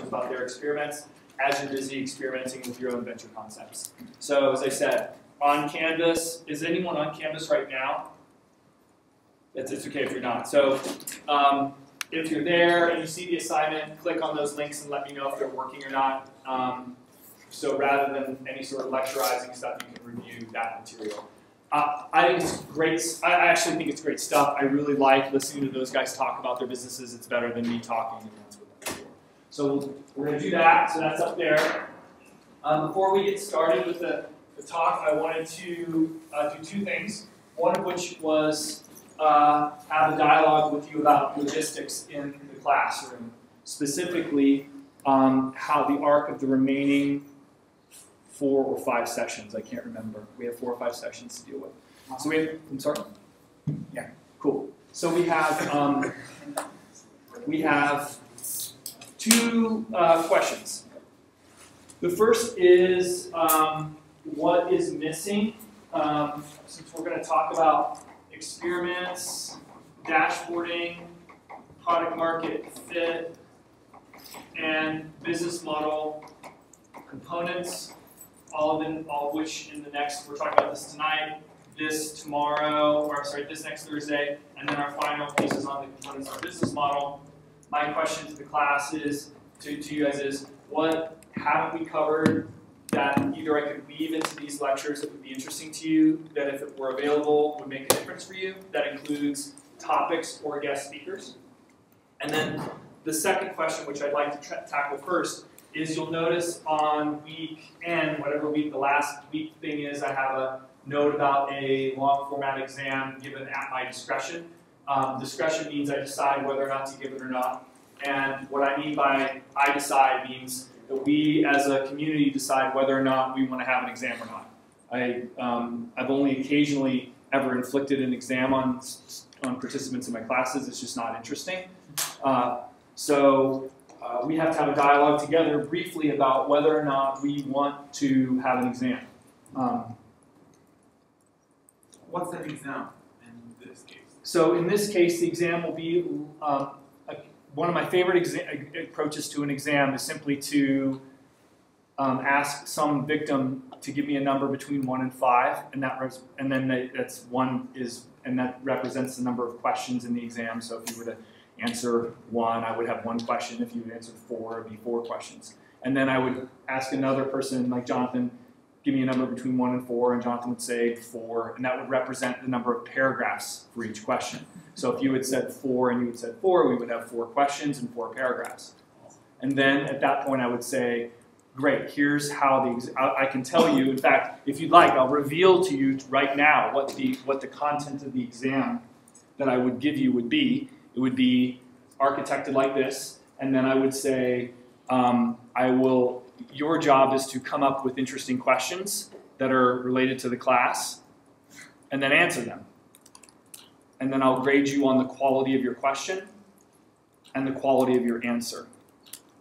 about their experiments as you're busy experimenting with your own venture concepts. So as I said, on Canvas, is anyone on Canvas right now? It's okay if you're not. So if you're there and you see the assignment, click on those links and let me know if they're working or not. So rather than any sort of lecturizing stuff, you can review that material. I think it's great. I actually think it's great stuff. I really like listening to those guys talk about their businesses. It's better than me talking. And that's what that's for. So we're going to do that. So that's up there. Before we get started with the talk, I wanted to do two things. One of which was have a dialogue with you about logistics in the classroom, specifically how the arc of the remaining 4 or 5 sessions. I can't remember. We have 4 or 5 sessions to deal with. So we have. I'm sorry. Yeah. Cool. So we have 2 questions. The first is what is missing, since we're going to talk about experiments, dashboarding, product market fit, and business model components, all of which in the next, we're talking about this tonight, this tomorrow, or sorry, this next Thursday, and then our final piece is on the components of our business model. My question to the class is, to you guys is, what haven't we covered that either I could weave into these lectures that would be interesting to you, that if it were available would make a difference for you? That includes topics or guest speakers. And then the second question, which I'd like to tackle first, is you'll notice on week N, whatever week the last week thing is, I have a note about a long format exam given at my discretion. Discretion means I decide whether or not to give it or not. And what I mean by I decide means that we as a community decide whether or not we want to have an exam or not. I've only occasionally ever inflicted an exam on participants in my classes. It's just not interesting. So we have to have a dialogue together briefly about whether or not we want to have an exam. What's an exam in this case? So in this case, the exam will be, one of my favorite approaches to an exam is simply to ask some victim to give me a number between 1 and 5, and that represents the number of questions in the exam. So if you were to answer 1, I would have 1 question. If you answered 4, it would be 4 questions. And then I would ask another person, like Jonathan, give me a number between 1 and 4, and Jonathan would say 4, and that would represent the number of paragraphs for each question. So if you had said 4 and you had said 4, we would have 4 questions and 4 paragraphs. And then at that point I would say, great, here's how I can tell you, in fact, if you'd like, I'll reveal to you right now what the content of the exam that I would give you would be. It would be architected like this, and then I would say, your job is to come up with interesting questions that are related to the class, and then answer them. And then I'll grade you on the quality of your question and the quality of your answer.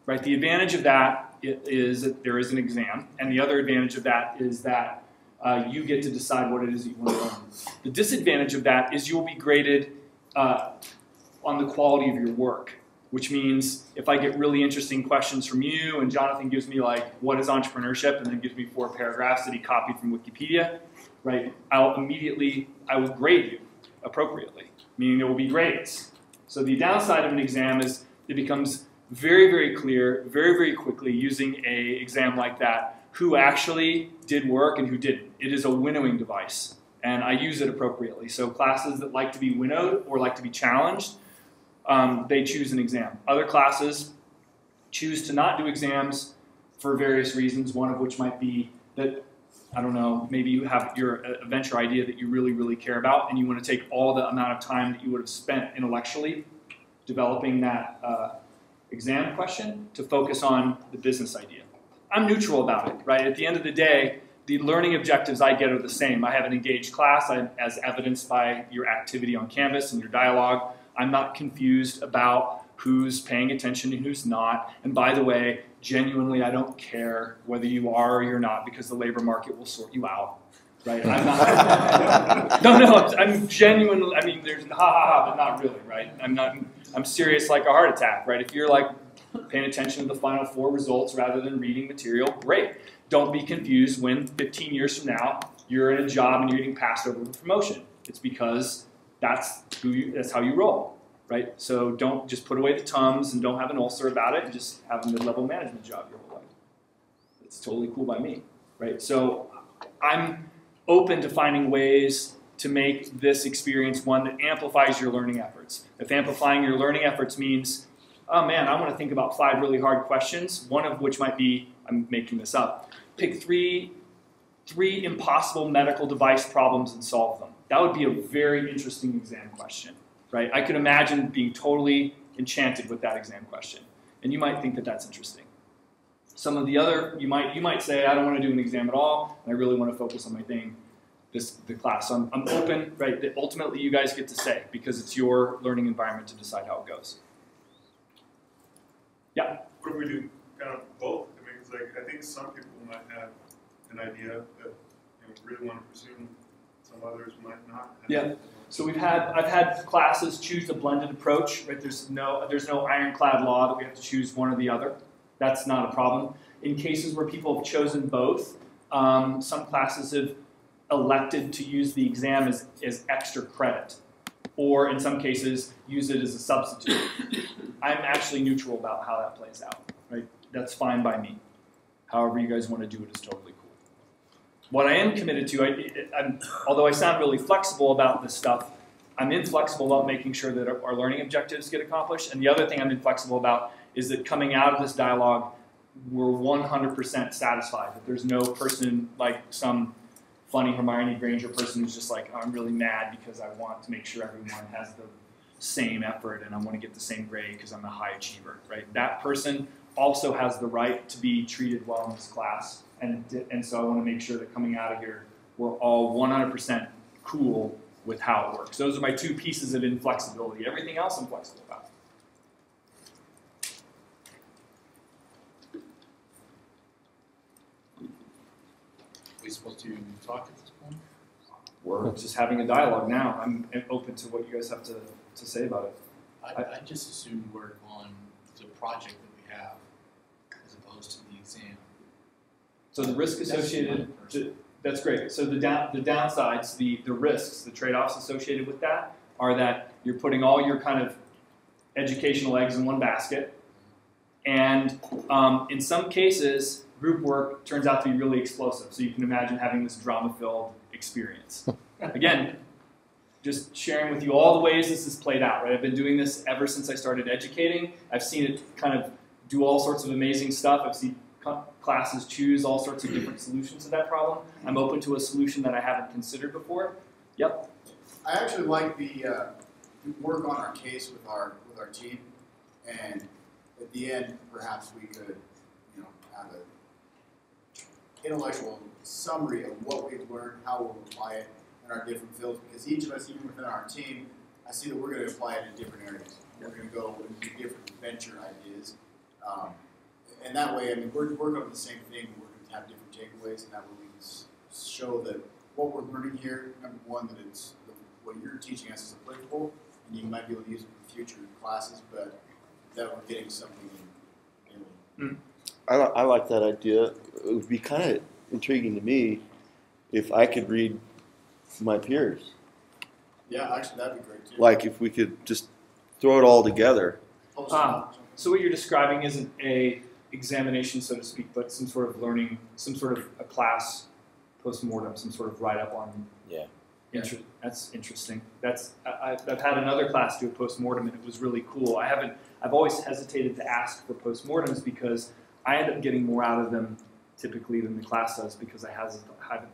Right? The advantage of that is that there is an exam, and the other advantage of that is that you get to decide what it is that you want to learn. The disadvantage of that is you'll be graded on the quality of your work, which means if I get really interesting questions from you and Jonathan gives me like, what is entrepreneurship, and then gives me 4 paragraphs that he copied from Wikipedia, right, I will grade you appropriately, meaning there will be grades. So the downside of an exam is it becomes very, very clear, very, very quickly using an exam like that, who actually did work and who didn't. It is a winnowing device, and I use it appropriately. So classes that like to be winnowed or like to be challenged, they choose an exam. Other classes choose to not do exams for various reasons, one of which might be that, I don't know, maybe you have a venture idea that you really, really care about, and you want to take all the amount of time that you would have spent intellectually developing that exam question to focus on the business idea. I'm neutral about it, right? At the end of the day, the learning objectives I get are the same. I have an engaged class, as evidenced by your activity on Canvas and your dialogue. I'm not confused about who's paying attention and who's not. And by the way, genuinely, I don't care whether you are or you're not, because the labor market will sort you out, right? I'm not. I'm genuinely. I mean, there's ha ha ha, but not really, right? I'm serious like a heart attack, right? If you're like Paying attention to the final 4 results rather than reading material, great. Don't be confused when 15 years from now you're in a job and you're getting passed over for promotion. It's because that's how you roll, right? So don't just put away the Tums and don't have an ulcer about it and just have a mid-level management job your whole life. It's totally cool by me, right? So I'm open to finding ways to make this experience one that amplifies your learning efforts. If amplifying your learning efforts means, oh man, I want to think about 5 really hard questions, one of which might be, I'm making this up, pick three impossible medical device problems and solve them. That would be a very interesting exam question, right? I could imagine being totally enchanted with that exam question. And you might think that that's interesting. Some of the other, you might say, I don't want to do an exam at all, and I really want to focus on my thing, the class. So I'm open, right? That ultimately you guys get to say, because it's your learning environment to decide how it goes. Yeah? What if we do kind of both? I mean, it's like, I think some people might have an idea that really want to pursue, some others might not. Yeah. So I've had classes choose a blended approach, right? There's no ironclad law that we have to choose one or the other. That's not a problem. In cases where people have chosen both, some classes have elected to use the exam as extra credit, or in some cases use it as a substitute. I'm actually neutral about how that plays out, right? That's fine by me. However you guys want to do it is totally cool. What I am committed to, although I sound really flexible about this stuff, I'm inflexible about making sure that our learning objectives get accomplished. And the other thing I'm inflexible about is that coming out of this dialogue, we're 100% satisfied. That there's no person like some funny Hermione Granger person who's just like, oh, I'm really mad because I want to make sure everyone has the same effort and I want to get the same grade because I'm a high achiever, right? That person also has the right to be treated well in this class. And so I want to make sure that coming out of here, we're all 100% cool with how it works. Those are my 2 pieces of inflexibility. Everything else I'm flexible about. Are we supposed to talk at this point? We're just having a dialogue now. I'm open to what you guys have to say about it. I just assumed work on the project that we have as opposed to the exam. So the risk associated, that's great. So the downsides, the risks, the trade-offs associated with that are that you're putting all your kind of educational eggs in one basket. And in some cases, group work turns out to be really explosive. So you can imagine having this drama-filled experience. Again, just sharing with you all the ways this has played out, right? I've been doing this ever since I started educating. I've seen it kind of do all sorts of amazing stuff. I've seen classes choose all sorts of different solutions to that problem. I'm open to a solution that I haven't considered before. Yep. I actually like the work on our case with our team, and at the end, perhaps we could, have an intellectual summary of what we've learned, how we'll apply it in our different fields. Because each of us, even within our team, I see that we're going to apply it in different areas. We're going to go into different venture ideas. And that way, I mean, we're working on the same thing. We're going to have different takeaways, and that way we can show that what we're learning here, number one, that it's what you're teaching us is applicable, and you might be able to use it for future classes, but that we're getting something in. I like that idea. It would be kind of intriguing to me if I could read my peers. Yeah, actually, that'd be great too. Like if we could just throw it all together. So what you're describing isn't a examination, so to speak, but some sort of learning, some sort of a class post-mortem, some sort of write-up on. Yeah. That's interesting. I've had another class do a post-mortem, and it was really cool. I've always hesitated to ask for post-mortems because I end up getting more out of them typically than the class does because I haven't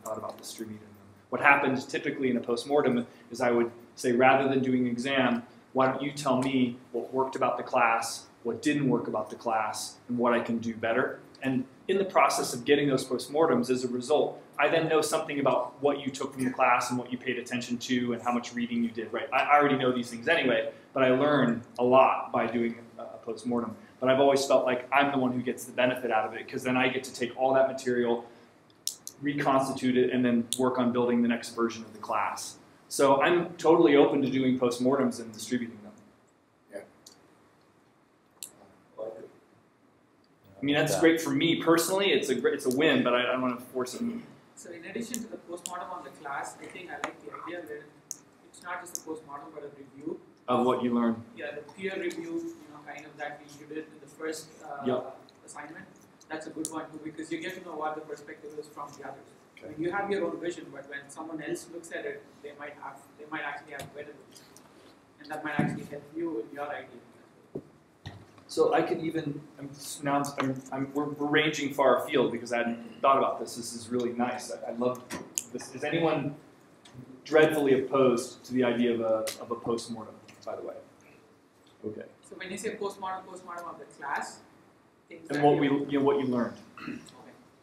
thought about distributing them. What happens typically in a post-mortem is I would say, rather than doing an exam, why don't you tell me what worked about the class, what didn't work about the class, and what I can do better? And in the process of getting those postmortems, as a result, I then know something about what you took from the class and what you paid attention to and how much reading you did, right? I already know these things anyway, but I learn a lot by doing a postmortem. But I've always felt like I'm the one who gets the benefit out of it because then I get to take all that material, reconstitute it, and then work on building the next version of the class. So I'm totally open to doing postmortems and distributing them. Yeah. I mean, that's great for me personally. It's a win, but I don't want to force it. So in addition to the postmortem on the class, I think I like the idea that it's not just a postmortem but a review Of what you learn. Yeah, the peer review, kind of that you did in the first assignment. That's a good one too, because you get to know what the perspective is from the others. I mean, you have your own vision, but when someone else looks at it, they might actually have better vision, and that might actually help you in your idea. So I could even we're ranging far afield because I hadn't thought about this. This is really nice. I love this. Is anyone dreadfully opposed to the idea of a postmortem? By the way, okay. So when you say postmortem of the class, things And that what what you learned. Okay.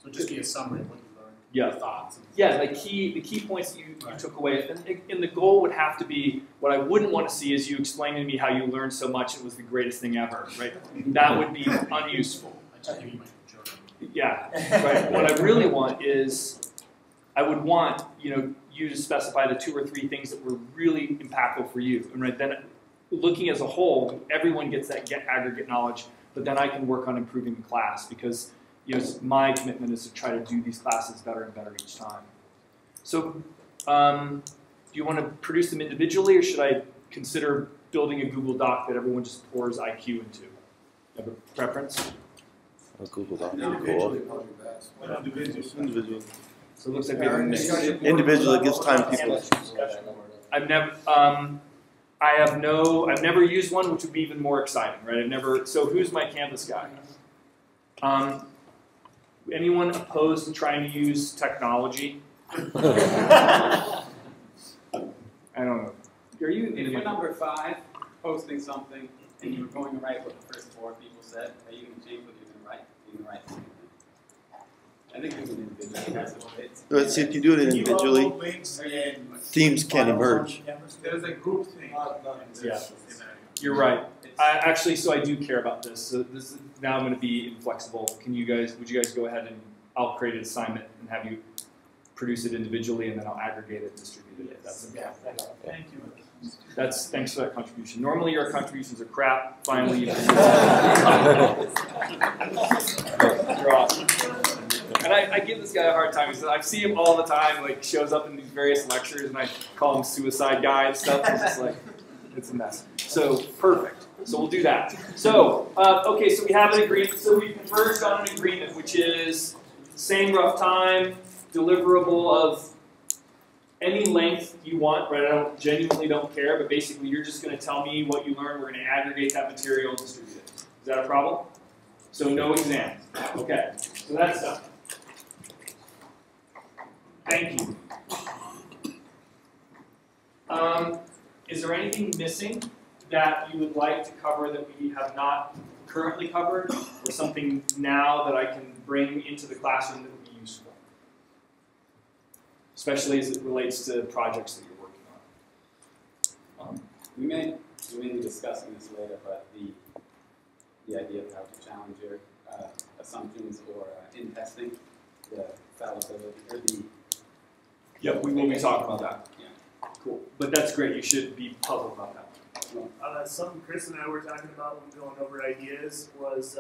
So just be a summary of what you learned. Yeah. Your thoughts. Yeah, the key points that you took away, and the goal would have to be, what I wouldn't want to see is you explaining to me how you learned so much it was the greatest thing ever, right? That would be unuseful. I just give you my journal. Yeah, right. What I really want is, I would want you to specify the 2 or 3 things that were really impactful for you, and right then, looking as a whole, everyone gets that aggregate knowledge, but then I can work on improving the class because. My commitment is to try to do these classes better and better each time. So, do you want to produce them individually, or should I consider building a Google Doc that everyone just pours IQ into? You have a preference? A Google Doc. Individually, probably best. Individual. So it looks like we have a mix. Individual, it gives time people. I've never used one, which would be even more exciting, right? So who's my Canvas guy? Anyone opposed to trying to use technology? I don't know. Are you? If you're number 5, posting something, and you're going to write what the first 4 people said, are you going to change what you're going to write? You're going to write something. I think there's an individual. That's what it's. Let's see, if you do it individually, themes can emerge. There's a group thing. Yeah. You're right. So I do care about this. So this is, now I'm going to be inflexible. Would you guys go ahead and I'll create an assignment and have you produce it individually, and then I'll aggregate it and distribute it. That's okay. Thank you. Thanks for that contribution. Normally your contributions are crap. Finally, you're awesome. And I give this guy a hard time because I see him all the time. Like shows up in these various lectures, and I call him suicide guy and stuff. It's just like it's a mess. So perfect. So we'll do that. So okay. So we have an agreement. So we converged on an agreement, which is same rough time, deliverable of any length you want, right? I genuinely don't care, but basically you're just going to tell me what you learned. We're going to aggregate that material and distribute it. Is that a problem? So no exam. Okay, so that's done. Thank you. Is there anything missing that you would like to cover that we have not currently covered, or something now that I can bring into the classroom that would be useful? Especially as it relates to projects that you're working on. We may be discussing this later, but the idea of how to challenge your assumptions or in testing the fallibility or the. Yep, we will be talking about that. Yeah. Cool. But that's great. You should be puzzled about that. Something Chris and I were talking about when going over ideas was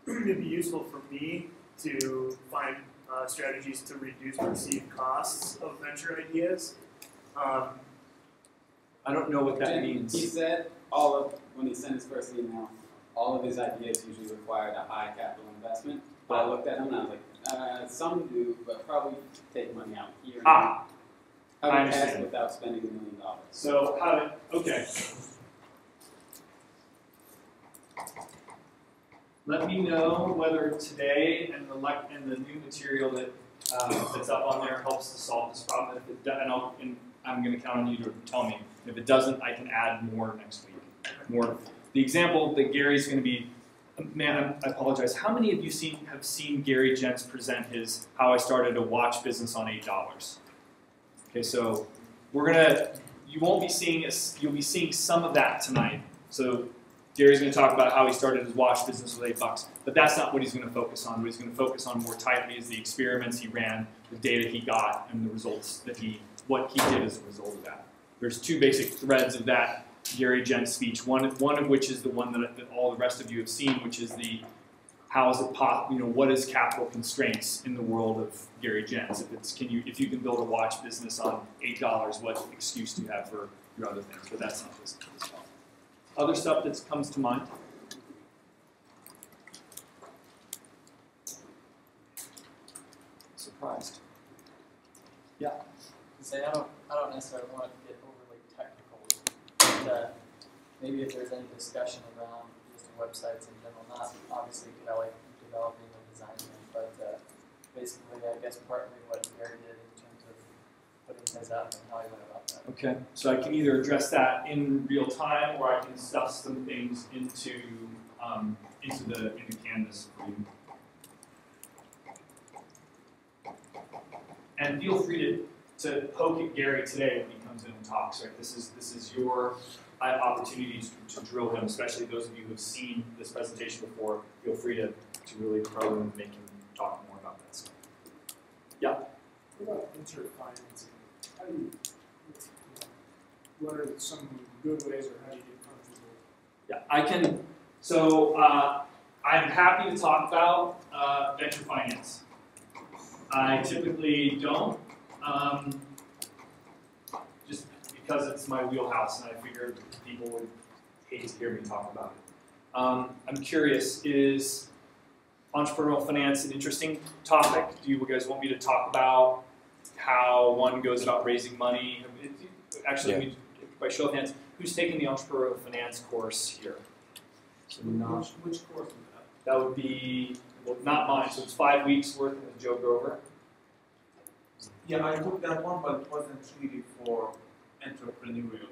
it'd be useful for me to find strategies to reduce perceived costs of venture ideas. I don't know what that means. He said when he sent his first email, all of his ideas usually required a high capital investment. But I looked at him and I was like, some do, but probably take money out here. I How to pass understand. without spending $1 million. So okay. Let me know whether today and the new material that's up on there helps to solve this problem. If it does, and I'm going to count on you to tell me. If it doesn't, I can add more next week. More. The example that Gary's going to be. Man, I apologize. How many of you have seen Gary Jentz present his "How I Started a Watch Business on $8"? Okay, so you'll be seeing some of that tonight. So Gary's going to talk about how he started his watch business with $8, but that's not what he's going to focus on. What he's going to focus on more tightly is the experiments he ran, the data he got, and the results what he did as a result of that. There's 2 basic threads of that Gary Jentz speech. One of which is the one that all the rest of you have seen, which is the how is it what is capital constraints in the world of Gary Jens? If you can build a watch business on $8, what excuse do you have for your other things? But that's not this stuff. Other stuff that comes to mind. Surprised. Yeah. Say I don't necessarily want to get overly technical, but maybe if there's any discussion around just websites in general, not obviously like developing and designing them, but basically I guess partly what Gary did in terms of putting his up and how he went about that. Okay, so I can either address that in real time, or I can stuff some things into the canvas for you. And feel free to poke at Gary today when he comes in and talks. Right, this is your opportunity to drill him, especially those of you who have seen this presentation before. Feel free to really probe him and make him talk more about that stuff. Yeah. What about venture financing? How do you, what are some good ways, or how do you get comfortable? Yeah, I can. So I'm happy to talk about venture finance. I typically don't, just because it's my wheelhouse, and I figured people would hate to hear me talk about it. I'm curious, is entrepreneurial finance an interesting topic? Do you guys want me to talk about how one goes about raising money? Actually, Yeah. By show of hands, who's taking the entrepreneurial finance course here? So Which course is that? that would be, well, not mine, so it's 5 weeks worth with Joe Grover. Yeah, I took that one, but it wasn't really for entrepreneurial.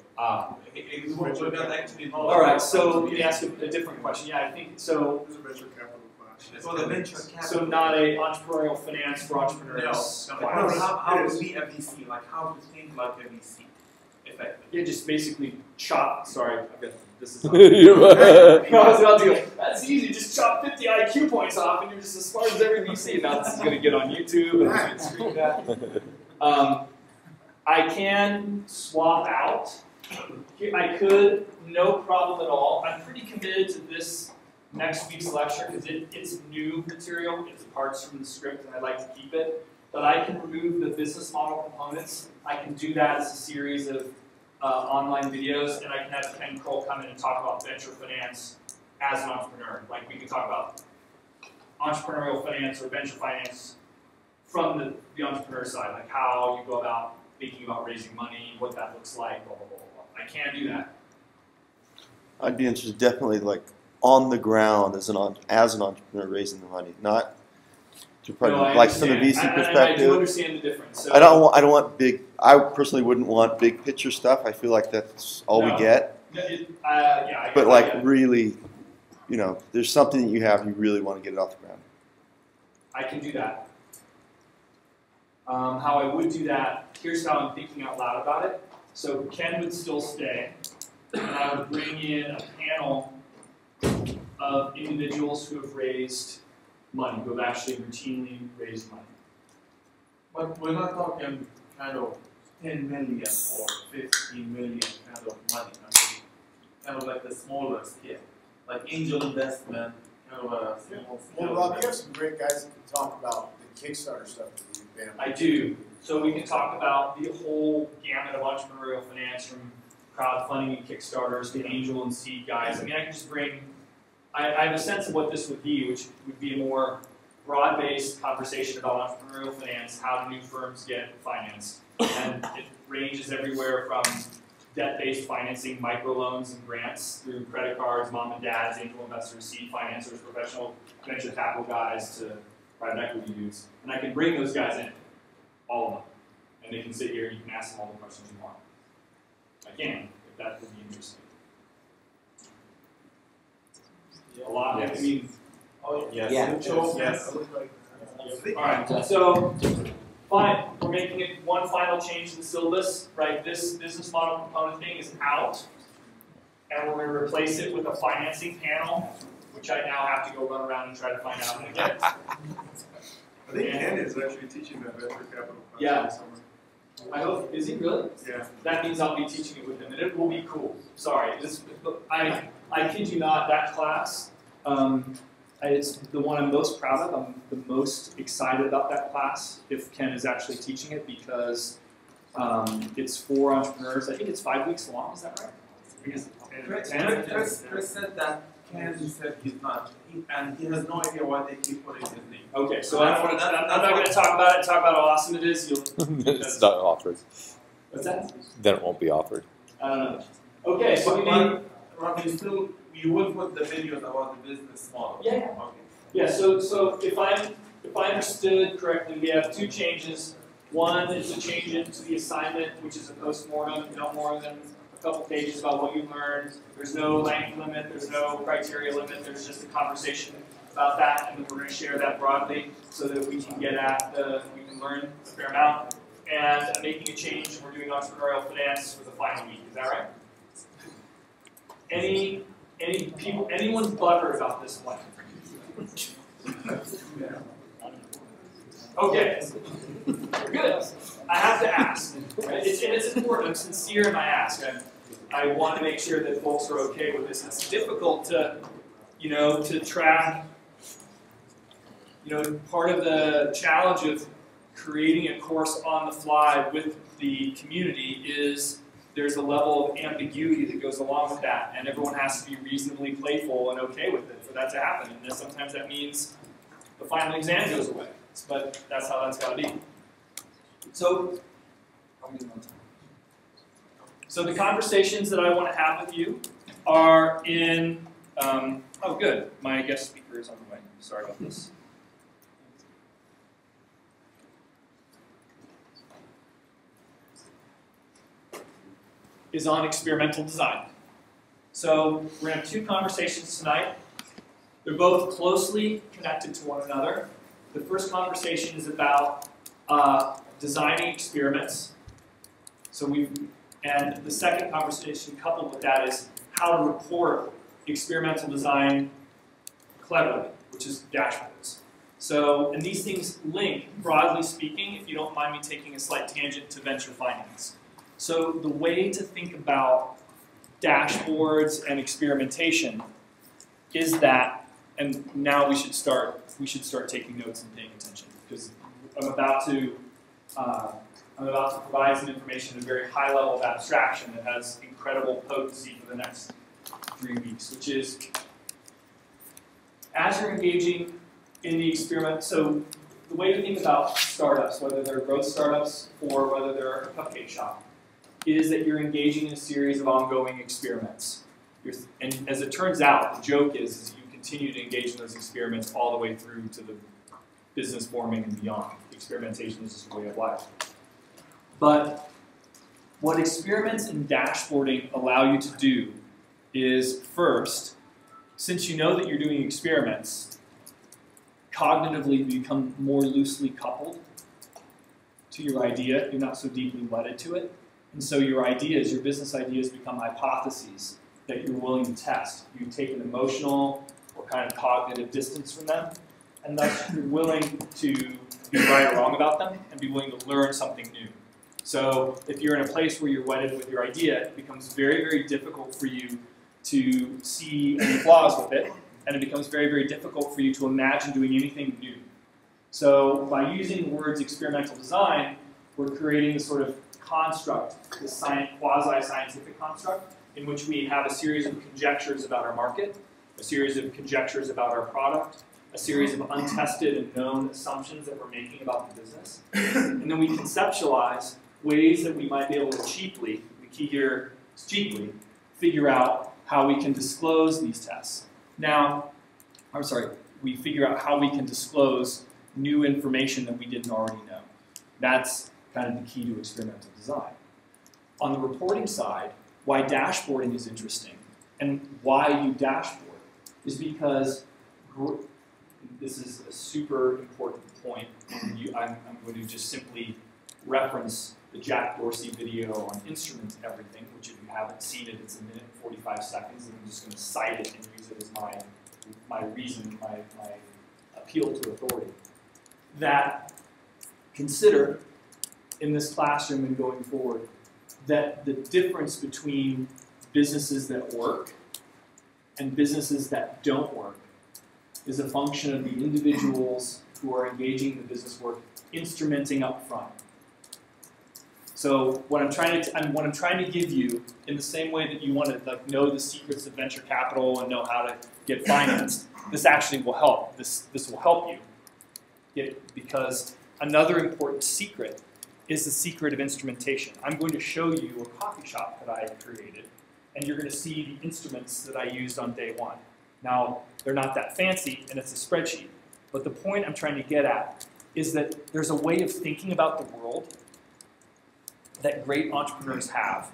It was not actually knowledge. All right, so let me ask you a different question. Yeah, I think so. This is a venture capital class. So the venture capital. So not a entrepreneurial finance for entrepreneurs No, class. how to be a VC, like how to think like a VC, effectively. Yeah, just basically chop. Sorry, I've got this is. You're right. I was about to go. That's easy. Just chop 50 IQ points off, and you're just as smart as every VC. Now this is going to get on YouTube and I'm going to screen that. I can swap out. I could, no problem at all. I'm pretty committed to this next week's lecture because it's new material. It's parts from the script, and I'd like to keep it. But I can remove the business model components. I can do that as a series of online videos, and I can have Ken Kroll come in and talk about venture finance as an entrepreneur. Like we could talk about entrepreneurial finance or venture finance from the entrepreneur side, like how you go about thinking about raising money, what that looks like, blah, blah, blah, blah. I can do that. I'd be interested, definitely, like on the ground as an entrepreneur raising the money, not to probably No, like from the VC I do perspective. understand the difference. So I don't want big. I personally wouldn't want big picture stuff. I feel like that's all we get. Yeah, But I like get it. really, there's something that you have, you really want to get it off the ground. I can do that. How I would do that, here's how I'm thinking out loud about it. So Ken would still stay, and I would bring in a panel of individuals who have raised money, who have actually routinely raised money. But we're not talking kind of 10 million or 15 million kind of money. I mean, kind of like the smaller scale, like angel investment, kind of a small scale. Well, Rob, you have some great guys that can talk about the Kickstarter stuff that you've been. I do. So we can talk about the whole gamut of entrepreneurial finance, from crowdfunding and Kickstarters to angel and seed guys. I mean, I can just bring, I have a sense of what this would be, which would be a more broad-based conversation about entrepreneurial finance, how do new firms get financed. And it ranges everywhere from debt-based financing, microloans and grants, through credit cards, mom and dads, angel investors, seed financiers, professional venture capital guys, to private equity dudes. And I can bring those guys in, all of them. And they can sit here and you can ask them all the questions you want. I can, if that would be interesting. A lot, I mean, Yes. Yes. all right, so fine, we're making it one final change to the syllabus, right? This business model component thing is out, and we're going to replace it with a financing panel, which I now have to go run around and try to find out when I get it. I think Ken is actually teaching that venture capital class Yeah. this summer. I hope, is he really? Yeah. That means I'll be teaching it with him, and it will be cool. Sorry, I kid you not, that class, It's the one I'm most proud of. I'm the most excited about that class if Ken is actually teaching it because it's for entrepreneurs. I think it's 5 weeks long. Is that right? Chris said that Ken said he's not, and he has no idea why they keep putting his name. Okay, so I'm not going to talk about it. Talk about how awesome it is. It's not offered. What's that? Then it won't be offered. I don't know. Okay, so we need. Rob, you would put the videos about the business model. Yeah. Okay. Yeah. So if I understood correctly, we have two changes. One is a change into the assignment, which is a postmortem, no more than a couple pages about what you learned. There's no length limit. There's no criteria limit. There's just a conversation about that, and then we're going to share that broadly so that we can get at we can learn a fair amount. And I'm making a change. We're doing entrepreneurial finance for the final week. Is that right? Anyone butthurt about this plan? Okay, good. I have to ask. Right? It's important. I'm sincere in my ask. I want to make sure that folks are okay with this. It's difficult to, to track. Part of the challenge of creating a course on the fly with the community is there's a level of ambiguity that goes along with that, and everyone has to be reasonably playful and okay with it for that to happen. And sometimes that means the final exam goes away, but that's how that's got to be. So the conversations that I want to have with you are in. Oh, good. My guest speaker is on the way. Sorry about this. Is on experimental design. So we're going to have two conversations tonight. They're both closely connected to one another. The first conversation is about designing experiments. And the second conversation coupled with that is how to report experimental design cleverly, which is dashboards. So, and these things link, broadly speaking, if you don't mind me taking a slight tangent, to venture finance. So the way to think about dashboards and experimentation is that, and now we should start taking notes and paying attention, because I'm about to provide some information at a very high level of abstraction that has incredible potency for the next 3 weeks, which is as you're engaging in the experiment. So the way to think about startups, whether they're growth startups or whether they're a cupcake shop, is that you're engaging in a series of ongoing experiments. And as it turns out, the joke is you continue to engage in those experiments all the way through to the business forming and beyond. Experimentation is just a way of life. But what experiments and dashboarding allow you to do is, first, since you know that you're doing experiments, cognitively become more loosely coupled to your idea. You're not so deeply wedded to it. And so your ideas, your business ideas, become hypotheses that you're willing to test. You take an emotional or kind of cognitive distance from them, and thus you're willing to be right or wrong about them and be willing to learn something new. So if you're in a place where you're wedded with your idea, it becomes very, very difficult for you to see any flaws with it, and it becomes very, very difficult for you to imagine doing anything new. So by using the words experimental design, we're creating a sort of construct, this quasi-scientific construct, in which we have a series of conjectures about our market, a series of conjectures about our product, a series of untested and known assumptions that we're making about the business. And then we conceptualize ways that we might be able to cheaply, the key here is cheaply, figure out how we can disclose these tests. Now, we figure out how we can disclose new information that we didn't already know. That's kind of the key to experimental design. On the reporting side, why dashboarding is interesting and why you dashboard is because this is a super important point. And I'm going to just simply reference the Jack Dorsey video on Instrument Everything, which if you haven't seen it, it's 1 minute and 45 seconds, and I'm just going to cite it and use it as my reason, my appeal to authority. That consider in this classroom and going forward that the difference between businesses that work and businesses that don't work is a function of the individuals who are engaging in the business work, instrumenting up front. So what I'm trying to give you, in the same way that you want to like know the secrets of venture capital and know how to get financed, this actually will help. This will help you, because another important secret is the secret of instrumentation. I'm going to show you a coffee shop that I created, and you're going to see the instruments that I used on day one. Now, they're not that fancy, and it's a spreadsheet. But the point I'm trying to get at is that there's a way of thinking about the world that great entrepreneurs have.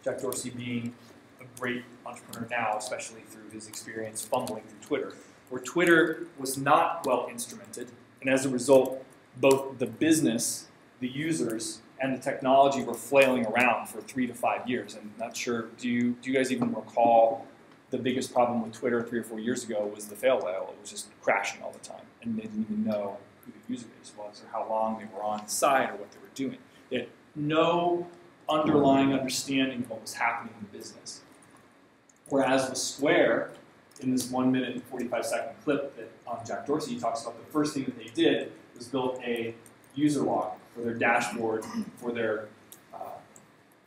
Jack Dorsey being a great entrepreneur now, especially through his experience fumbling through Twitter, where Twitter was not well instrumented, and as a result, both the business, the users, and the technology were flailing around for 3 to 5 years. And not sure, do you guys even recall the biggest problem with Twitter 3 or 4 years ago was the fail whale? It was just crashing all the time, and they didn't even know who the user base was or how long they were on the site or what they were doing. They had no underlying understanding of what was happening in the business. Whereas with Square, in this 1 minute and 45-second clip that on Jack Dorsey, he talks about the first thing that they did was build a user log for their dashboard for their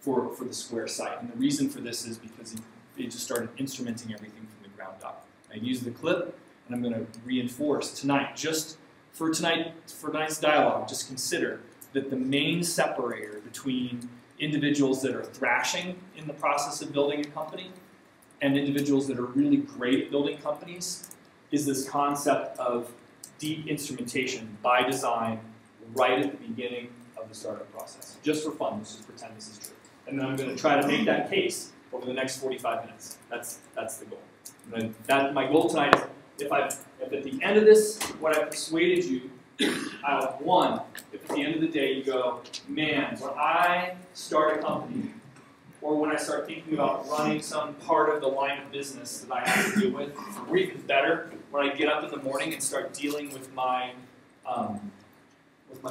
for the Square site. And the reason for this is because they just started instrumenting everything from the ground up. I use the clip, and I'm going to reinforce tonight, just for tonight's dialogue, just consider that the main separator between individuals that are thrashing in the process of building a company and individuals that are really great at building companies is this concept of deep instrumentation by design right at the beginning of the startup process. Just for fun, let's just pretend this is true. And then I'm going to try to make that case over the next 45 minutes. That's the goal. And then my goal tonight is if at the end of this, what I persuaded you, one, if at the end of the day you go, man, when I start a company, or when I start thinking about running some part of the line of business that I have to deal with, or even better, when I get up in the morning and start dealing with my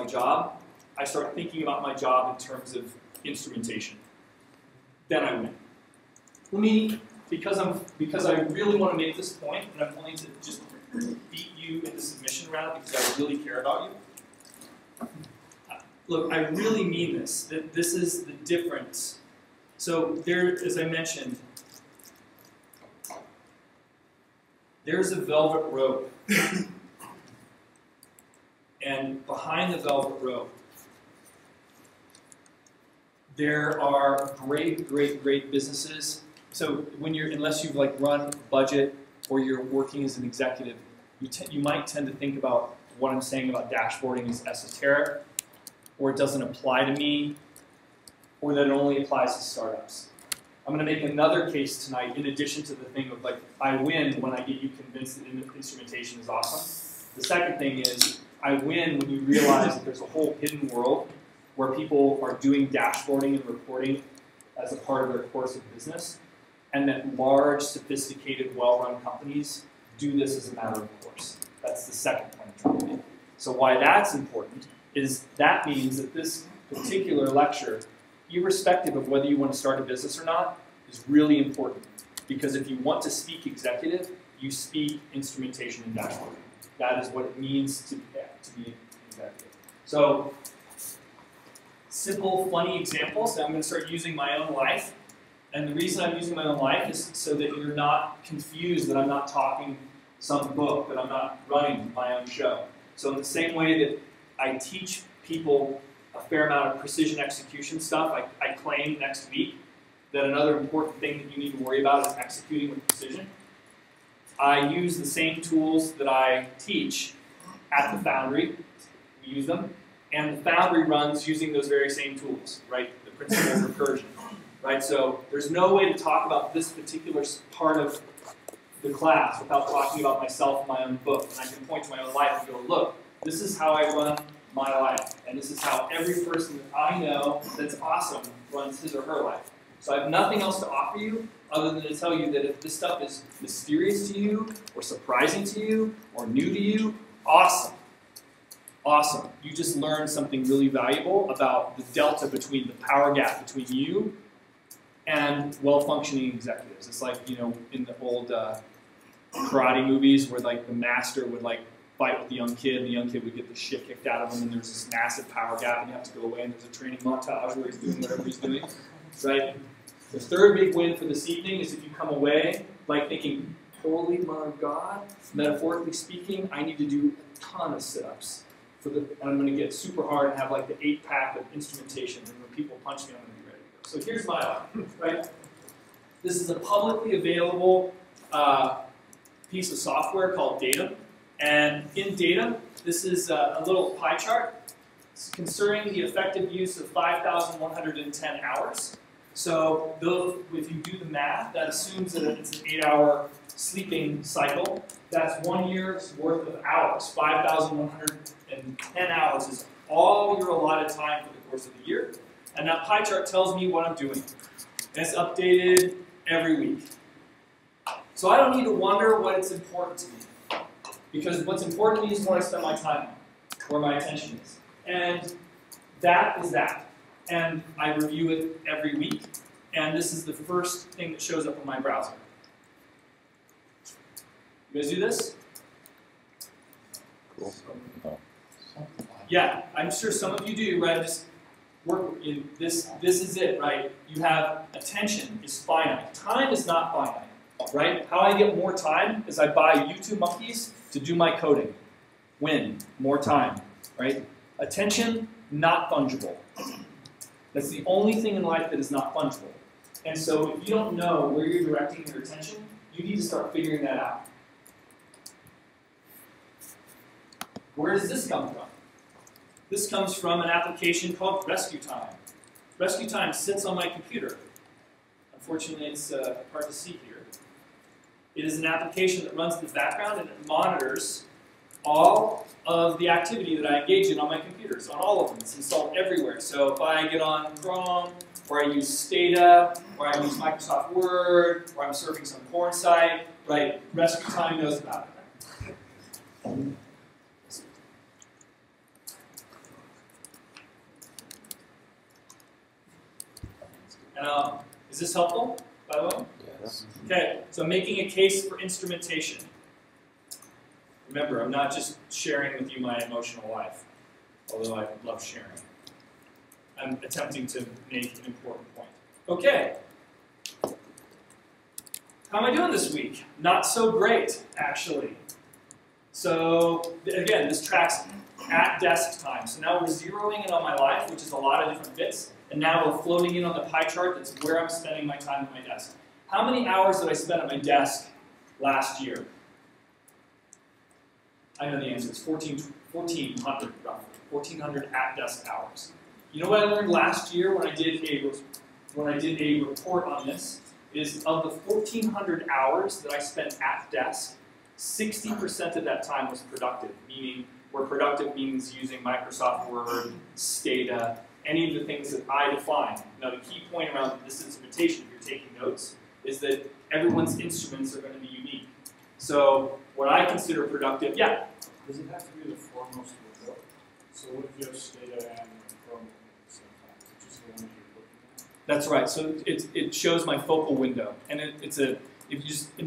job, I start thinking about my job in terms of instrumentation. Then I win. Let me, because I really want to make this point, and I'm willing to just beat you into submission round because I really care about you. Look, I really mean this. That this is the difference. So there, as I mentioned, there's a velvet rope. And behind the velvet rope, there are great, great, great businesses. So when you're, unless you've like run a budget or you're working as an executive, you might tend to think about what I'm saying about dashboarding as esoteric, or it doesn't apply to me, or that it only applies to startups. I'm going to make another case tonight in addition to the thing of like, I win when I get you convinced that instrumentation is awesome. The second thing is, I win when you realize that there's a whole hidden world where people are doing dashboarding and reporting as a part of their course of business, and that large, sophisticated, well-run companies do this as a matter of course. That's the second point I'm trying to make. So why that's important is that means that this particular lecture, irrespective of whether you want to start a business or not, is really important. Because if you want to speak executive, you speak instrumentation and dashboarding. That is what it means to be executive. So, simple, funny examples. I'm going to start using my own life. And the reason I'm using my own life is so that you're not confused that I'm not talking some book, that I'm not running my own show. So in the same way that I teach people a fair amount of precision execution stuff, I claim next week that another important thing that you need to worry about is executing with precision. I use the same tools that I teach at the Foundry. We use them. And the Foundry runs using those very same tools, right? The principles of recursion, right? So there's no way to talk about this particular part of the class without talking about myself and my own book. And I can point to my own life and go, look, this is how I run my life. And this is how every person that I know that's awesome runs his or her life. So I have nothing else to offer you other than to tell you that if this stuff is mysterious to you, or surprising to you, or new to you, awesome. Awesome. You just learned something really valuable about the delta between the power gap between you and well-functioning executives. It's like, you know, in the old karate movies where like the master would like fight with the young kid, and the young kid would get the shit kicked out of him, and there's this massive power gap, and you have to go away, and there's a training montage where he's doing whatever he's doing, right? The third big win for this evening is if you come away like thinking, holy my God, metaphorically speaking, I need to do a ton of sit-ups. And I'm going to get super hard and have like the 8-pack of instrumentation, and when people punch me, I'm going to be ready to go. So here's my line, right? This is a publicly available piece of software called Datum. And in Datum, this is a little pie chart concerning the effective use of 5,110 hours. So if you do the math, that assumes that it's an 8-hour sleeping cycle. That's 1 year's worth of hours. 5,110 hours is all your allotted time for the course of the year. And that pie chart tells me what I'm doing. And it's updated every week. So I don't need to wonder what is important to me. Because what's important to me is what I spend my time on, where my attention is. And that is that. And I review it every week. And this is the first thing that shows up on my browser. You guys do this? Cool. Oh. Yeah, I'm sure some of you do, right? Just work in this. This is it, right? You have attention is finite. Time is not finite, right? How I get more time is I buy YouTube monkeys to do my coding. Win, more time, right? Attention, not fungible. That's the only thing in life that is not fungible. And so if you don't know where you're directing your attention, you need to start figuring that out. Where does this come from? This comes from an application called Rescue Time. Rescue Time sits on my computer. Unfortunately, it's hard to see here. It is an application that runs in the background and it monitors all of the activity that I engage in on my computer. So on all of them, it's installed everywhere. So if I get on Chrome, or I use Stata, or I use Microsoft Word, or I'm surfing some porn site, right, Rescue Time knows about it. Is this helpful, by the way? Yes. Okay, so making a case for instrumentation. Remember, I'm not just sharing with you my emotional life, although I love sharing. I'm attempting to make an important point. Okay. How am I doing this week? Not so great, actually. So, again, this tracks at desk time. So now we're zeroing in on my life, which is a lot of different bits. And now we're floating in on the pie chart that's where I'm spending my time at my desk. How many hours did I spend at my desk last year? I know the answer. It's 1,400, roughly. 1,400 at-desk hours. You know what I learned last year when I did a report on this? Is of the 1,400 hours that I spent at desk, 60% of that time was productive, meaning where productive means using Microsoft Word, Stata, any of the things that I define. Now the key point around this instrumentation, if you're taking notes, is that everyone's instruments are going to be unique. So what I consider productive, yeah? Does it have to be the foremost window? So what if you have Stata and Chrome at the same time? Is it just the one that you're looking at? That's right. So it shows my focal window, and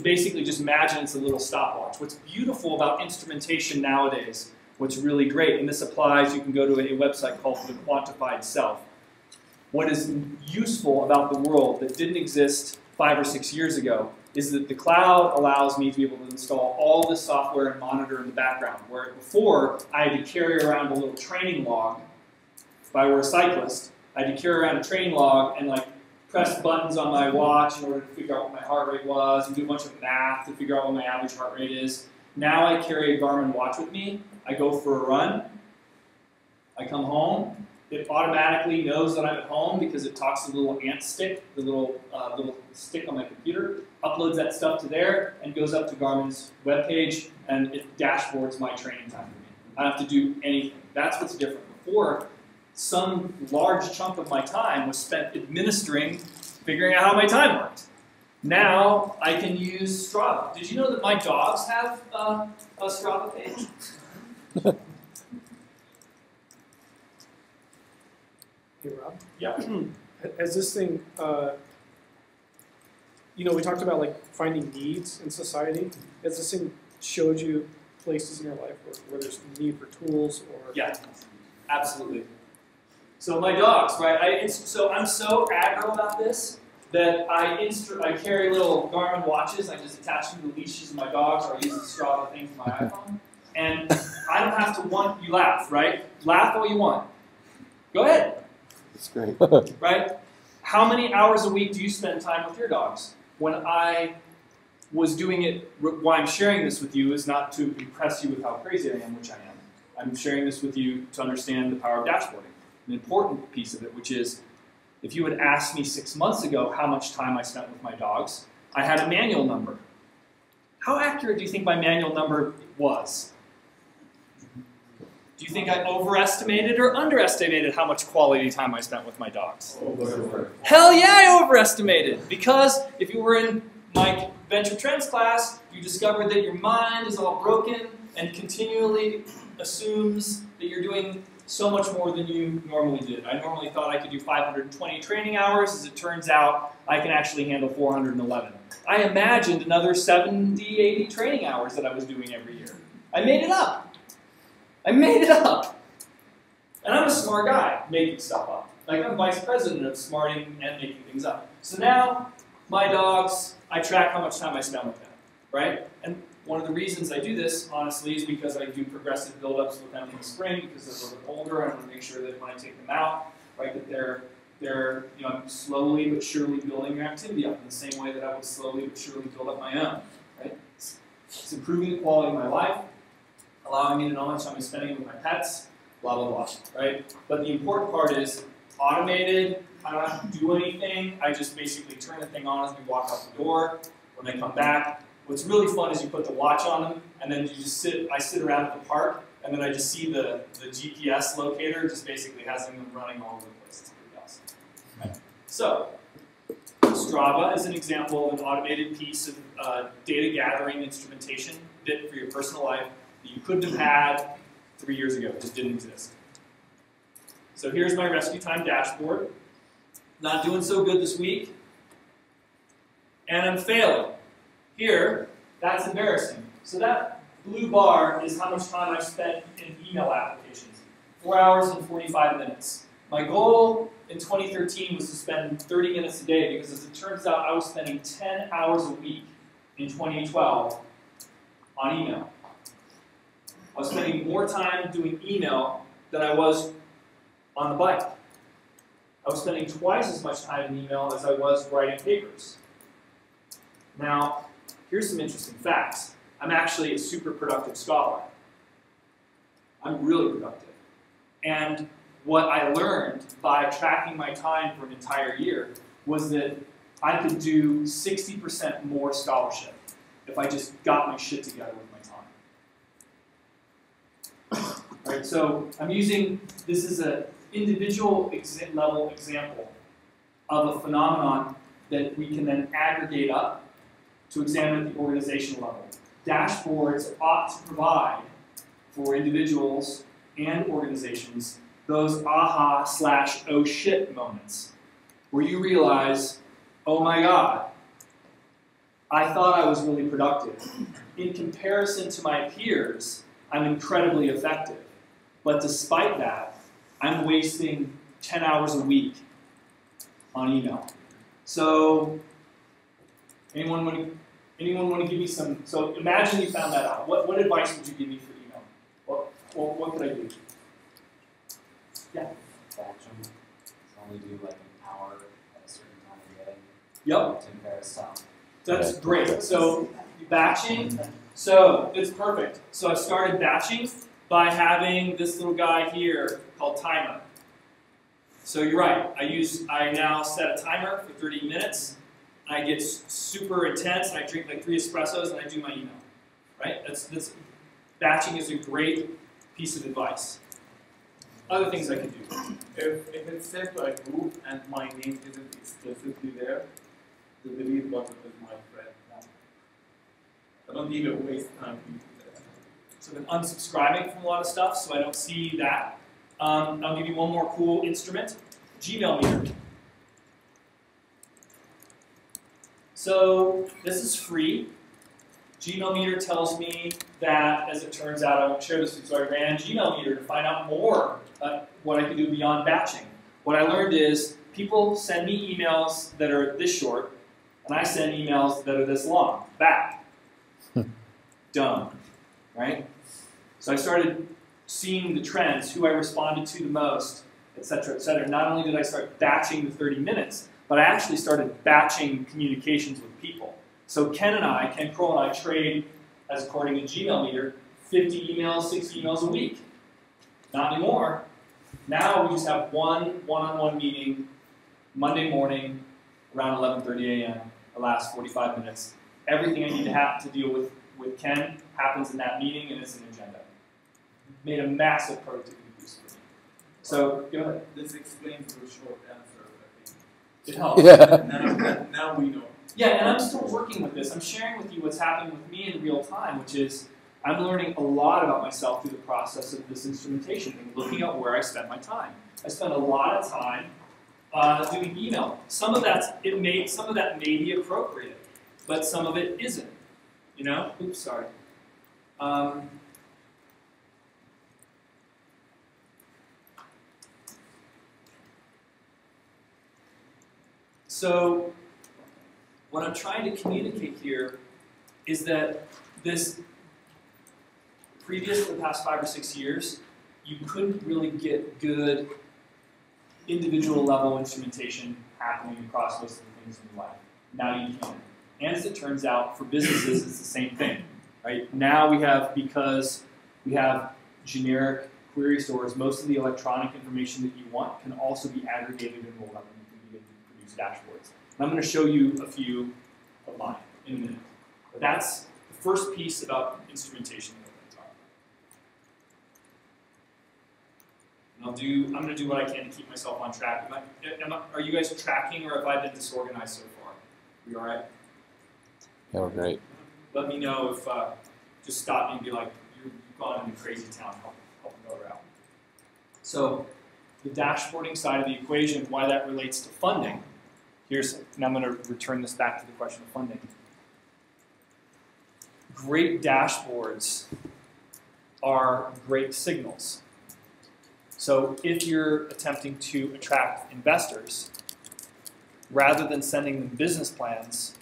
basically just imagine it's a little stopwatch. What's beautiful about instrumentation nowadays, what's really great, and this applies, you can go to a website called The Quantified Self. What is useful about the world that didn't exist 5 or 6 years ago is that the cloud allows me to be able to install all this software and monitor in the background, where before I had to carry around a little training log. If I were a cyclist, I had to carry around a training log and like press buttons on my watch in order to figure out what my heart rate was and do a bunch of math to figure out what my average heart rate is. Now I carry a Garmin watch with me. I go for a run. I come home. It automatically knows that I'm at home because it talks to the little ant stick, the little stick on my computer, uploads that stuff to there, and goes up to Garmin's webpage, and it dashboards my training time for me. I don't have to do anything. That's what's different. Before, some large chunk of my time was spent administering, figuring out how my time worked. Now I can use Strava. Did you know that my dogs have a Strava page? Hey, Rob? Yeah. Has this thing you know, we talked about like finding needs in society. Has this thing showed you places in your life where there's need for tools or? Yeah, absolutely. So my dogs, right? So I'm so aggro about this that I carry little Garmin watches. I just attach them to the leashes of my dogs, or I use the Strava thing for my iPhone. And I don't have to you laugh, right? Laugh all you want. Go ahead. That's great. Right? How many hours a week do you spend time with your dogs? When I was doing it, why I'm sharing this with you is not to impress you with how crazy I am, which I am. I'm sharing this with you to understand the power of dashboarding. An important piece of it, which is, if you had asked me 6 months ago how much time I spent with my dogs, I had a manual number. How accurate do you think my manual number was? Do you think I overestimated or underestimated how much quality time I spent with my dogs? Hell yeah, I overestimated. Because if you were in my Venture Trends class, you discovered that your mind is all broken and continually assumes that you're doing so much more than you normally did. I normally thought I could do 520 training hours. As it turns out, I can actually handle 411. I imagined another 70, 80 training hours that I was doing every year. I made it up. I made it up. And I'm a smart guy making stuff up. Like, I'm vice president of smarting and making things up. So now, my dogs, I track how much time I spend with them, right? And one of the reasons I do this, honestly, is because I do progressive build-ups with them in the spring, because they're a little bit older. I want to make sure that when I take them out, right, that they're you know, I'm slowly but surely building their activity up in the same way that I would slowly but surely build up my own, right? It's improving the quality of my life, allowing me to know how much time I'm spending with my pets, blah, blah, blah, right? But the important part is automated. I don't have to do anything. I just basically turn the thing on as we walk out the door. When they come back, what's really fun is you put the watch on them, and then you just I sit around at the park, and then I just see the GPS locator just basically has them running all over the place. It's pretty awesome. Right. So, Strava is an example of an automated piece of data gathering instrumentation bit for your personal life that you couldn't have had 3 years ago. It just didn't exist. So here's my rescue time dashboard. Not doing so good this week. And I'm failing. Here, that's embarrassing. So that blue bar is how much time I've spent in email applications. 4 hours and 45 minutes. My goal in 2013 was to spend 30 minutes a day, because as it turns out, I was spending 10 hours a week in 2012 on email. I was spending more time doing email than I was on the bike. I was spending twice as much time in email as I was writing papers. Now, here's some interesting facts. I'm actually a super productive scholar. I'm really productive. And what I learned by tracking my time for an entire year was that I could do 60% more scholarship if I just got my shit together with my time. Right, so I'm using, this is an individual level example of a phenomenon that we can then aggregate up to examine at the organizational level. Dashboards ought to provide for individuals and organizations those aha/oh shit moments where you realize, oh my God, I thought I was really productive. In comparison to my peers, I'm incredibly effective. But despite that, I'm wasting 10 hours a week on email. So, anyone want to give me some? So imagine you found that out. What advice would you give me for email? What could I do? Yeah. Batching. Only do like an hour at a certain time of day. Yep. To compare stuff. That's great. So batching. So it's perfect. So I started batching by having this little guy here called timer. So you're right. I now set a timer for 30 minutes. I get super intense, and I drink like 3 espressos, and I do my email. Right? Batching is a great piece of advice. Other things I can do. If it's set to a group and my name isn't explicitly there, the delete button is my friend. I don't even waste time to do that. So I've been unsubscribing from a lot of stuff, so I don't see that. I'll give you one more cool instrument, Gmail meter. So this is free. Gmail Meter tells me that, as it turns out, I won't share this, so I ran Gmail Meter to find out more what I could do beyond batching. What I learned is people send me emails that are this short, and I send emails that are this long, back. Dumb, right? So I started seeing the trends, who I responded to the most, et cetera, et cetera. Not only did I start batching the 30 minutes, but I actually started batching communications with people. So Ken Kroll and I trade, as according to Gmail Meter, 50 emails, 60 emails a week. Not anymore. Now we just have one one-on-one meeting Monday morning around 11:30 a.m. the last 45 minutes. Everything I need to have to deal with Ken happens in that meeting and it's an agenda. Made a massive productivity boost for me. So go ahead. This explains your short answer, I think. It helps. Yeah. Now we know. Yeah, and I'm still working with this. I'm sharing with you what's happening with me in real time, which is I'm learning a lot about myself through the process of this instrumentation and looking at where I spend my time. I spend a lot of time doing email. Some of that may be appropriate, but some of it isn't. You know? Oops, sorry. So what I'm trying to communicate here is that this previous to the past 5 or 6 years, you couldn't really get good individual level instrumentation happening across most of the things in your life. Now you can. And as it turns out, for businesses, it's the same thing. Right? Now we have, because we have generic query stores, most of the electronic information that you want can also be aggregated and rolled up, and you can begin to produce dashboards. And I'm going to show you a few of mine in a minute. But that's the first piece about instrumentation that I'm going to talk about. And I'm going to do what I can to keep myself on track. Are you guys tracking, or have I been disorganized so far? Are you all right? Yeah, we're great. Let me know if, just stop me and be like, you've gone into crazy town, help another out. So the dashboarding side of the equation, why that relates to funding, and I'm going to return this back to the question of funding. Great dashboards are great signals. So if you're attempting to attract investors, rather than sending them business plans,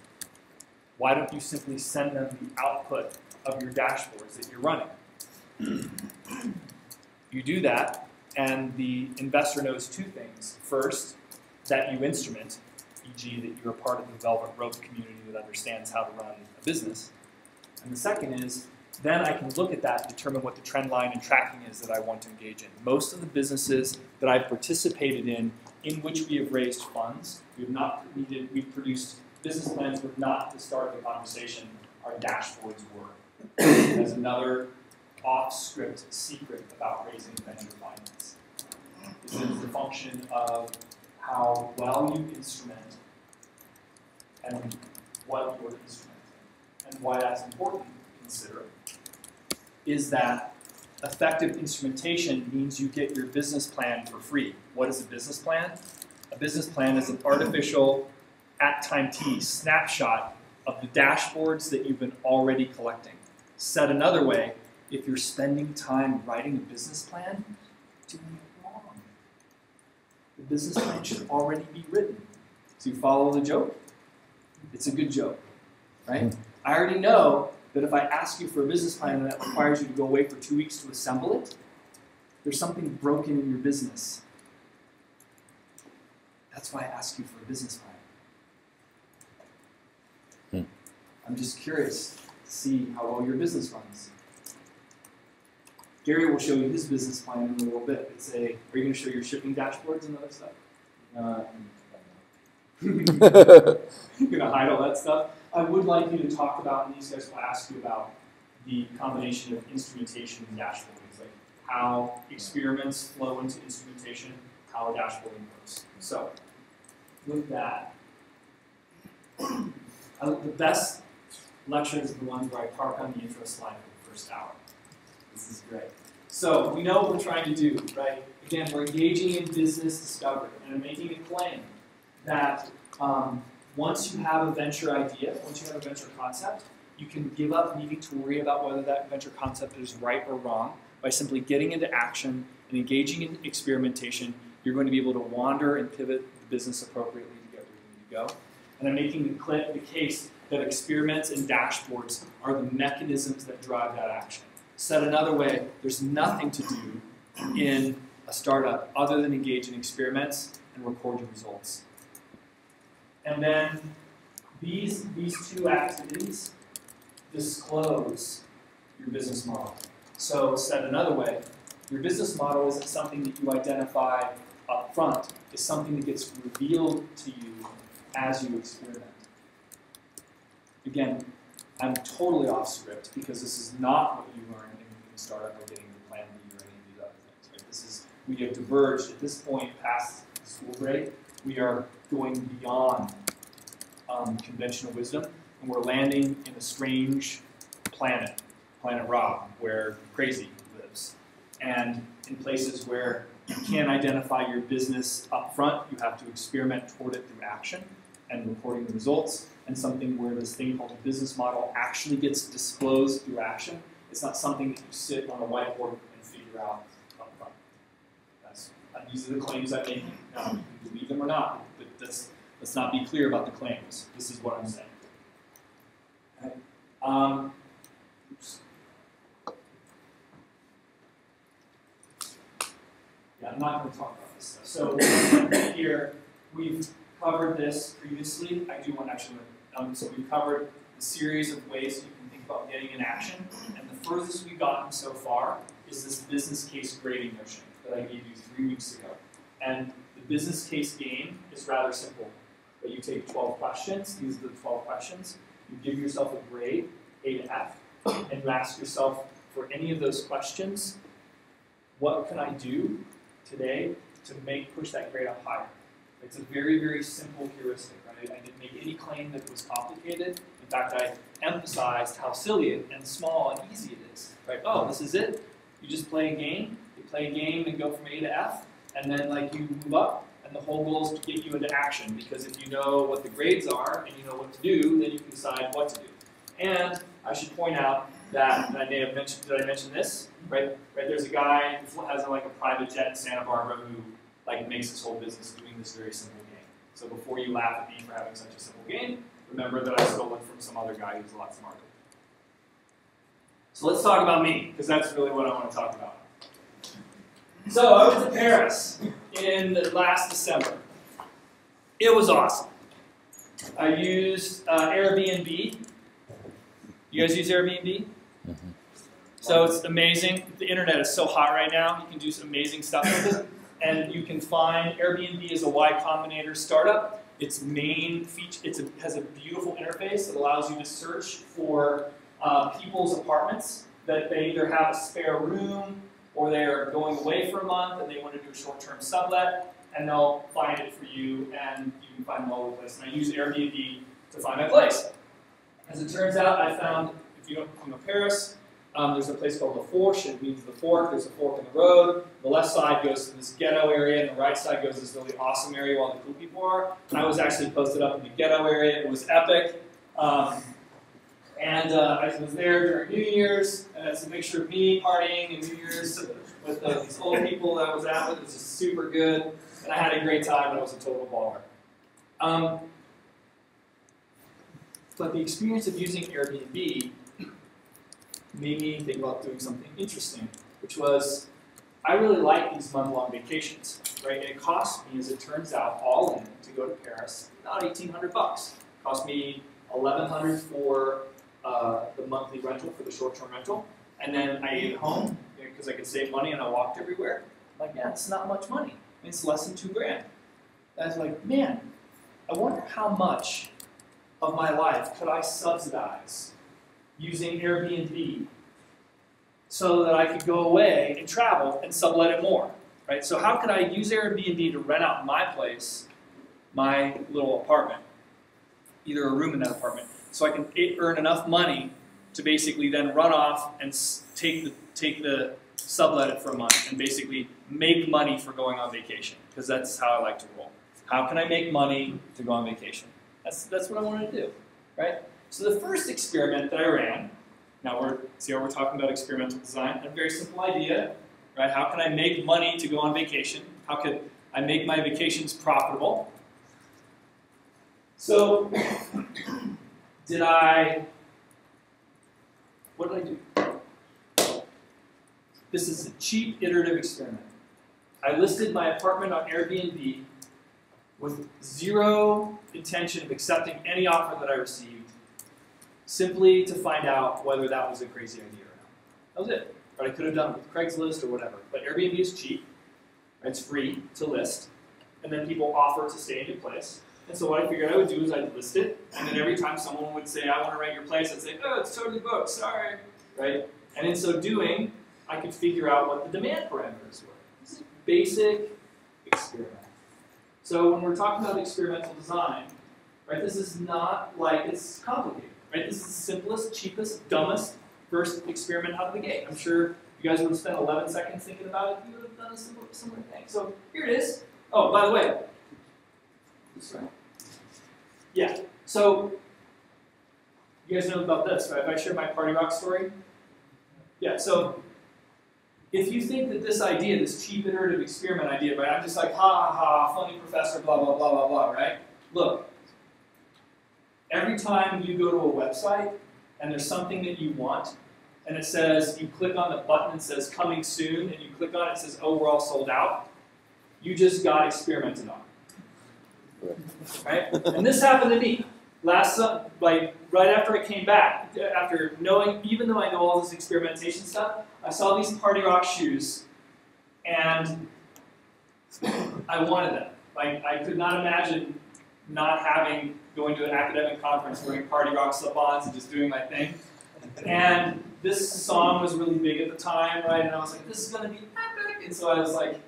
why don't you simply send them the output of your dashboards that you're running? You do that, and the investor knows two things. First, that you instrument, e.g. that you're a part of the Velvet Rope community that understands how to run a business. And the second is, then I can look at that and determine what the trend line and tracking is that I want to engage in. Most of the businesses that I've participated in which we have raised funds, we've produced business plans, but not the start of the conversation, our dashboards were. As another off-script secret about raising venture finance. This is the function of how well you instrument and what you're instrumenting. And why that's important to consider is that effective instrumentation means you get your business plan for free. What is a business plan? A business plan is an artificial, at time t, snapshot of the dashboards that you've been already collecting. Said another way, if you're spending time writing a business plan, you're doing it wrong. The business plan should already be written. So you follow the joke? It's a good joke, right? I already know that if I ask you for a business plan and that requires you to go away for 2 weeks to assemble it, there's something broken in your business. That's why I ask you for a business plan. I'm just curious to see how well your business runs. Gary will show you his business plan in a little bit. Are you going to show your shipping dashboards and other stuff? You're going to hide all that stuff? I would like you to talk about, and these guys will ask you about, the combination of instrumentation and dashboarding. Like how experiments flow into instrumentation, how dashboarding works. So, with that, the best lectures are the ones where I park on the intro slide for the first hour. This is great. So, we know what we're trying to do, right? Again, we're engaging in business discovery, and I'm making a claim that once you have a venture idea, once you have a venture concept, you can give up needing to worry about whether that venture concept is right or wrong by simply getting into action and engaging in experimentation. You're going to be able to wander and pivot the business appropriately to get where you need to go. And I'm making the case that experiments and dashboards are the mechanisms that drive that action. Said another way, there's nothing to do in a startup other than engage in experiments and record your results. And then these two activities disclose your business model. So said another way, your business model isn't something that you identify up front. It's something that gets revealed to you as you experiment. Again, I'm totally off script because this is not what you learn in startup or getting the plan B or any of these other things. Right? This is, we have diverged at this point past school grade. We are going beyond conventional wisdom, and we're landing in a strange planet, Planet Rob, where crazy lives. And in places where you can't identify your business up front, you have to experiment toward it through action and reporting the results, and something where this thing called a business model actually gets disclosed through action. It's not something that you sit on a whiteboard and figure out up front. These are the claims I'm making. Now, you can believe them or not, but let's not be clear about the claims. This is what I'm saying. Okay. Oops. Yeah, I'm not going to talk about this stuff. So here, we've covered this previously. I do want to actually, so we've covered the series of ways you can think about getting in action. And the furthest we've gotten so far is this business case grading notion that I gave you 3 weeks ago. And the business case game is rather simple. But you take 12 questions, these are the 12 questions, you give yourself a grade, A to F, and you ask yourself for any of those questions, what can I do today to push that grade up higher? It's a very, very simple heuristic, right? I didn't make any claim that it was complicated. In fact, I emphasized how silly and small and easy it is, right? Oh, this is it? You just play a game? You play a game and go from A to F, and then like you move up, and the whole goal is to get you into action, because if you know what the grades are and you know what to do, then you can decide what to do. And I should point out that, and I may have mentioned, did I mention this? Right? There's a guy who has like a private jet in Santa Barbara who like makes his whole business doing this very simple game. So before you laugh at me for having such a simple game, remember that I stole it from some other guy who's a lot smarter. So let's talk about me, because that's really what I want to talk about. So I went to Paris in last December. It was awesome. I used Airbnb. You guys use Airbnb? Mm-hmm. So it's amazing. The internet is so hot right now. You can do some amazing stuff with it. And you can find Airbnb is a Y Combinator startup. Its main feature, has a beautiful interface that allows you to search for people's apartments that they either have a spare room or they're going away for a month and they want to do a short-term sublet, and they'll find it for you, and you can find them all over the place. And I use Airbnb to find my place. As it turns out, I found, if you don't know Paris, there's a place called La Fourche. It means the fork. There's a fork in the road. The left side goes to this ghetto area, and the right side goes to this really awesome area where all the cool people are. And I was actually posted up in the ghetto area. It was epic. And I was there during New Year's, and it's a mixture of me partying and New Year's with these old people that I was out with. It was just super good, and I had a great time, and I was a total baller. But the experience of using Airbnb made me think about doing something interesting, which was, I really like these month-long vacations, right? And it cost me, as it turns out, all in to go to Paris, about $1,800 bucks. It cost me $1,100 for the monthly rental, for the short-term rental, and then I ate at home because I could save money and I walked everywhere. I'm like, yeah, it's not much money. It's less than $2 grand. And I was like, man, I wonder how much of my life could I subsidize using Airbnb so that I could go away and travel and sublet it more, right? So how could I use Airbnb to rent out my place, my little apartment, either a room in that apartment, so I can earn enough money to basically then run off and take the sublet it for a month and basically make money for going on vacation, because that's how I like to roll. How can I make money to go on vacation? That's what I wanted to do, right? So the first experiment that I ran, now see how we're talking about experimental design, a very simple idea, right? How can I make money to go on vacation? How could I make my vacations profitable? So, what did I do? This is a cheap iterative experiment. I listed my apartment on Airbnb with zero intention of accepting any offer that I received, simply to find out whether that was a crazy idea or not. That was it. But I could have done it with Craigslist or whatever. But Airbnb is cheap. It's free to list. And then people offer to stay in your place. And so what I figured I would do is I'd list it, and then every time someone would say, I want to rent your place, I'd say, oh, it's totally booked, sorry. Right? And in so doing, I could figure out what the demand parameters were. This is a basic experiment. So when we're talking about experimental design, right, this is not like it's complicated. Right? This is the simplest, cheapest, dumbest first experiment out of the gate. I'm sure you guys would have spent 11 seconds thinking about it. You would have done a similar thing. So here it is. Oh, by the way. This right. Yeah. So you guys know about this, right? If I share my Party Rock story. Yeah. So if you think that this idea, this cheap iterative experiment idea, right? I'm just like, ha ha ha, funny professor, blah blah blah blah blah, right? Look. Every time you go to a website and there's something that you want, and it says, you click on the button that says coming soon, and you click on it, it says, oh, we're all sold out, you just got experimented on. Right? And this happened to me. Right after I came back, after knowing, even though I know all this experimentation stuff, I saw these Party Rock shoes, and I wanted them. Like, I could not imagine not going to an academic conference wearing Party Rock slip-ons and just doing my thing. And this song was really big at the time, right? And I was like, this is going to be epic. And so I was like,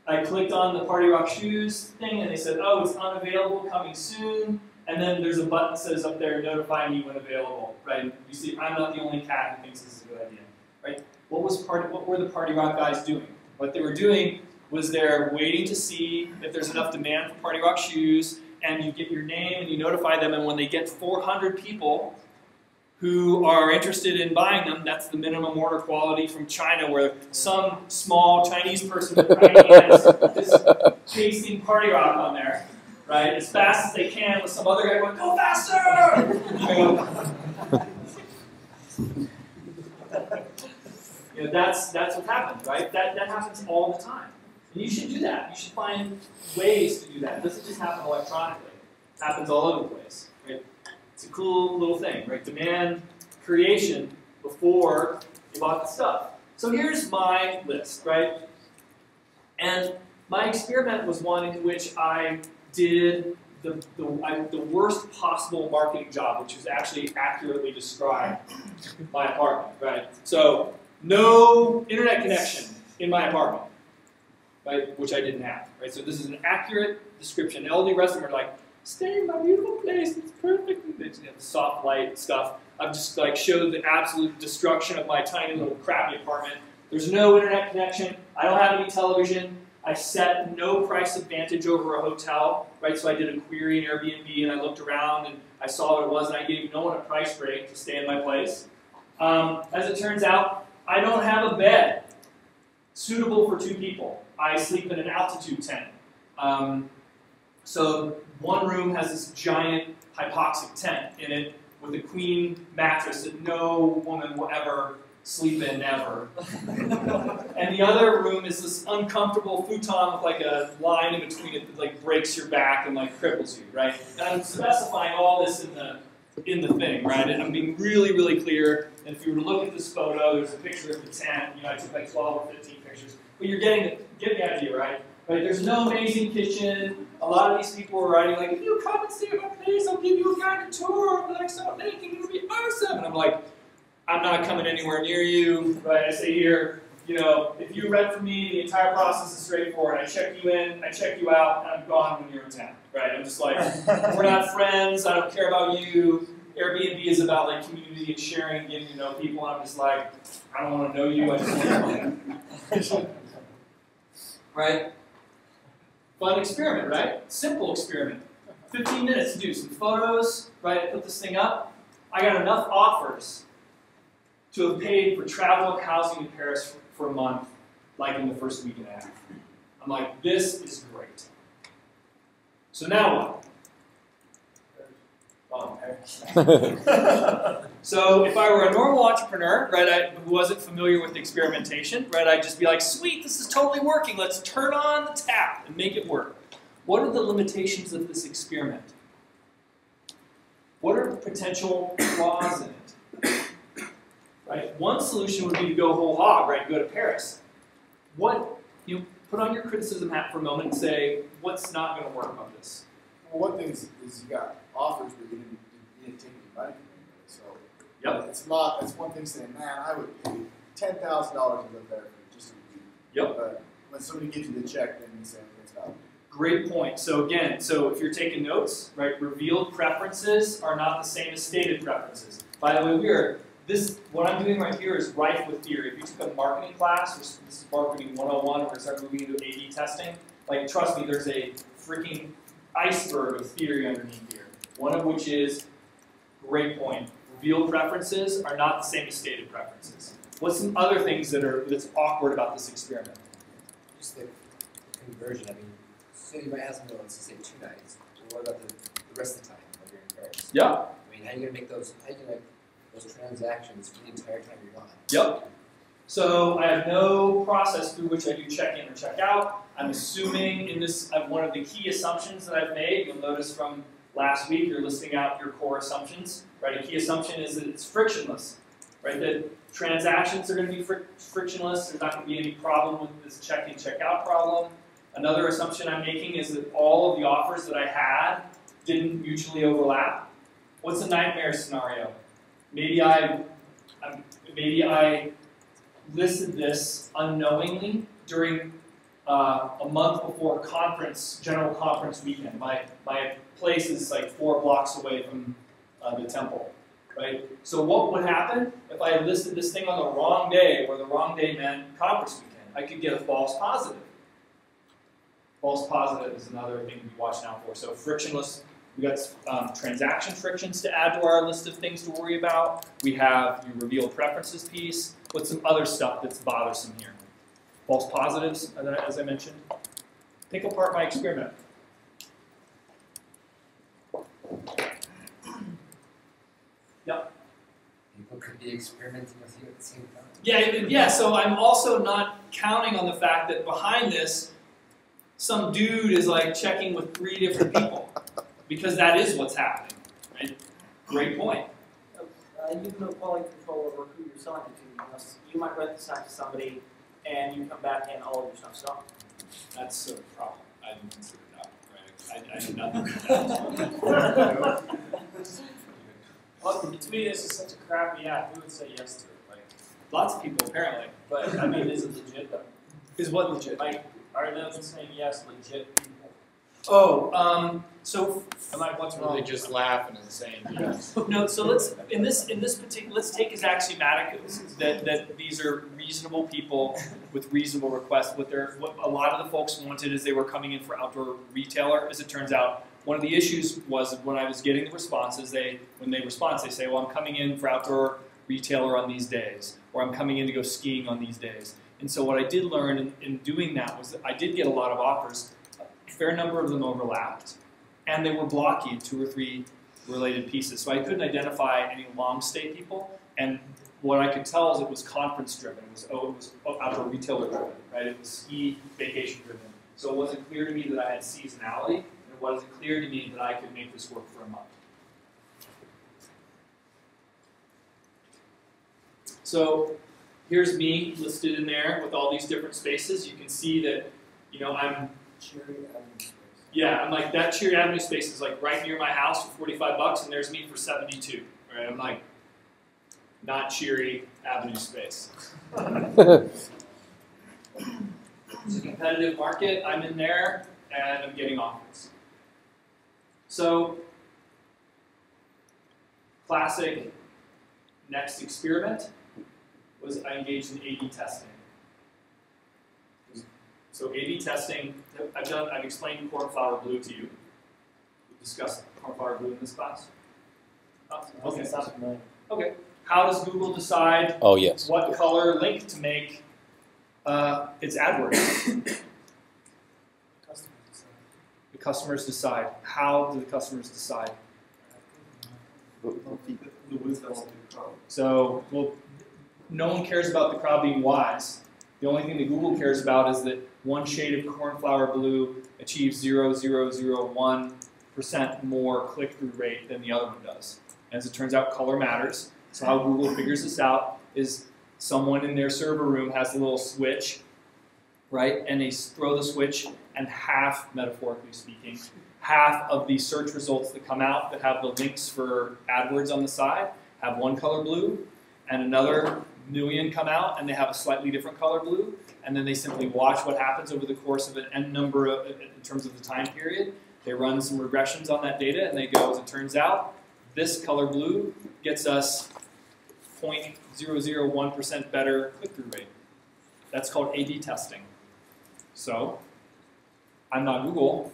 I clicked on the Party Rock shoes thing, and they said, oh, it's unavailable, coming soon. And then there's a button that says up there, notify me when available, right? You see, I'm not the only cat who thinks this is a good idea, right? What were the Party Rock guys doing? What they were doing was they're waiting to see if there's enough demand for Party Rock shoes, and you get your name and you notify them, and when they get 400 people who are interested in buying them, that's the minimum order quality from China, where some small Chinese person with tiny hands is pasting Party Rock on there, right, as fast as they can, with some other guy going, go faster! You know, that's what happens, right? That happens all the time. And you should do that. You should find ways to do that. It doesn't just happen electronically. It happens all over the place. Right? It's a cool little thing, right? Demand creation before you bought the stuff. So here's my list, right? And my experiment was one in which I did the worst possible marketing job, which was actually accurately describe my apartment, right? So no internet connection in my apartment. Right, which I didn't have, right? So this is an accurate description. LD Restaurant are like, stay in my beautiful place, it's perfect. It's, you know, the soft light stuff. I've just like showed the absolute destruction of my tiny little crappy apartment. There's no internet connection. I don't have any television. I set no price advantage over a hotel, right? So I did a query in Airbnb and I looked around and I saw what it was, and I gave no one a price break to stay in my place. As it turns out, I don't have a bed suitable for 2 people. I sleep in an altitude tent. So one room has this giant hypoxic tent in it with a queen mattress that no woman will ever sleep in, ever. And the other room is this uncomfortable futon with like a line in between it that like breaks your back and like cripples you, right? And I'm specifying all this in the thing, right? And I'm being really, really clear. And if you were to look at this photo, there's a picture of the tent. You know, I took like 12 or 15 pictures. But you're get the idea, right? There's no amazing kitchen. A lot of these people are writing like, if you come and stay at my place, I'll give you a guided tour of the next making. It'll be awesome. And I'm like, I'm not coming anywhere near you, right? I say here, you know, if you rent from me, the entire process is straightforward. I check you in, I check you out, and I'm gone when you're in town, right? I'm just like, we're not friends. I don't care about you. Airbnb is about like community and sharing and getting to know people. And I'm just like, I don't want to know you. I just want to know you. Right? Fun experiment, right? Simple experiment. 15 minutes to do some photos, right? Put this thing up. I got enough offers to have paid for travel and housing in Paris for a month, like in the first week and a half. I'm like, this is great. So now what? Oh, Paris. So if I were a normal entrepreneur, right, who wasn't familiar with experimentation, right, I'd just be like, sweet, this is totally working. Let's turn on the tap and make it work. What are the limitations of this experiment? What are the potential flaws in it? Right? One solution would be to go whole hog, right? Go to Paris. Put on your criticism hat for a moment and say, what's not going to work about this? Well, one thing is you got offers where you didn't take any money from anybody. So yep. It's one thing saying, man, I would pay $10,000 to live there for just a week. Yep. But when somebody gives you the check, then you say, it's not. Great point. So again, if you're taking notes, right, revealed preferences are not the same as stated preferences. By the way, what I'm doing right here is rife with theory. If you took a marketing class, or this is marketing 101, or start moving into A/B testing, like trust me, there's a freaking iceberg of theory underneath here. One of which is, great point, revealed preferences are not the same as stated preferences. What's some other things that's awkward about this experiment? Just the conversion. I mean, so you might have something, let's say 2 nights. Well, what about the rest of the time when you're in Paris? Yeah. I mean, how are you going to make those? How are you going to make those transactions for the entire time you're gone? Yep. So I have no process through which I do check in or check out. I'm assuming in this, one of the key assumptions that I've made, you'll notice from last week, you're listing out your core assumptions, right? A key assumption is that it's frictionless, right? That transactions are going to be frictionless. There's not going to be any problem with this check-in, check-out problem. Another assumption I'm making is that all of the offers that I had didn't mutually overlap. What's a nightmare scenario? Maybe I listed this unknowingly during a month before general conference weekend. My place is like 4 blocks away from the temple, right? So what would happen if I had listed this thing on the wrong day, where the wrong day meant conference weekend? I could get a false positive. False positive is another thing to be watching out for. So frictionless. We got transaction frictions to add to our list of things to worry about. We have your revealed preferences piece. What's some other stuff that's bothersome here? False positives, as I mentioned. Pick apart my experiment. Yep. People could be experimenting with you at the same time. Yeah. So I'm also not counting on the fact that behind this, some dude is like checking with 3 different people. Because that is what's happening, right? Great point. You have no quality control over who you're selling it to. You might rent this out to somebody, and you come back and all of your stuff's gone. That's a problem. I didn't consider that, right? I did nothing. Well, to me, this is such a crappy app. Who would say yes to it? Like, lots of people, apparently. But, I mean, is it legit, though? Is what legit? Like, are them saying yes legit people? Oh, so I'm like, what's wrong? They just laughing and saying yes. No, so let's take as axiomatic that these are reasonable people with reasonable requests. What a lot of the folks wanted is they were coming in for outdoor retailer. As it turns out, one of the issues was when I was getting the responses, when they respond, they say, well, I'm coming in for outdoor retailer on these days, or I'm coming in to go skiing on these days. And so what I did learn in doing that was that I did get a lot of offers. A fair number of them overlapped, and they were blocky in 2 or 3 related pieces. So I couldn't identify any long-stay people, and what I could tell is it was conference-driven. It was outdoor retailer-driven, right? It was ski vacation-driven. So it wasn't clear to me that I had seasonality, and it wasn't clear to me that I could make this work for a month. So here's me listed in there with all these different spaces. You can see that, I'm Cherry Avenue space. Yeah, I'm like, that Cherry Avenue space is like right near my house for $45, and there's me for 72. Right? I'm like, not Cherry Avenue space. It's a competitive market. I'm in there, and I'm getting offers. So, classic next experiment was I engaged in A/B testing. So A/B testing, I've explained cornflower blue to you. discussed cornflower blue in this class? Oh, okay. It's not familiar. Okay. How does Google decide Oh, yes. what color link to make its AdWords? The customers decide. How do the customers decide? So, well, no one cares about the crowd being wise. The only thing that Google cares about is that one shade of cornflower blue achieves 0.0001% more click-through rate than the other one does. As it turns out, color matters. So how Google figures this out is someone in their server room has a little switch, right? And they throw the switch, and half, metaphorically speaking, half of the search results that come out that have the links for AdWords on the side have one color blue, and another million come out and they have a slightly different color blue, and then they simply watch what happens over the course of an n number of, in terms of the time period. They run some regressions on that data, and they go, as it turns out, this color blue gets us 0.001% better click-through rate. That's called A/B testing. So, I'm not Google,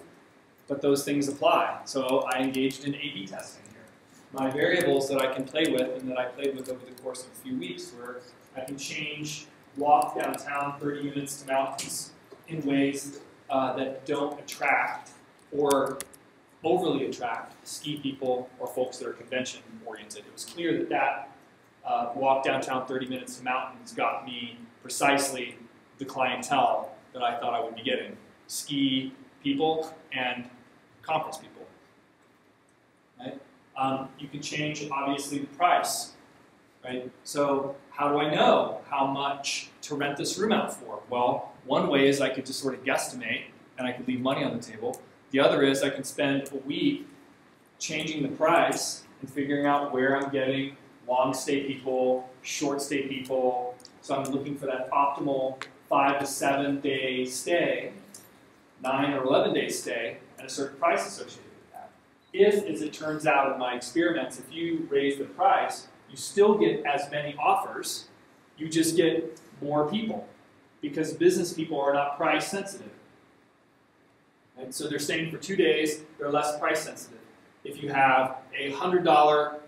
but those things apply. So I engaged in A/B testing here. My variables that I can play with and that I played with over the course of a few weeks were I can change walk downtown 30 minutes to mountains in ways that don't attract or overly attract ski people or folks that are convention oriented. It was clear that that walk downtown 30 minutes to mountains got me precisely the clientele that I thought I would be getting. Ski people and conference people. Right? You can change, obviously, the price. Right? So how do I know how much to rent this room out for? Well, one way is I could just sort of guesstimate, and I could leave money on the table. The other is I can spend a week changing the price and figuring out where I'm getting long stay people, short stay people. So I'm looking for that optimal 5 to 7 day stay, 9 or 11 day stay, and a certain price associated with that. If, as it turns out in my experiments, if you raise the price, you still get as many offers, you just get more people, because business people are not price sensitive. And so they're staying for 2 days, they're less price sensitive. If you have a $100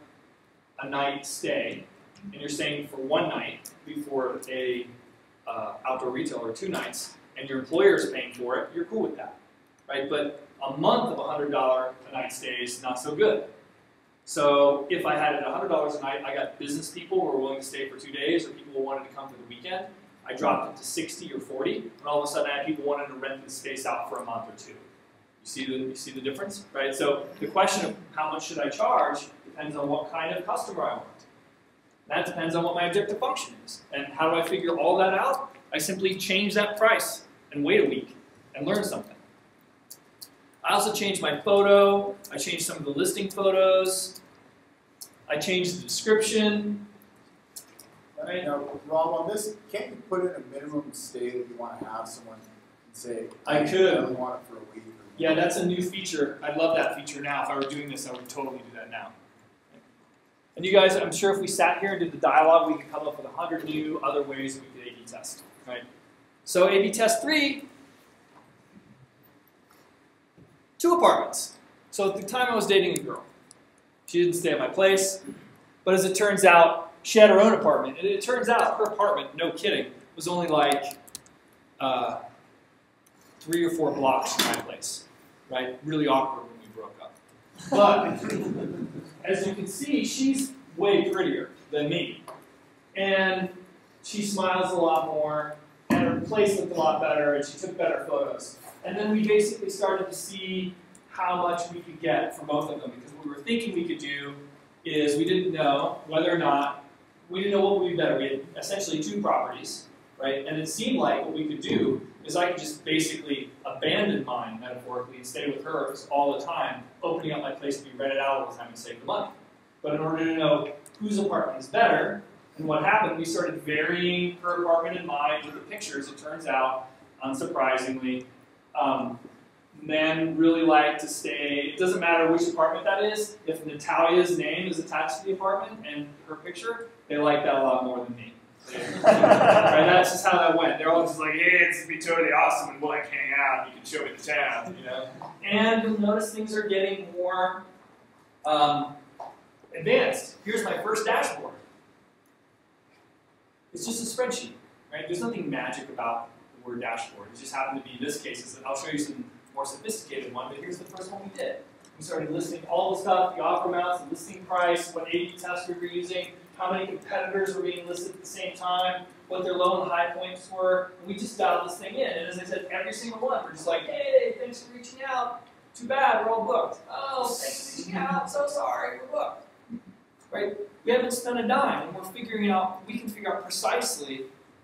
a night stay, and you're staying for 1 night before a outdoor retail or 2 nights, and your employer is paying for it, you're cool with that, right? But a month of $100 a night stay is not so good. So if I had it at $100 a night, I got business people who were willing to stay for 2 days, or people who wanted to come for the weekend. I dropped it to 60 or 40, and all of a sudden I had people wanting to rent the space out for a month or 2. You see the difference, right? So the question of how much should I charge depends on what kind of customer I want. That depends on what my objective function is. And how do I figure all that out? I simply change that price and wait a week and learn something. I also changed my photo. I changed some of the listing photos. I changed the description. Right. Now, Rob, on this, can't you put in a minimum stay that you want to have someone say, I could. I only want it for a week? Yeah, that's a new feature. I'd love that feature now. If I were doing this, I would totally do that now. And you guys, I'm sure if we sat here and did the dialogue, we could come up with 100 new other ways that we could A/B test. Right? So A/B test 3, 2 apartments. So at the time I was dating a girl. She didn't stay at my place, but as it turns out, she had her own apartment. And it turns out her apartment, no kidding, was only like 3 or 4 blocks from my place. Right? Really awkward when we broke up. But as you can see, she's way prettier than me. And she smiles a lot more, and her place looked a lot better, and she took better photos. And then we basically started to see how much we could get from both of them, because what we were thinking we could do is we didn't know whether or not, we didn't know what would be better. We had essentially 2 properties, right? And it seemed like what we could do is I could just basically abandon mine, metaphorically, and stay with her all the time, opening up my place to be rented out all the time and save the money. But in order to know whose apartment is better, and what happened, we started varying her apartment and mine with the pictures. It turns out, unsurprisingly, men really like to stay, it doesn't matter which apartment that is, if Natalia's name is attached to the apartment and her picture, they like that a lot more than me. Right, that's just how that went. They're all just like, hey, it's be totally awesome, and we'll like hang out, and you can show me the town, you know. And you'll notice things are getting more advanced. Here's my first dashboard. It's just a spreadsheet, right? There's nothing magic about the word dashboard. It just happened to be, in this case, I'll show you some more sophisticated one, but here's the first one we did. We started listing all the stuff, the offer amounts, the listing price, what A/B tests we were using, how many competitors were being listed at the same time, what their low and high points were, and we just dialed this thing in. And as I said, every single one, we're just like, hey, thanks for reaching out. Too bad, we're all booked. Oh, thanks for reaching out. I'm so sorry, we're booked. Right? We haven't spent a dime, and we're figuring out, we can figure out precisely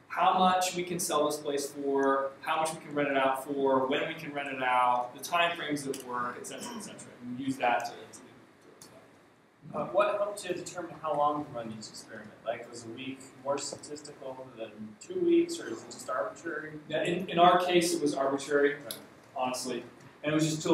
how much we can sell this place for, how much we can rent it out for, when we can rent it out, the time frames of work, et cetera, et cetera. And we use that to what helped you determine how long to run each experiment? Like, was a week more statistical than 2 weeks, or is it just arbitrary? Yeah, in our case, it was arbitrary, honestly. And it was just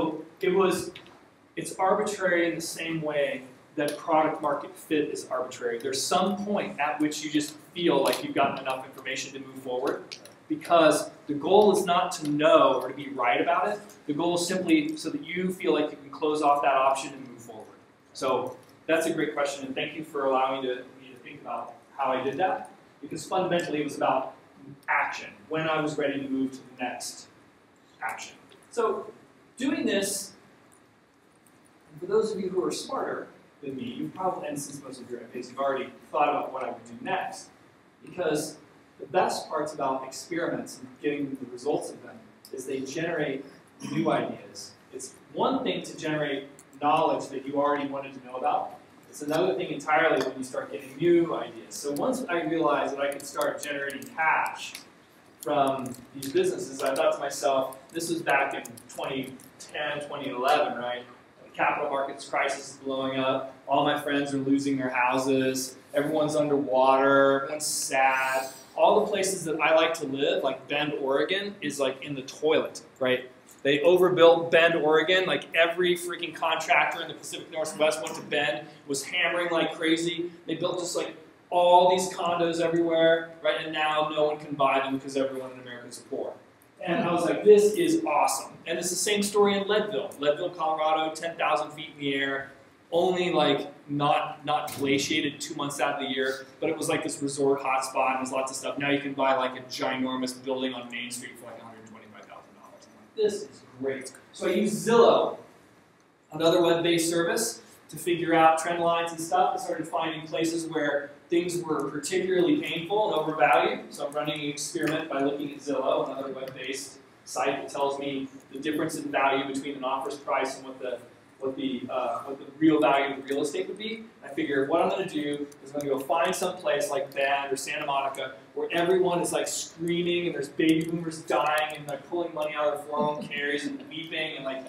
it's arbitrary in the same way that product market fit is arbitrary. There's some point at which you just feel like you've gotten enough information to move forward, because the goal is not to know or to be right about it. The goal is simply so that you feel like you can close off that option and move forward. So that's a great question, and thank you for allowing me to think about how I did that, because fundamentally it was about action, when I was ready to move to the next action. So doing this, for those of you who are smarter than me, you probably, and since most of your MPs, you've already thought about what I would do next, because the best parts about experiments and getting the results of them is they generate new ideas. It's one thing to generate knowledge that you already wanted to know about. It's another thing entirely when you start getting new ideas. So once I realized that I could start generating cash from these businesses, I thought to myself, this was back in 2010, 2011, right? The capital markets crisis is blowing up. All my friends are losing their houses. Everyone's underwater. Everyone's sad. All the places that I like to live, like Bend, Oregon, is like in the toilet, right? They overbuilt Bend, Oregon. Like every freaking contractor in the Pacific Northwest went to Bend, was hammering like crazy. They built just like all these condos everywhere, right? And now no one can buy them because everyone in America is poor. And I was like, this is awesome. And it's the same story in Leadville. Leadville, Colorado, 10,000 feet in the air, only like not glaciated 2 months out of the year, but it was like this resort hotspot and there's lots of stuff. Now you can buy like a ginormous building on Main Street for like $125,000. This is great. So I use Zillow, another web-based service, to figure out trend lines and stuff. I started finding places where things were particularly painful and overvalued. So I'm running an experiment by looking at Zillow, another web-based site that tells me the difference in value between an offer's price and what the real value of the real estate would be. I figure what I'm going to do is I'm going to go find some place like Bend or Santa Monica where everyone is like screaming and there's baby boomers dying and like pulling money out of their 401ks and weeping and like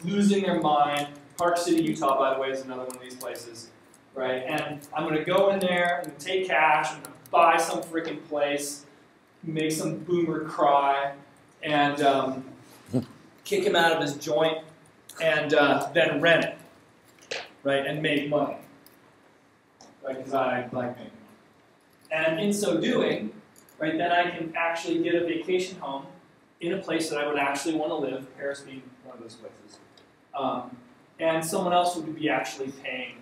losing their mind. Park City, Utah, by the way, is another one of these places, right? And I'm going to go in there, I'm going to take cash, I'm going to buy some freaking place, make some boomer cry, and kick him out of his joint, and then rent it, right, and make money, right, because I like making money. And in so doing, right, then I can actually get a vacation home in a place that I would actually want to live, Paris being one of those places. And someone else would be actually paying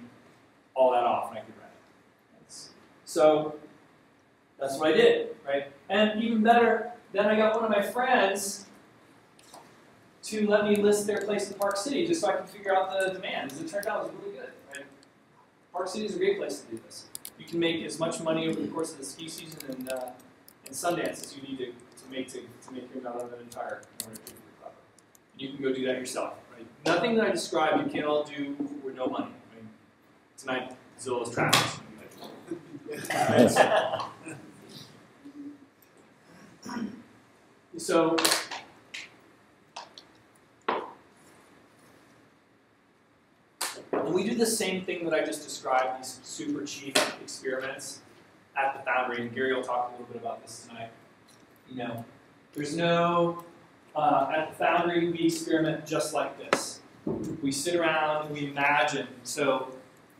all that off, and I could rent it. So that's what I did, right? And even better, then I got one of my friends to let me list their place in Park City, just so I can figure out the demand. As it turned out, it was really good, right? Park City is a great place to do this. You can make as much money over the course of the ski season and Sundance as you need to make your dollar an entire in order to be clever. You can go do that yourself, right? Nothing that I described you can all do with no money. I mean, tonight, Zillow's traffic. So when we do the same thing that I just described, these super cheap experiments at the Foundry, and Gary will talk a little bit about this tonight. You know, there's no, at the Foundry we experiment just like this. We sit around and we imagine. So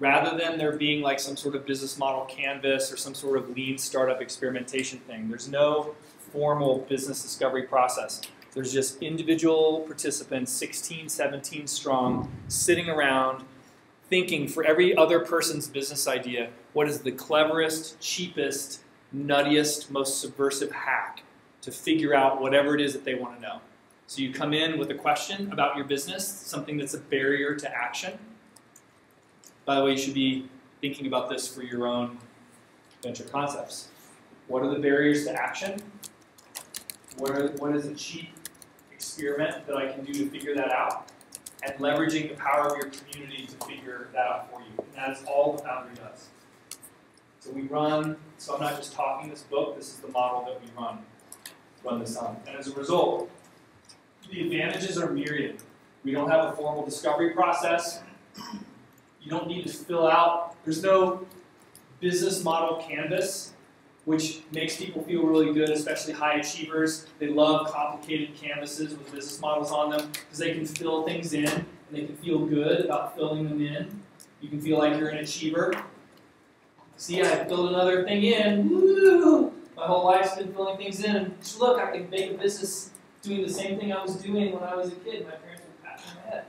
rather than there being like some sort of business model canvas or some sort of lean startup experimentation thing. There's no formal business discovery process. There's just individual participants, 16, 17 strong, sitting around thinking for every other person's business idea, what is the cleverest, cheapest, nuttiest, most subversive hack to figure out whatever it is that they want to know. So you come in with a question about your business, something that's a barrier to action. By the way, you should be thinking about this for your own venture concepts. What are the barriers to action? What is a cheap experiment that I can do to figure that out? And leveraging the power of your community to figure that out for you. And that is all the Foundry does. So we run, so I'm not just talking this book, this is the model that we run this on. And as a result, the advantages are myriad. We don't have a formal discovery process. You don't need to fill out, there's no business model canvas, which makes people feel really good, especially high achievers. They love complicated canvases with business models on them because they can fill things in and they can feel good about filling them in. You can feel like you're an achiever. See, I filled another thing in. Woo! My whole life's been filling things in. And look, I can make a business doing the same thing I was doing when I was a kid. My parents were patting my head.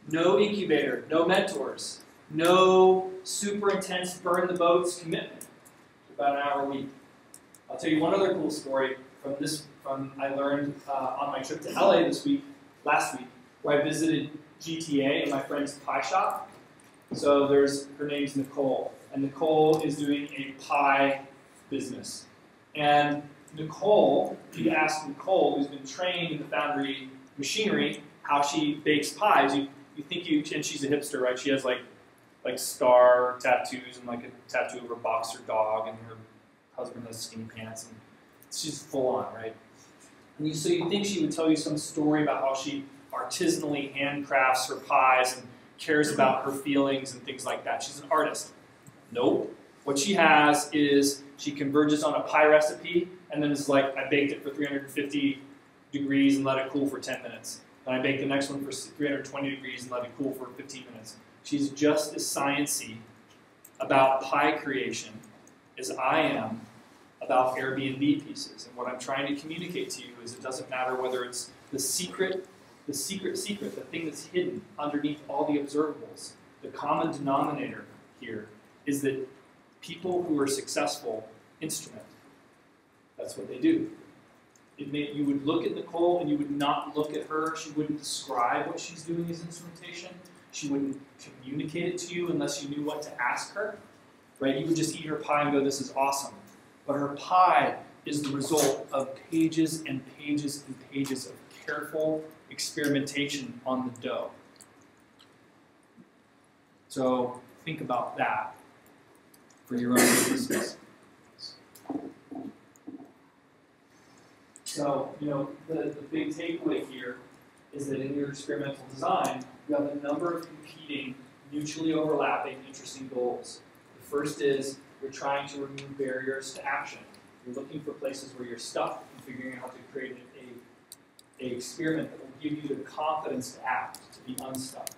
No incubator, no mentors, no super intense burn the boats commitment. About an hour a week. I'll tell you one other cool story from I learned on my trip to LA last week, where I visited GTA and my friend's pie shop. So her name's Nicole, and Nicole is doing a pie business. And Nicole, you ask Nicole, who's been trained in the Foundry machinery, how she bakes pies. You think and she's a hipster, right? She has like star tattoos and like a tattoo of her boxer dog, and her husband has skinny pants, and she's full on, right? And so you think she would tell you some story about how she artisanally handcrafts her pies and cares about her feelings and things like that. She's an artist. Nope. What she has is she converges on a pie recipe and then is like, I baked it for 350 degrees and let it cool for 10 minutes. Then I baked the next one for 320 degrees and let it cool for 15 minutes. She's just as sciencey about pie creation as I am about Airbnb pieces. And what I'm trying to communicate to you is it doesn't matter whether it's the secret, the thing that's hidden underneath all the observables. The common denominator here is that people who are successful instrument. That's what they do. You would look at Nicole and you would not look at her. She wouldn't describe what she's doing as instrumentation. She wouldn't communicate it to you unless you knew what to ask her. Right? You would just eat her pie and go, this is awesome. But her pie is the result of pages and pages and pages of careful experimentation on the dough. So think about that for your own businesses. So, the big takeaway here is that in your experimental design, you have a number of competing, mutually overlapping, interesting goals. The first is you're trying to remove barriers to action. You're looking for places where you're stuck and figuring out how to create an experiment that will give you the confidence to act, to be unstuck.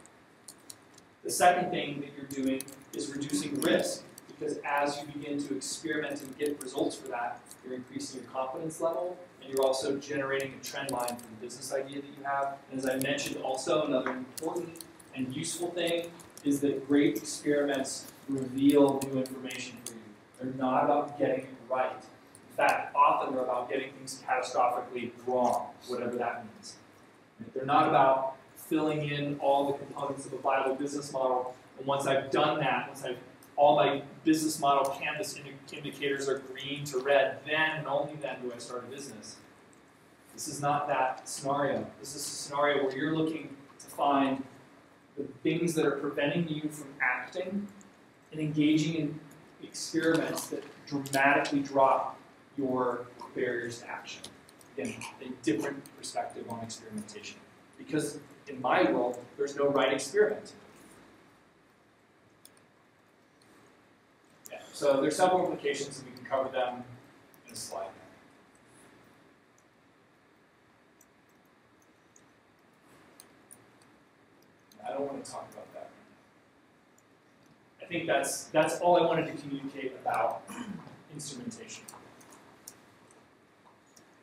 The second thing that you're doing is reducing risk, because as you begin to experiment and get results for that, you're increasing your confidence level, and you're also generating a trend line for the business idea that you have. And as I mentioned also, another important and useful thing is that great experiments reveal new information for you. They're not about getting it right. In fact, often they're about getting things catastrophically wrong, whatever that means. They're not about filling in all the components of a viable business model, and once I've done that, all my business model canvas indicators are green to red, then and only then do I start a business. This is not that scenario. This is a scenario where you're looking to find the things that are preventing you from acting and engaging in experiments that dramatically drop your barriers to action. Again, a different perspective on experimentation. Because in my world, there's no right experiment. Yeah. So there's several implications, and we can cover them in a slide. I don't want to talk about that. think that's all I wanted to communicate about instrumentation.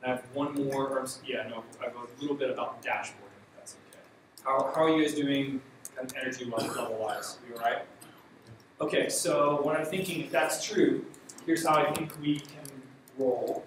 And I have one more, or yeah, no, I have a little bit about dashboarding, if that's okay. How are you guys doing kind of energy level-wise? Are you all right? Okay, so what I'm thinking, if that's true, here's how I think we can roll.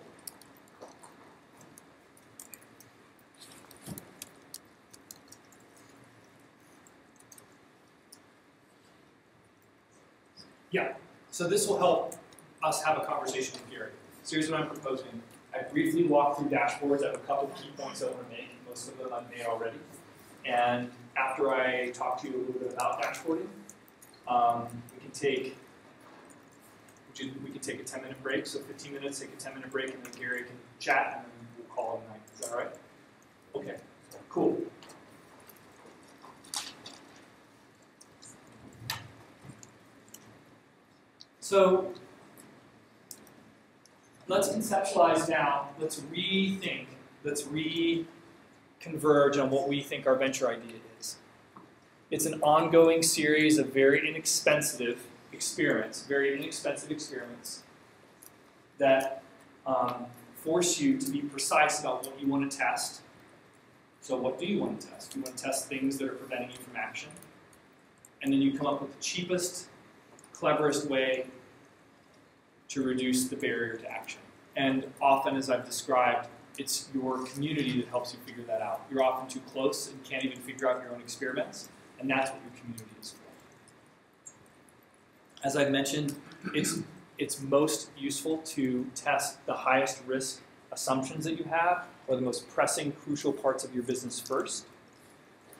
Yeah, so this will help us have a conversation with Gary. So here's what I'm proposing. I briefly walk through dashboards. I have a couple of key points I want to make. Most of them I've made already. And after I talk to you a little bit about dashboarding, we can take a 10-minute break. So 15 minutes, take a 10-minute break, and then Gary can chat, and then we'll call it a night. Is that all right? Okay, cool. So let's conceptualize now, let's rethink, let's reconverge on what we think our venture idea is. It's an ongoing series of very inexpensive experiments that force you to be precise about what you want to test. So what do you want to test? You want to test things that are preventing you from action. And then you come up with the cheapest, cleverest way to reduce the barrier to action. And often, as I've described, it's your community that helps you figure that out. You're often too close and can't even figure out your own experiments, and that's what your community is for. As I've mentioned, it's most useful to test the highest risk assumptions that you have, or the most pressing, crucial parts of your business first.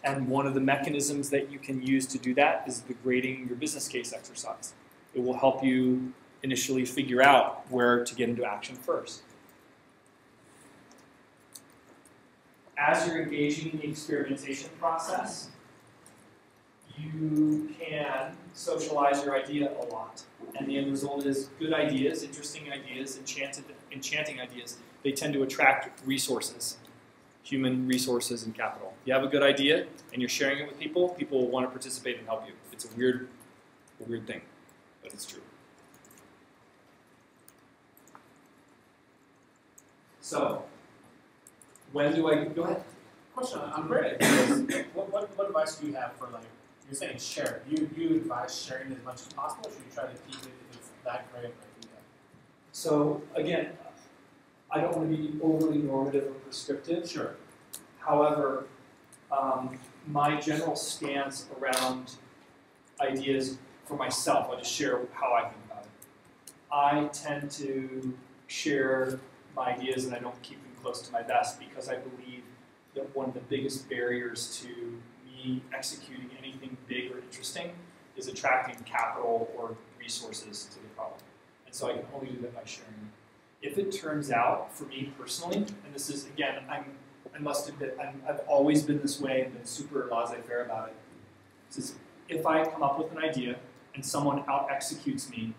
And one of the mechanisms that you can use to do that is the grading your business case exercise. It will help you initially figure out where to get into action first. As you're engaging in the experimentation process, you can socialize your idea a lot. And the end result is good ideas, interesting ideas, enchanting ideas. They tend to attract resources, human resources and capital. If you have a good idea and you're sharing it with people, people will want to participate and help you. It's a weird thing, but it's true. So, when do I go ahead? Question on Reddit is, what advice do you have for, like, you're saying share? You advise sharing as much as possible, or should you try to keep it if it's that great of an idea? So again, I don't want to be overly normative or prescriptive. Sure. However, my general stance around ideas for myself, I'll just share how I think about it. I tend to share my ideas and I don't keep them close to my vest because I believe that one of the biggest barriers to me executing anything big or interesting is attracting capital or resources to the problem. And so I can only do that by sharing. If it turns out, for me personally, and this is, again, I must admit, I've always been this way and been super laissez-faire about it. This is, if I come up with an idea and someone out-executes me,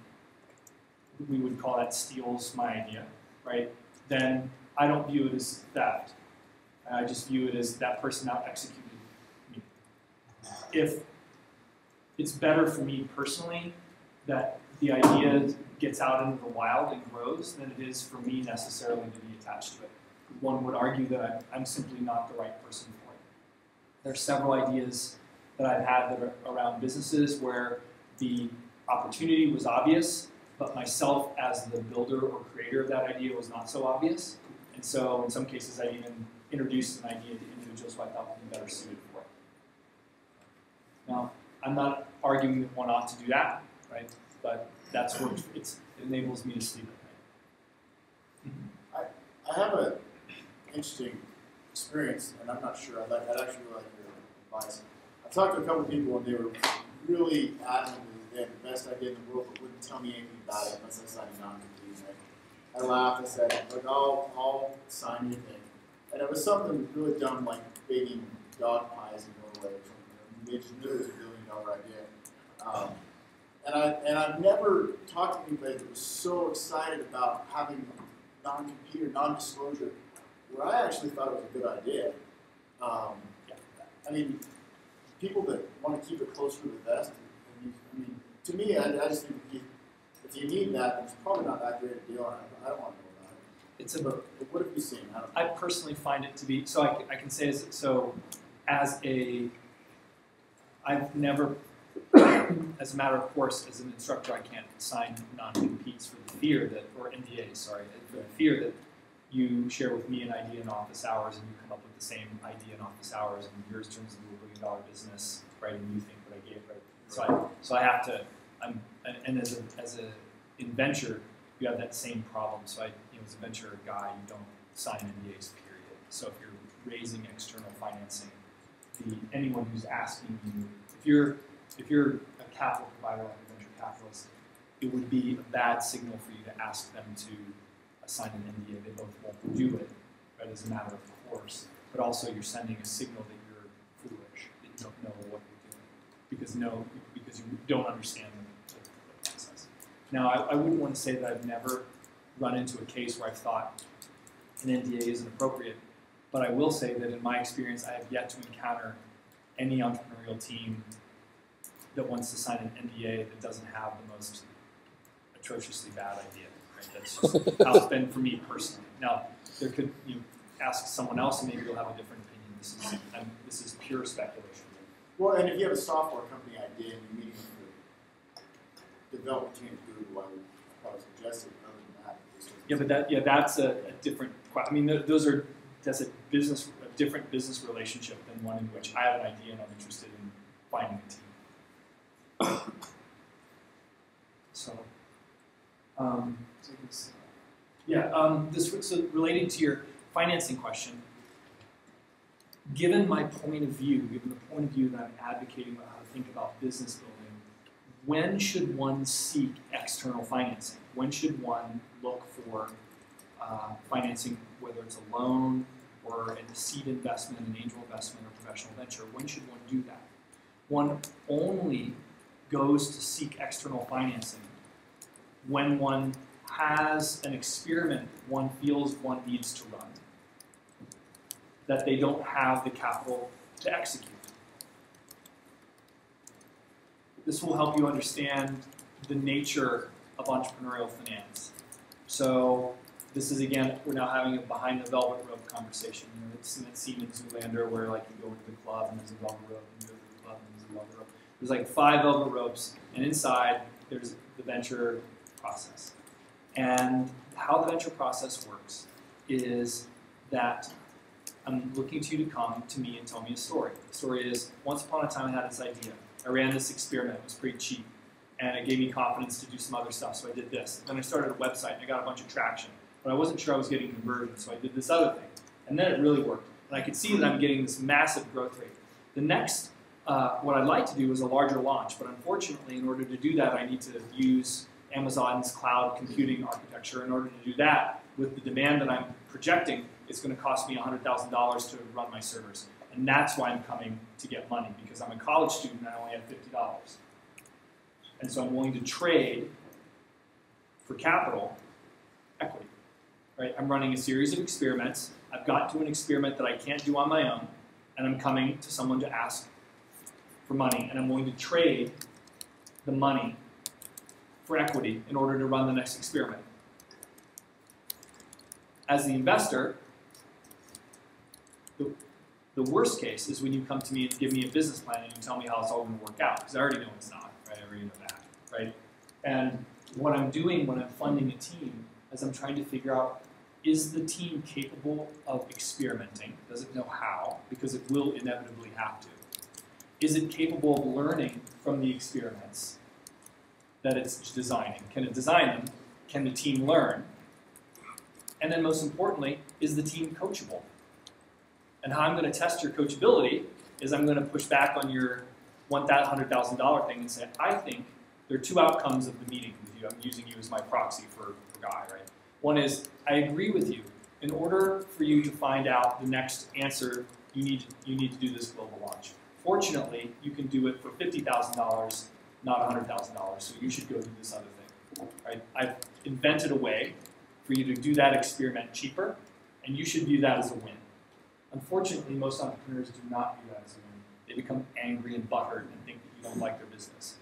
we would call that steals my idea, right? Then I don't view it as theft. I just view it as that person out-executed me. If it's better for me personally that the idea gets out into the wild and grows than it is for me necessarily to be attached to it. One would argue that I'm simply not the right person for it. There are several ideas that I've had that are around businesses where the opportunity was obvious, but myself as the builder or creator of that idea was not so obvious. And so in some cases I even introduced an idea to individuals who I thought would be better suited for it. Now, I'm not arguing that one ought to do that, right? But that's what it enables me to sleep at night. I have an interesting experience, and I'm not sure. I'd actually like your advice. I talked to a couple of people, and they were really adamant that they had the best idea in the world, but wouldn't tell me anything about it unless I signed a non-compete. I laughed. I said, "Look, I'll sign your thing." And it was something really dumb, like baking dog pies in Norway or something. They just knew it was $1 billion idea. And I've nenever talked to anybody that was so excited about having non-compete or non-disclosure, where I actually thought it was a good idea. I mean, people that want to keep it closer to the vest, to me, I just think if you need that, it's probably not that great a deal. I don't want to know about it. It's a. But what have you seen? I don't know. I personally find it to be so. I can say as a. I've never, as a matter of course, as an instructor, I can't sign non-competes for the fear that, or NDAs, sorry, for the fear that you share with me an idea in office hours and you come up with the same idea in office hours and yours turns into $1 billion business, right? And you think what I gave, right? So I have to. And as a in venture, you have that same problem. So as a venture guy, you don't sign NDAs, period. So if you're raising external financing, anyone who's asking you, if you're a capital provider like a venture capitalist, it would be a bad signal for you to ask them to sign an NDA. They both won't do it, right, as a matter of course. But also you're sending a signal that you're foolish, that you don't know what you're doing, because you don't understand the process. Now, I wouldn't want to say that I've never run into a case where I've thought an NDA isn't appropriate. But I will say that in my experience, I have yet to encounter any entrepreneurial team that wants to sign an NDA that doesn't have the most atrociously bad idea. Right? That's just how it's been for me personally. Now, there could ask someone else, and maybe you'll have a different opinion. This is pure speculation. Well, and if you have a software company idea and you're meeting with the development team at Google, I would probably suggest it. Other than that, that's a different. I mean, that's a different business relationship than one in which I have an idea and I'm interested in finding a team. So relating to your financing question, given my point of view, given the point of view that I'm advocating about how to think about business building, when should one seek external financing? When should one look for financing, whether it's a loan or a seed investment, an angel investment, or professional venture? When should one do that? One only goes to seek external financing when one has an experiment one feels one needs to run, that they don't have the capital to execute. This will help you understand the nature of entrepreneurial finance. So this is, again, we're now having a behind the velvet rope conversation. It's Siemens Zoolander, where like you go into the club and there's a velvet rope, and you go to the club and there's a velvet rope. There's like 5 velvet ropes, and inside there's the venture process. And how the venture process works is that I'm looking to you to come to me and tell me a story. The story is, once upon a time I had this idea. I ran this experiment, it was pretty cheap, and it gave me confidence to do some other stuff, so I did this. Then I started a website, and I got a bunch of traction. But I wasn't sure I was getting conversion, so I did this other thing. And then it really worked. And I could see that I'm getting this massive growth rate. The next, what I'd like to do is a larger launch, but unfortunately, in order to do that, I need to use Amazon's cloud computing architecture. In order to do that, with the demand that I'm projecting, it's going to cost me $100,000 to run my servers. And that's why I'm coming to get money, because I'm a college student and I only have $50. And so I'm willing to trade for capital equity. Right? I'm running a series of experiments. I've got to an experiment that I can't do on my own, and I'm coming to someone to ask for money, and I'm willing to trade the money for equity in order to run the next experiment. As the investor, the worst case is when you come to me and give me a business plan and you tell me how it's all going to work out, because I already know it's not, right? I already know that, right? And what I'm doing when I'm funding a team is I'm trying to figure out, is the team capable of experimenting? Does it know how? Because it will inevitably have to. Is it capable of learning from the experiments that it's designing? Can it design them? Can the team learn? And then most importantly, is the team coachable? And how I'm going to test your coachability is I'm going to push back on your $100,000 thing and say, I think there are 2 outcomes of the meeting with you. I'm using you as my proxy for Guy, right? One is, I agree with you. In order for you to find out the next answer, you need to do this global launch. Fortunately, you can do it for $50,000, not $100,000, so you should go do this other thing. Right? I've invented a way for you to do that experiment cheaper, and you should view that as a win. Unfortunately, most entrepreneurs do not view that as a win. They become angry and butthurt and think that you don't like their business.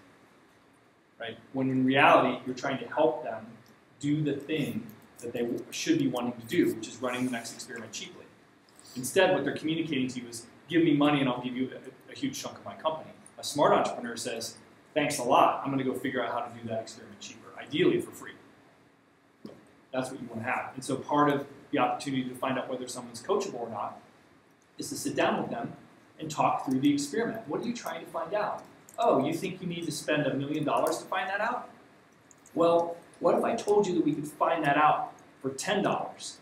right? When in reality, you're trying to help them do the thing that they should be wanting to do, which is running the next experiment cheaply. Instead, what they're communicating to you is, give me money and I'll give you a huge chunk of my company. A smart entrepreneur says, thanks a lot, I'm going to go figure out how to do that experiment cheaper, ideally for free. That's what you want to have. And so part of the opportunity to find out whether someone's coachable or not is to sit down with them and talk through the experiment. What are you trying to find out? Oh, you think you need to spend $1 million to find that out? Well, what if I told you that we could find that out for $10?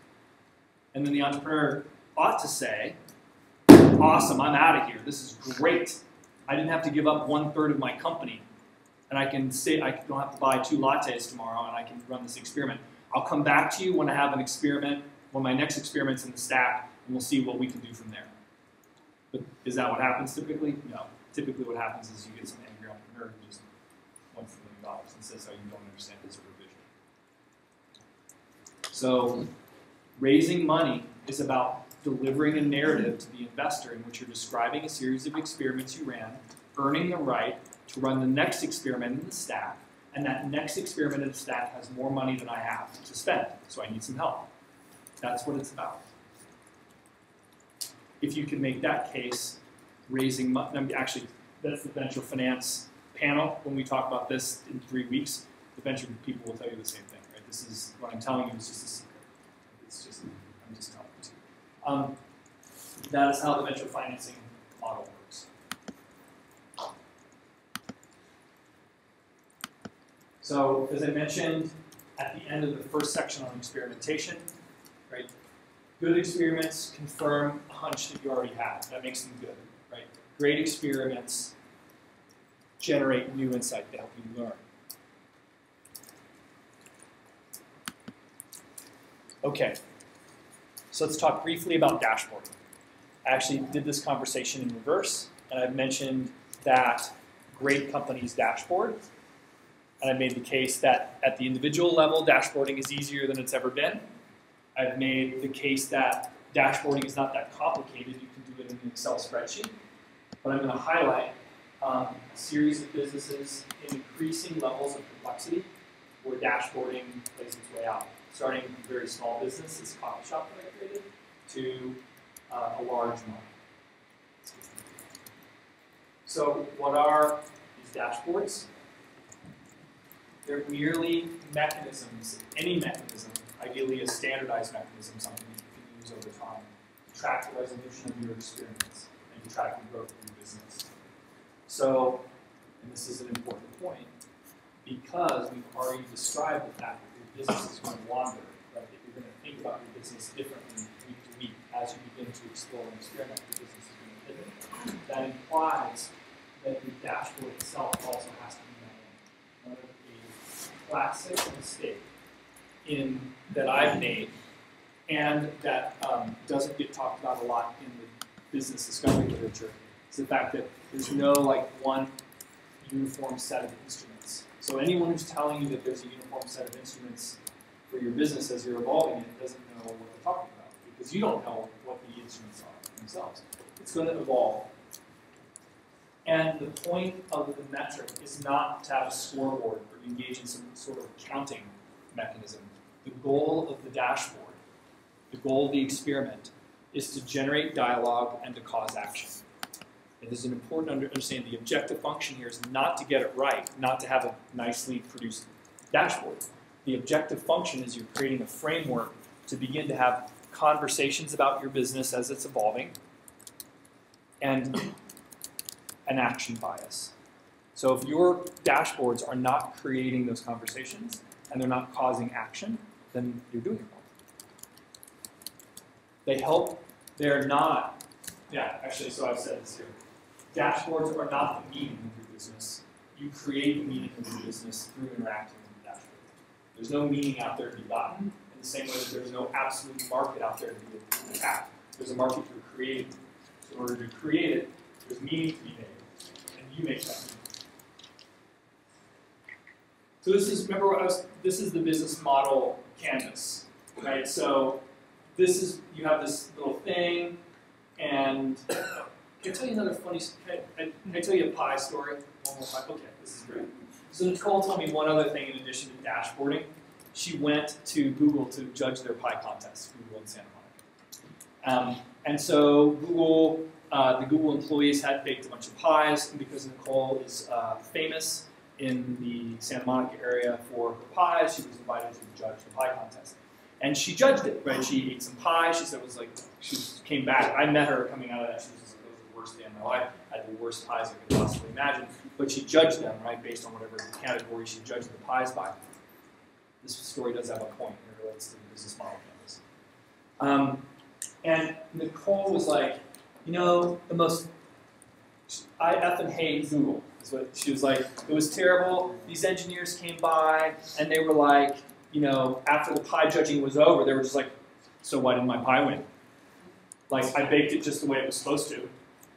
And then the entrepreneur ought to say, awesome, I'm out of here. This is great. I didn't have to give up 1/3 of my company. And I can say, I don't have to buy 2 lattes tomorrow and I can run this experiment. I'll come back to you when I have an experiment, when my next experiment's in the stack, and we'll see what we can do from there. But is that what happens typically? No. Typically what happens is you get some angry entrepreneur who just wants $1 million and says, oh, you don't understand his provision. So raising money is about delivering a narrative to the investor in which you're describing a series of experiments you ran, earning the right to run the next experiment in the stack, and that next experiment in the stack has more money than I have to spend, so I need some help. That's what it's about. If you can make that case, raising money, actually, that's the venture finance panel. When we talk about this in 3 weeks, the venture people will tell you the same thing, right? This is, what I'm telling you is just a secret. It's just, I'm just telling you. That is how the venture financing model works. So, as I mentioned at the end of the first section on experimentation, right? Good experiments confirm a hunch that you already have. That makes them good, right? Great experiments generate new insight to help you learn. Okay, so let's talk briefly about dashboarding. I actually did this conversation in reverse, and I've mentioned that great companies dashboard. And I've made the case that at the individual level, dashboarding is easier than it's ever been. I've made the case that dashboarding is not that complicated. You can do it in an Excel spreadsheet. But I'm going to highlight a series of businesses in increasing levels of complexity where dashboarding plays its way out. Starting from a very small business, this coffee shop that I created, to a large one. So what are these dashboards? They're merely mechanisms, any mechanism, ideally a standardized mechanism, something that you can use over time, to track the resolution of your experiments and to track the growth of your business. So, and this is an important point, because we've already described the fact that your business is going to wander, right? That you're going to think about your business differently week to week as you begin to explore and experiment. Your business is going to pivot. That implies that the dashboard itself also has to be known. A classic mistake that I've made, and that doesn't get talked about a lot in the business discovery literature, is the fact that there's no one uniform set of instruments. So anyone who's telling you that there's a uniform set of instruments for your business as you're evolving it doesn't know what they're talking about, because you don't know what the instruments are themselves. It's going to evolve. And the point of the metric is not to have a scoreboard or engage in some sort of counting mechanism. The goal of the dashboard, the goal of the experiment, is to generate dialogue and to cause action. It is important to understand the objective function here is not to get it right, not to have a nicely produced dashboard. The objective function is you're creating a framework to begin to have conversations about your business as it's evolving, and an action bias. So if your dashboards are not creating those conversations and they're not causing action, then you're doing it wrong. They help, they're not, actually, so I've said this here. Dashboards are not the meaning of your business. You create the meaning of your business through interacting with the dashboard. There's no meaning out there to be gotten, in the same way that there's no absolute market out there to be attacked. There's a market you're creating. So in order to create it, there's meaning to be made. You make that. So this is, remember, this is the business model canvas, right? So this is, you have this little thing, and can I tell you another funny, can I tell you a pie story? One more pie. Okay, this is great. So Nicole told me one other thing in addition to dashboarding. She went to Google to judge their pie contest, Google in Santa Monica. And so Google, the Google employees had baked a bunch of pies, and because Nicole is famous in the Santa Monica area for her pies, she was invited to judge the pie contest. And she judged it, right? She ate some pie. She said it was like, came back. I met her coming out of that. She was just like, it was the worst day of my life. I had the worst pies I could possibly imagine. But she judged them, right, based on whatever category she judged the pies by. This story does have a point and it relates to the business model canvas. And Nicole was like, you know, I effing hate Google. That's what she was like. It was terrible. These engineers came by and they were like, you know, after the pie judging was over, they were just like, so why didn't my pie win? Like, I baked it just the way it was supposed to.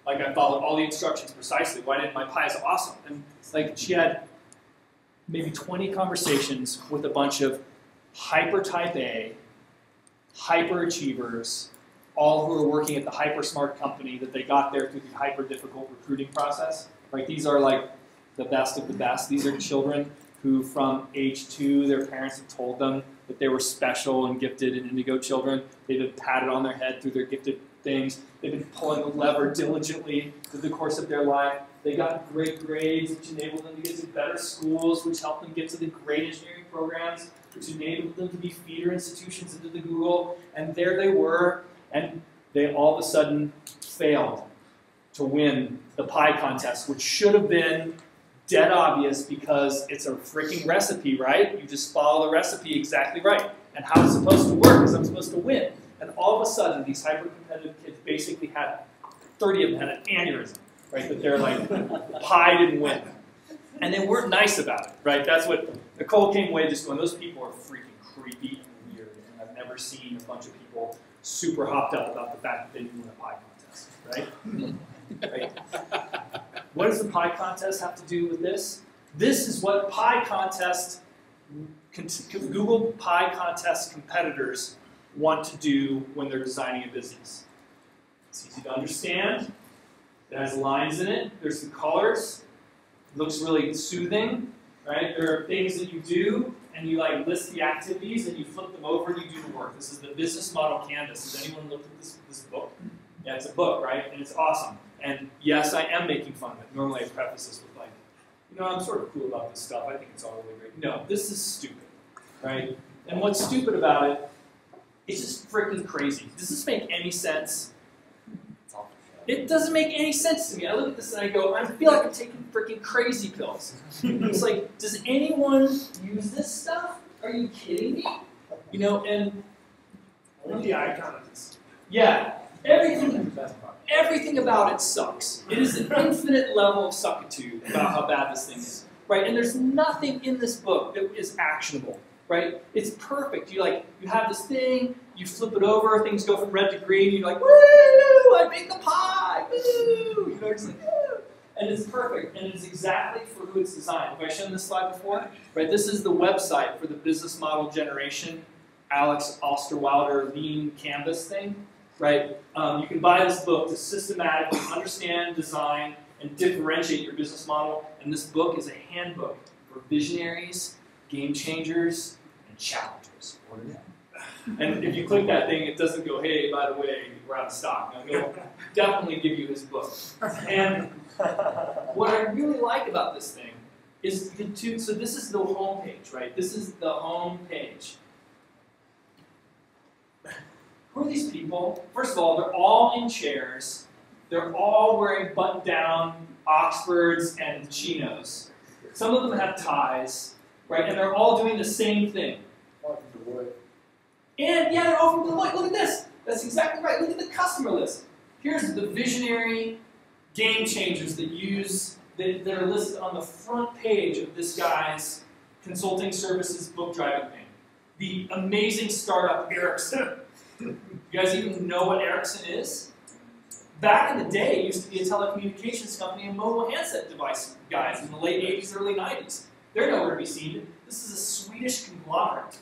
Like, I followed all the instructions precisely. Why didn't my pie is awesome? And like, she had maybe 20 conversations with a bunch of hyper type A, hyper achievers, all who are working at the hyper smart company that they got there through the hyper difficult recruiting process. Right? These are like the best of the best. These are children who from age 2, their parents have told them that they were special and gifted and indigo children. They've been patted on their head through their gifted things. They've been pulling the lever diligently through the course of their life. They got great grades, which enabled them to get to better schools, which helped them get to the great engineering programs, which enabled them to be feeder institutions into the Google. And there they were, and they all of a sudden failed to win the pie contest, which should have been dead obvious because it's a freaking recipe, right? You just follow the recipe exactly right. And how it's supposed to work is I'm supposed to win. And all of a sudden, these hyper-competitive kids basically had, 30 of them had an aneurysm, right? That they're like, pie didn't win. And they weren't nice about it, right? That's what Nicole came away just going, those people are freaking creepy and weird. And I've never seen a bunch of people super hopped up about the fact that they didn't win a pie contest, right? Right? What does the pie contest have to do with this? This is what pie contest, Google pie contest competitors want to do when they're designing a business. It's easy to understand. It has lines in it. There's the colors. It looks really soothing, right? There are things that you do, and you like list the activities, and you flip them over, and you do the work. This is the business model canvas. Has anyone looked at this book? Yeah, it's a book, right? And it's awesome. And yes, I am making fun of it. Normally I preface this with like, you know, I'm sort of cool about this stuff. I think it's all really great. No, this is stupid, right? And what's stupid about it, it's just freaking crazy. Does this make any sense? It doesn't make any sense to me. I look at this and I go, I feel like I'm taking freaking crazy pills. It's like, does anyone use this stuff? Are you kidding me? You know, and the icons. Yeah, everything about it sucks. It is an infinite level of suckitude about how bad this thing is, right? And there's nothing in this book that is actionable, right? It's perfect. You have this thing, you flip it over, things go from red to green, you're like, woo, I baked the pie, woo, you know, it's like, woo. And it's perfect, and it's exactly for who it's designed. Have I shown this slide before? Right, this is the website for the business model generation, Alex Osterwalder Lean Canvas thing. Right? You can buy this book to systematically understand, design, and differentiate your business model. And this book is a handbook for visionaries, game changers, and challengers. And if you click that thing, it doesn't go, hey, by the way, we're out of stock. No, it'll definitely give you this book. And what I really like about this thing is so this is the home page, right? This is the home page. Who are these people? First of all, they're all in chairs. They're all wearing button-down Oxfords and chinos. Some of them have ties, right? And they're all doing the same thing. And yeah, they're all from Deloitte. Look at this. That's exactly right. Look at the customer list. Here's the visionary game changers that are listed on the front page of this guy's consulting services book driving thing. The amazing startup Ericsson. You guys even know what Ericsson is? Back in the day, it used to be a telecommunications company and mobile handset device guys in the late 80s, early 90s. They're nowhere to be seen. This is a Swedish conglomerate.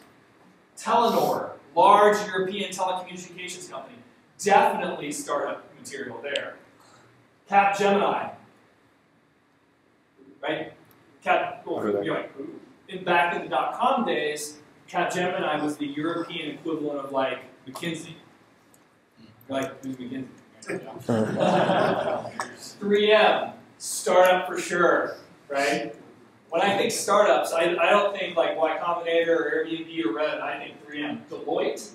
Telenor, large European telecommunications company. Definitely startup material there. Capgemini. Right? Back in the .com days, Capgemini was the European equivalent of like McKinsey. Like, who's McKinsey? 3M, startup for sure, right? When I think startups, I don't think like Y Combinator or Airbnb or Reddit. I think 3M. Deloitte,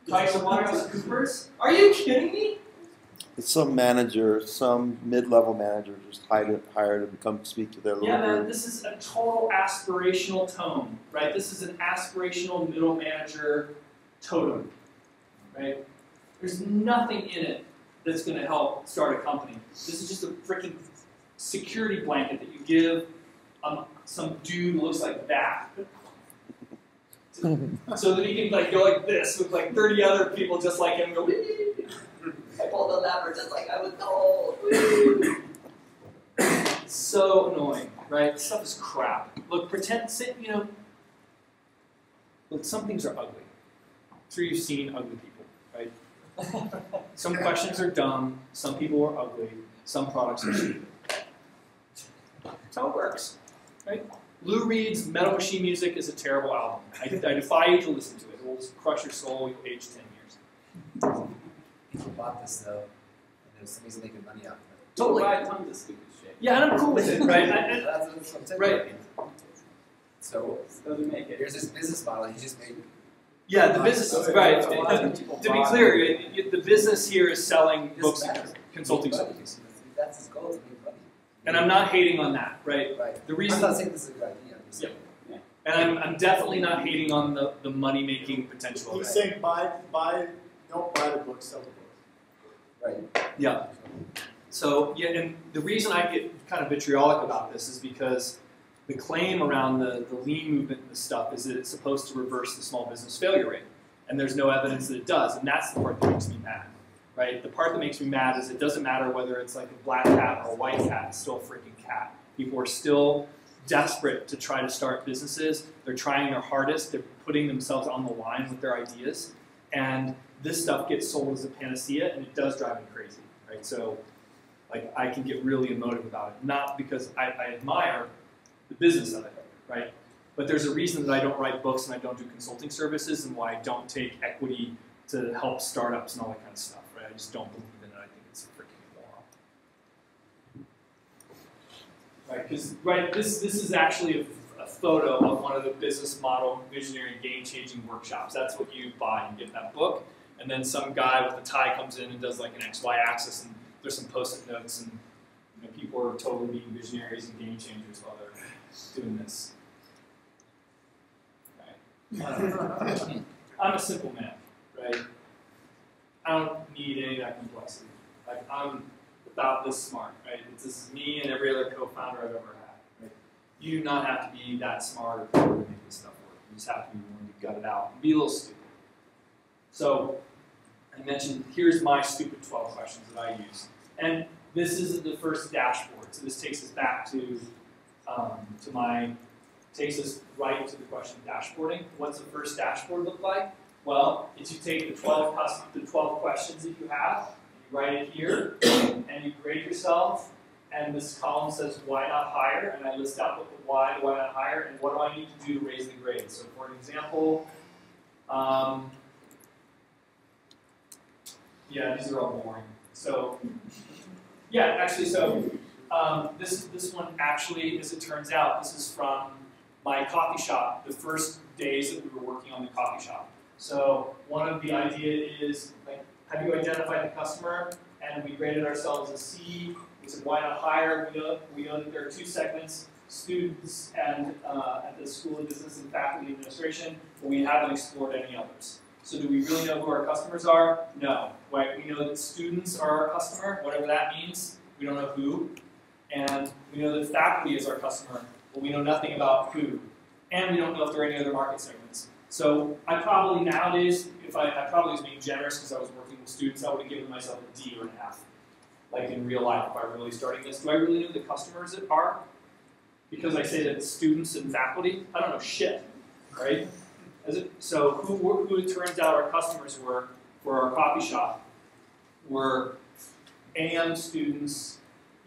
PricewaterhouseCoopers. Are you kidding me? It's some manager, some mid-level manager just hired to come speak to their little Yeah, man, group. this is a total aspirational tone, right? This is an aspirational middle manager totem, right? There's nothing in it that's going to help start a company. This is just a freaking security blanket that you give some dude who looks like that. So that he can like go like this with like 30 other people just like him and go, wee. I pulled the lever just like I was told. So annoying, right? This stuff is crap. Look, look, some things are ugly. I'm sure you've seen ugly people, right? Some questions are dumb, some people are ugly, some products are stupid. That's how it works, right? Lou Reed's Metal Machine Music is a terrible album. I defy you to listen to it. It will crush your soul. You'll age 10 years. People bought this though, and somebody's making money off of it. Totally. Buy tons of stupid shit. Yeah, and I'm cool with it, right? That's what I'm saying. Right. So doesn't make it. here's this business model. He just made. Yeah, the business, right. To be clear, the business here is selling books and consulting services. That's his goal, to make money. And I'm not hating on that, right? Right. The reason, I'm not saying this is a good idea. I'm just saying. and I'm definitely not hating on the money-making potential of He's it. saying don't buy the book, sell the book. Right. Yeah. So, yeah, and the reason I get kind of vitriolic about this is because the claim around the lean movement and this stuff is that it's supposed to reverse the small business failure rate. And there's no evidence that it does, and that's the part that makes me mad, right? The part that makes me mad is it doesn't matter whether it's like a black cat or a white cat, it's still a freaking cat. People are still desperate to try to start businesses. They're trying their hardest. They're putting themselves on the line with their ideas. And this stuff gets sold as a panacea, and it does drive me crazy, right? So, like, I can get really emotive about it. Not because I admire the business of it, right? But there's a reason that I don't write books and I don't do consulting services and why I don't take equity to help startups and all that kind of stuff, right? I just don't believe in it. I think it's a freaking moron. Right, because this is actually a photo of one of the business model visionary game-changing workshops. That's what you buy. You get that book, and then some guy with a tie comes in and does like an XY axis, and there's some post-it notes, and people are totally being visionaries and game changers while they're doing this. Right. I'm a simple man, right? I don't need any of that complexity. Like, I'm about this smart, right? This is me and every other co-founder I've ever had. Right? You do not have to be that smart or clever to make this stuff work. You just have to be willing to gut it out and be a little stupid. So, I mentioned, here's my stupid 12 questions that I use. And this is the first dashboard. So this takes us back to takes us right to the question of dashboarding. What's the first dashboard look like? Well, it's you take the 12 questions that you have, you write it here, and you grade yourself, and this column says why not hire, and I list out what the why not hire, and what do I need to do to raise the grade. So for an example, yeah, these are all boring. So, yeah, actually, so this one actually, as it turns out, this is from my coffee shop, the first days that we were working on the coffee shop. So one of the idea is, like, have you identified the customer? And we graded ourselves a C. We said, why not hire? We know that there are two segments, students and at the School of Business and Faculty Administration, but we haven't explored any others. So do we really know who our customers are? No. Right? We know that students are our customer, whatever that means. We don't know who. And we know that faculty is our customer, but we know nothing about who. And we don't know if there are any other market segments. So I probably nowadays, if I probably was being generous because I was working with students, I would have given myself a D or an F. Like in real life, if I were really starting this. Do I really know who the customers are? Because I say that it's students and faculty, I don't know shit, right? So who it turns out our customers were for our coffee shop were AM students,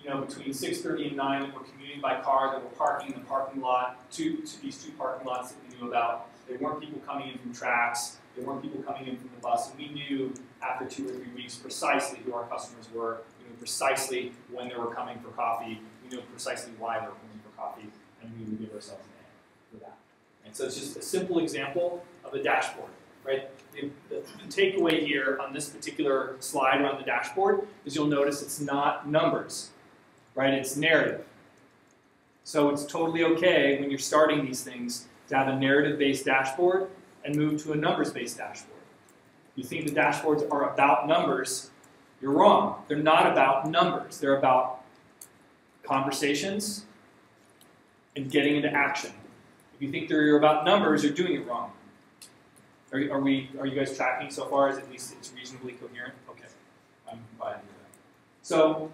between 6:30 and 9 that were commuting by car, that were parking in the parking lot, to these 2 parking lots that we knew about. There weren't people coming in from tracks. There weren't people coming in from the bus. And we knew after 2 or 3 weeks precisely who our customers were. We knew precisely when they were coming for coffee. We knew precisely why they were coming for coffee. And we would give ourselves an A for that. And so it's just a simple example of a dashboard, right? The takeaway here on this particular slide around the dashboard is you'll notice it's not numbers, right? It's narrative. So it's totally okay when you're starting these things to have a narrative-based dashboard and move to a numbers-based dashboard. You think the dashboards are about numbers, you're wrong. They're not about numbers. They're about conversations and getting into action. If you think they're about numbers, you're doing it wrong. Are you guys tracking so far? Is at least it's reasonably coherent? Okay, I'm fine with that. So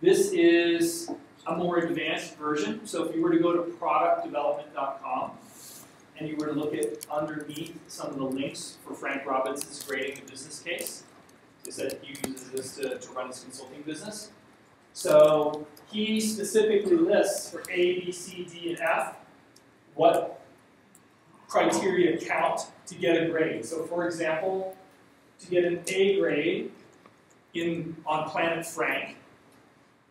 this is a more advanced version. So if you were to go to productdevelopment.com and you were to look at underneath some of the links for Frank Robinson's grading the business case, he said he uses this to run his consulting business. So he specifically lists for A, B, C, D, and F what criteria count to get a grade. So for example, to get an A grade on Planet Frank,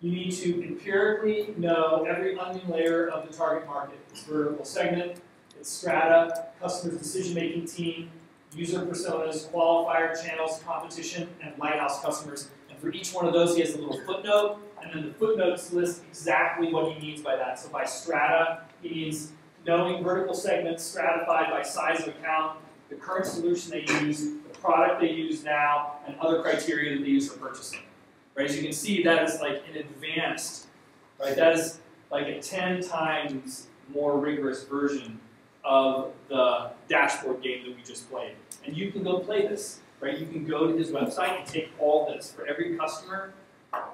you need to empirically know every onion layer of the target market. Its vertical segment, its strata, customer's decision-making team, user personas, qualifier channels, competition, and lighthouse customers. And for each one of those, he has a little footnote, and then the footnotes list exactly what he means by that. So by strata, he means knowing vertical segments stratified by size of account, the current solution they use, the product they use now, and other criteria that they use for purchasing. Right? As you can see, that is like an advanced, right? That is like a 10 times more rigorous version of the dashboard game that we just played. And you can go play this, right? You can go to his website and take all this. For every customer,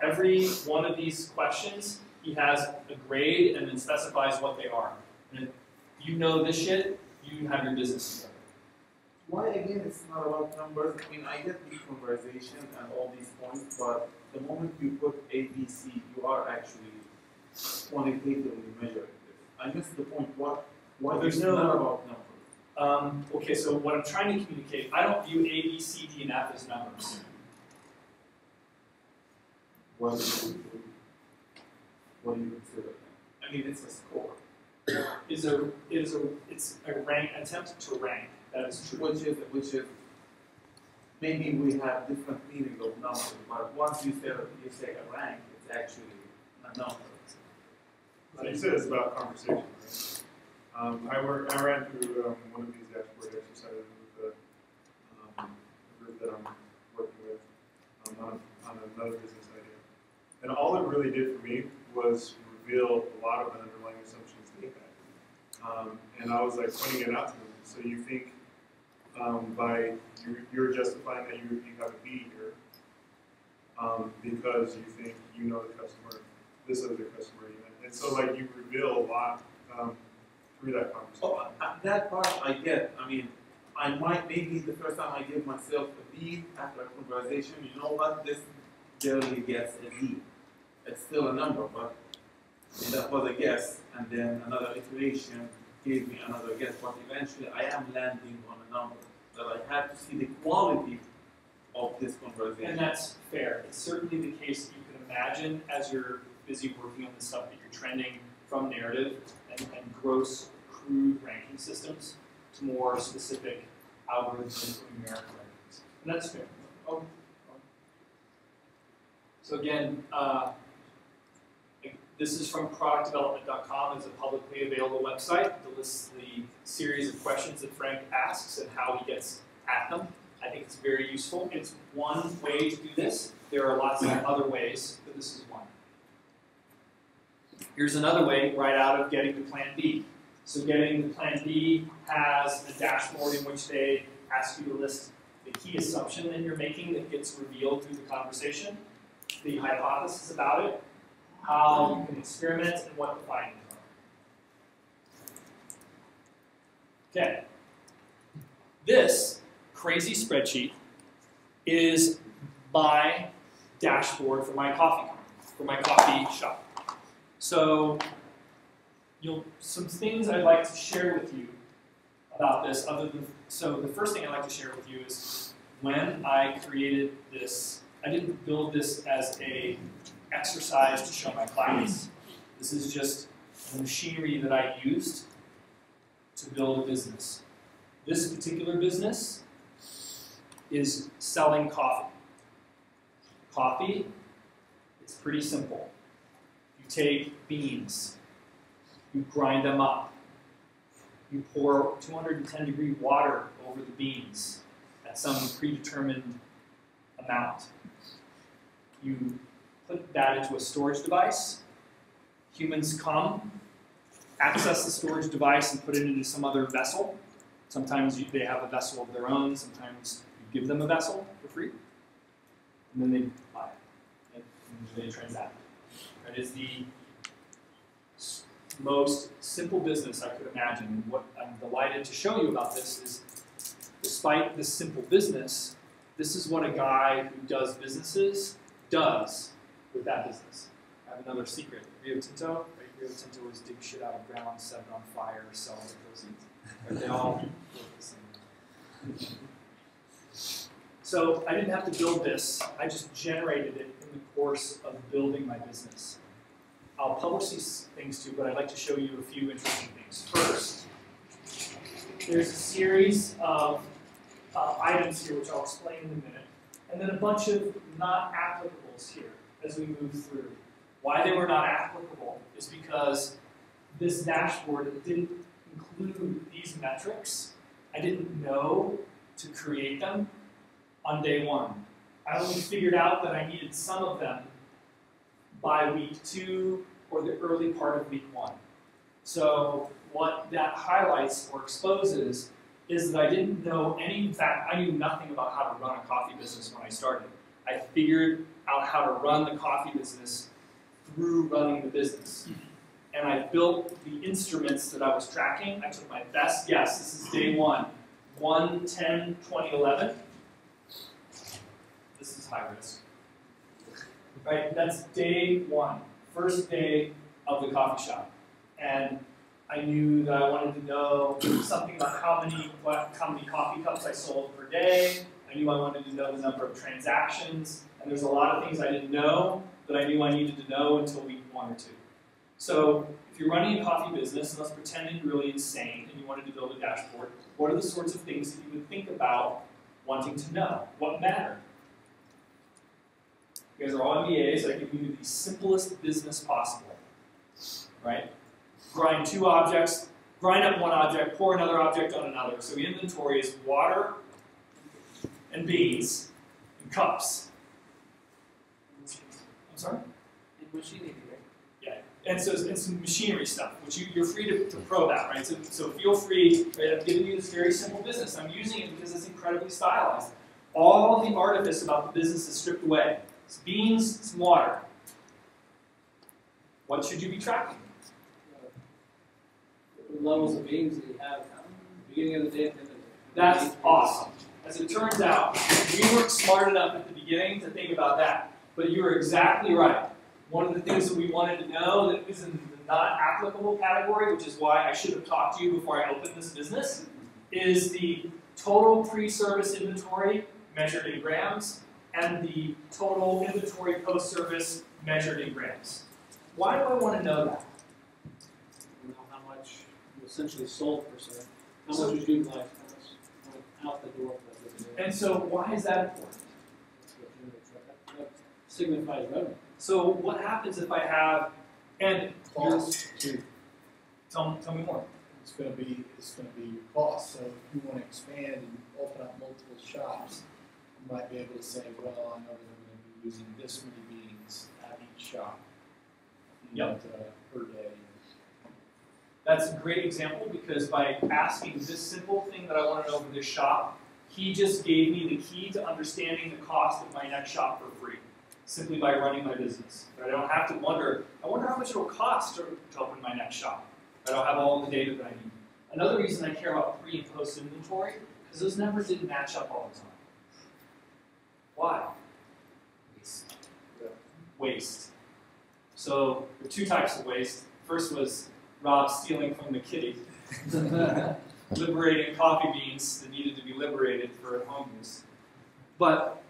every one of these questions, he has a grade and then specifies what they are. And if you know this shit, you have your business together. Why again it's not about numbers? I mean, I get the conversation and all these points, but the moment you put A, B, C, you are actually quantitatively measuring this. I missed the point. Why There's it's no- not about numbers? Okay, so what I'm trying to communicate, I don't view A, B, C, D, and F as numbers. What do you consider that? I mean, it's a score. It's a rank attempt to rank. That is true. Which is maybe we have different meaning of numbers, but once you say a rank, it's actually a number. So you said it's about conversation, right? I ran through one of these dashboard exercises with the group that I'm working with on another business idea. And all it really did for me was reveal a lot of the underlying assumptions they had. And I was like pointing it out to them. So you think you're justifying that you have a B here because you think you know the customer, this other customer even. And so like you reveal a lot through that conversation. Oh, that part I get. I mean, I might, maybe the first time I give myself a B after a conversation, you know what, this barely gets a D. It's still a number, but that was a guess, and then another iteration gave me another guess, but eventually I am landing on a number that I have to see the quality of this conversation. And that's fair. It's certainly the case that you can imagine as you're busy working on this stuff that you're trending from narrative and gross, crude ranking systems to more specific algorithms and numerical rankings. And that's fair. So again, this is from productdevelopment.com. It's a publicly available website that lists the series of questions that Frank asks and how he gets at them. I think it's very useful. It's one way to do this. There are lots of other ways, but this is one. Here's another way right out of getting to Plan B. So getting to Plan B has a dashboard in which they ask you to list the key assumption that you're making that gets revealed through the conversation, the hypothesis about it, how you can experiment, and what the findings are. Okay. This crazy spreadsheet is my dashboard for my coffee company. for my coffee shop. So some things I'd like to share with you about this so the first thing I'd like to share with you is when I created this, I didn't build this as a exercise to show my clients. This is just the machinery that I used to build a business. This particular business is selling coffee. Coffee, it's pretty simple. You take beans, you grind them up, you pour 210-degree water over the beans at some predetermined amount. You put that into a storage device. Humans come, access the storage device, and put it into some other vessel. Sometimes they have a vessel of their own. Sometimes you give them a vessel for free. And then they buy it. And they transact. That is the most simple business I could imagine. And what I'm delighted to show you about this is, despite this simple business, this is what a guy who does businesses does with that business. I have another secret. Rio Tinto, right? Rio Tinto is dig shit out of ground, set it on fire, sell the proceeds. Right? They all work the same. So I didn't have to build this. I just generated it in the course of building my business. I'll publish these things too, but I'd like to show you a few interesting things. First, there's a series of items here, which I'll explain in a minute, and then a bunch of not applicables here as we move through. Why they were not applicable is because this dashboard didn't include these metrics. I didn't know to create them on day one. I only figured out that I needed some of them by week 2 or the early part of week 1. So what that highlights or exposes is that I didn't know any, in fact, I knew nothing about how to run a coffee business when I started. I figured out how to run the coffee business through running the business. And I built the instruments that I was tracking. I took my best guess. This is day 1, 1/10/2011. This is high risk. Right, that's day 1, first day of the coffee shop. And I knew that I wanted to know something about how many coffee cups I sold per day. I knew I wanted to know the number of transactions. And there's a lot of things I didn't know that I knew I needed to know until week 1 or 2. So if you're running a coffee business, and let's pretend you're really insane and you wanted to build a dashboard, what are the sorts of things that you would think about wanting to know? What matter? You guys are all MBAs. I give you the simplest business possible, right? Grind 2 objects, grind up 1 object, pour another object on another. So the inventory is water and beans and cups. I'm sorry? And machinery, right? Yeah, and so and some machinery stuff, which you're free to probe out, right? So feel free, right? I've given you this very simple business. I'm using it because it's incredibly stylized. All the artifice about the business is stripped away. It's beans, it's water. What should you be tracking? The levels of beans that you have at the beginning of the day and the end of the day. That's awesome. As it turns out, we weren't smart enough at the beginning to think about that. But you were exactly right. One of the things that we wanted to know that was in the not applicable category, which is why I should have talked to you before I opened this business, is the total pre-service inventory measured in grams and the total inventory post-service measured in grams. Why do I want to know that? You know how much you essentially sold per se. How much was utilized, how much went out the door for that day. And so why is that important? That signifies revenue. So what happens if I have, and Cost too. tell me more. It's gonna be your cost. So if you want to expand and open up multiple shops, you might be able to say, well, I know that I'm going to be using this many beans at each shop. Yep. Per day. That's a great example because by asking this simple thing that I want to know for this shop, he just gave me the key to understanding the cost of my next shop for free, simply by running my business. I don't have to wonder, I wonder how much it will cost to open my next shop. I don't have all the data that I need. Another reason I care about pre and post inventory, because those numbers didn't match up all the time. Why? Waste. So there are two types of waste. First was Rob stealing from the kitty, liberating coffee beans that needed to be liberated for home use. But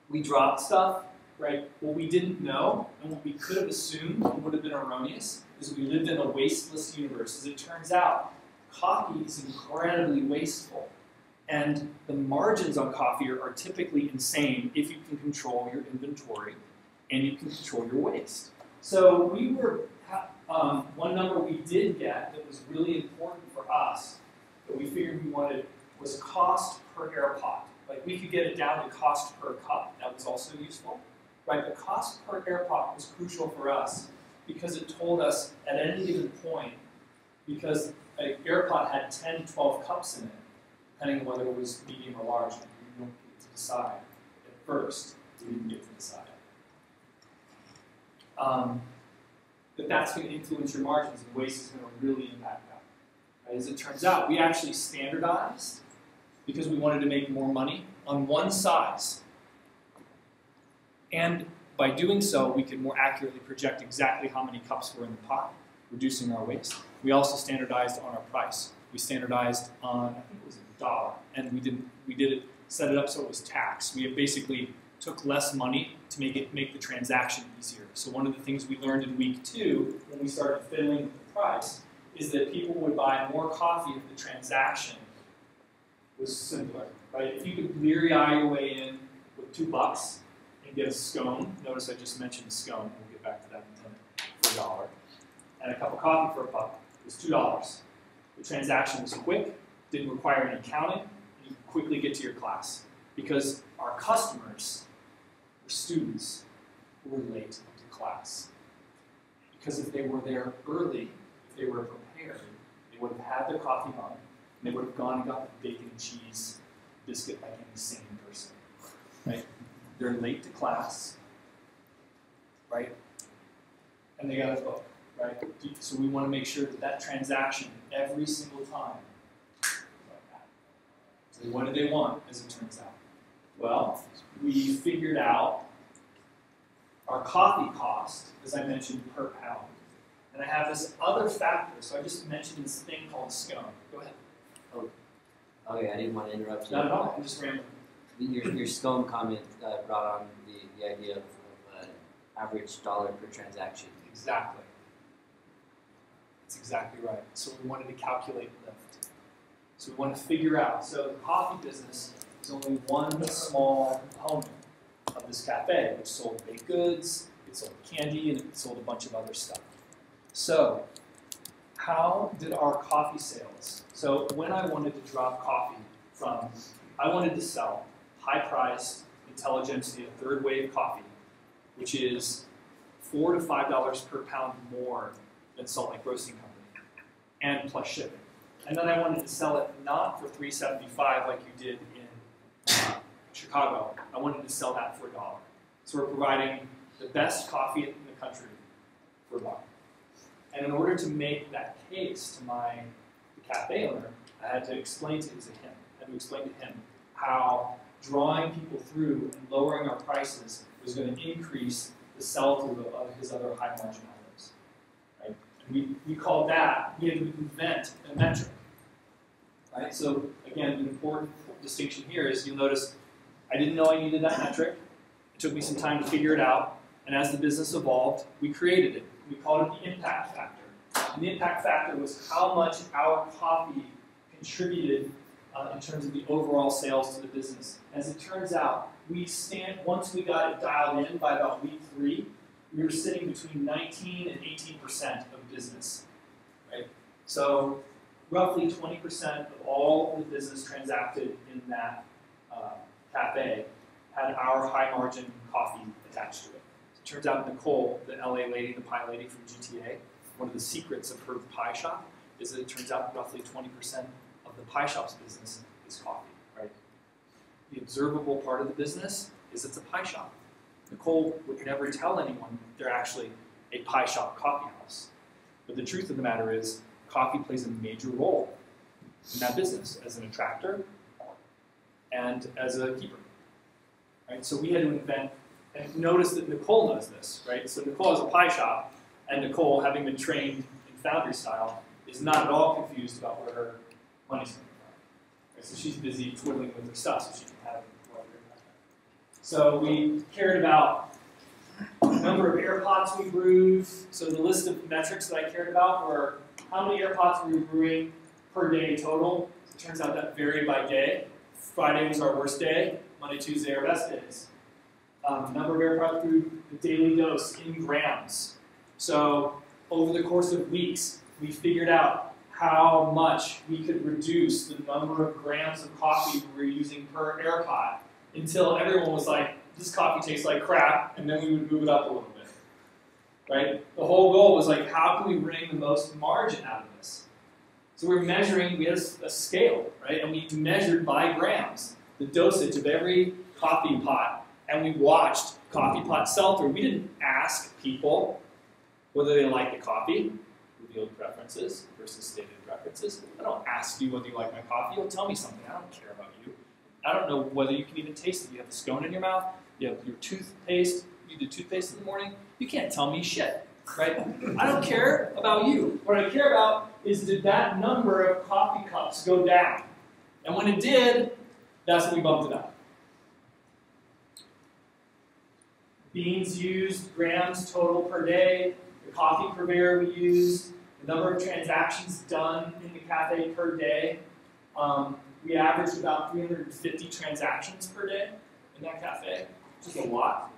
we dropped stuff, right? What we didn't know, and what we could have assumed would have been erroneous, is we lived in a wasteless universe. As it turns out, coffee is incredibly wasteful. And the margins on coffee are typically insane if you can control your inventory and you can control your waste. So we were, one number we did get that was really important for us, that we figured we wanted, was cost per air pot. Like we could get it down to cost per cup, that was also useful. Right, the cost per air pot was crucial for us because it told us at any given point, because an air pot had 10, 12 cups in it, depending on whether it was medium or large, you don't get to decide. At first, you didn't get to decide. But that's going to influence your margins, and waste is going to really impact that. Right? As it turns out, we actually standardized because we wanted to make more money on one size. And by doing so, we could more accurately project exactly how many cups were in the pot, reducing our waste. We also standardized on our price. We standardized on, I think it was $1, and we did it, set it up so it was taxed. We basically took less money to make the transaction easier. So one of the things we learned in week 2, when we started fiddling with the price, is that people would buy more coffee if the transaction was simpler, right? If you could bleary-eye your way in with $2 and get a scone, notice I just mentioned a scone, we'll get back to that in a minute, for $1, and a cup of coffee for $1, it was $2. The transaction was quick, didn't require any counting, and you could quickly get to your class. Because our customers were students who were late to class. Because if they were there early, if they were prepared, they would have had their coffee on, and they would have gone and got the bacon and cheese biscuit like any sane person. Right? They're late to class, right? And they got a book, right? So we want to make sure that that transaction every single time is like that. So what did they want, as it turns out? Well, we figured out our coffee cost, as I mentioned, per pound. And I have this other factor, so I just mentioned this thing called scone. Go ahead. Okay, I didn't want to interrupt you. Not at all, I'm just rambling. Your scone comment brought on the idea of average dollar per transaction. Exactly. That's exactly right. So we wanted to calculate lift. So we want to figure out, so the coffee business is only one small component of this cafe, which sold baked goods, it sold candy, and it sold a bunch of other stuff. So how did our coffee sales? So when I wanted to drop coffee from, I wanted to sell high-priced, Intelligentsia third wave coffee, which is $4 to $5 per pound more than Salt Lake Roasting Company, and plus shipping. And then I wanted to sell it not for $3.75 like you did in Chicago. I wanted to sell that for $1. So we're providing the best coffee in the country for $1. And in order to make that case to the cafe owner, I had to explain to him how drawing people through and lowering our prices was going to increase the sell-through of his other high-margin items. Right? And we called that, we had to invent a metric. Right? So again, an important distinction here is you'll notice I didn't know I needed that metric. It took me some time to figure it out. And as the business evolved, we created it. We called it the impact factor. And the impact factor was how much our coffee contributed in terms of the overall sales to the business. As it turns out, once we got it dialed in by about week 3, we were sitting between 19 and 18% of business. Right? So roughly 20% of all the business transacted in that cafe had our high margin coffee attached to it. It turns out Nicole, the LA lady, the pie lady from GTA, one of the secrets of her pie shop is that it turns out roughly 20% of the pie shop's business is coffee, right? The observable part of the business is it's a pie shop. Nicole would never tell anyone they're actually a pie shop coffee house. But the truth of the matter is, coffee plays a major role in that business as an attractor and as a keeper. Right? So we had to invent And notice that Nicole knows this, right? So Nicole has a pie shop, and Nicole, having been trained in foundry style, is not at all confused about where her money's coming from. Right? So she's busy twiddling with her stuff so she can have it. So we cared about the number of air pots we brewed. So the list of metrics that I cared about were how many air pots we were brewing per day total. It turns out that varied by day. Friday was our worst day. Monday, Tuesday are best days. Number of air pots brewed, the daily dose in grams. So over the course of weeks, we figured out how much we could reduce the number of grams of coffee we were using per air pot, until everyone was like, this coffee tastes like crap, and then we would move it up a little bit, right? The whole goal was like, how can we wring the most margin out of this? So we're measuring, we had a scale, right? And we measured by grams the dosage of every coffee pot, and we watched coffee pot sell-through. We didn't ask people whether they like the coffee, revealed preferences versus stated preferences. I don't ask you whether you like my coffee, you'll tell me something, I don't care about you. I don't know whether you can even taste it. You have the scone in your mouth, you have your toothpaste, you do toothpaste in the morning, you can't tell me shit, right? I don't care about you. What I care about is did that number of coffee cups go down? And when it did, that's when we bumped it up. Beans used, grams total per day, the coffee purveyor we used, the number of transactions done in the cafe per day. We averaged about 350 transactions per day in that cafe, which is a lot.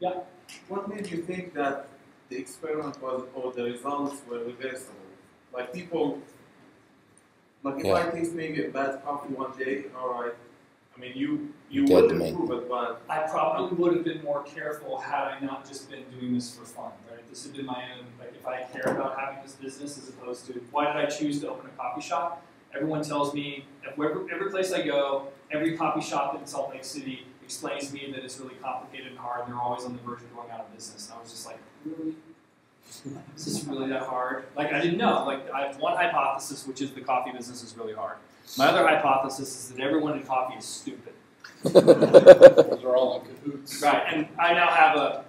Yeah? What made you think that the experiment was, or the results were reversible? Like people, like if I taste maybe a bad coffee one day, all right, I mean, you would improve it, but I probably would have been more careful had I not just been doing this for fun, right? This had been my own, like if I care about having this business as opposed to, why did I choose to open a coffee shop? Everyone tells me, every place I go, every coffee shop in Salt Lake City explains to me that it's really complicated and hard, and they're always on the verge of going out of business. And I was just like, really? Is this really that hard? Like, I didn't know. Like, I have one hypothesis, which is the coffee business is really hard. My other hypothesis is that everyone in coffee is stupid. Those are all in cahoots. Right, and I now have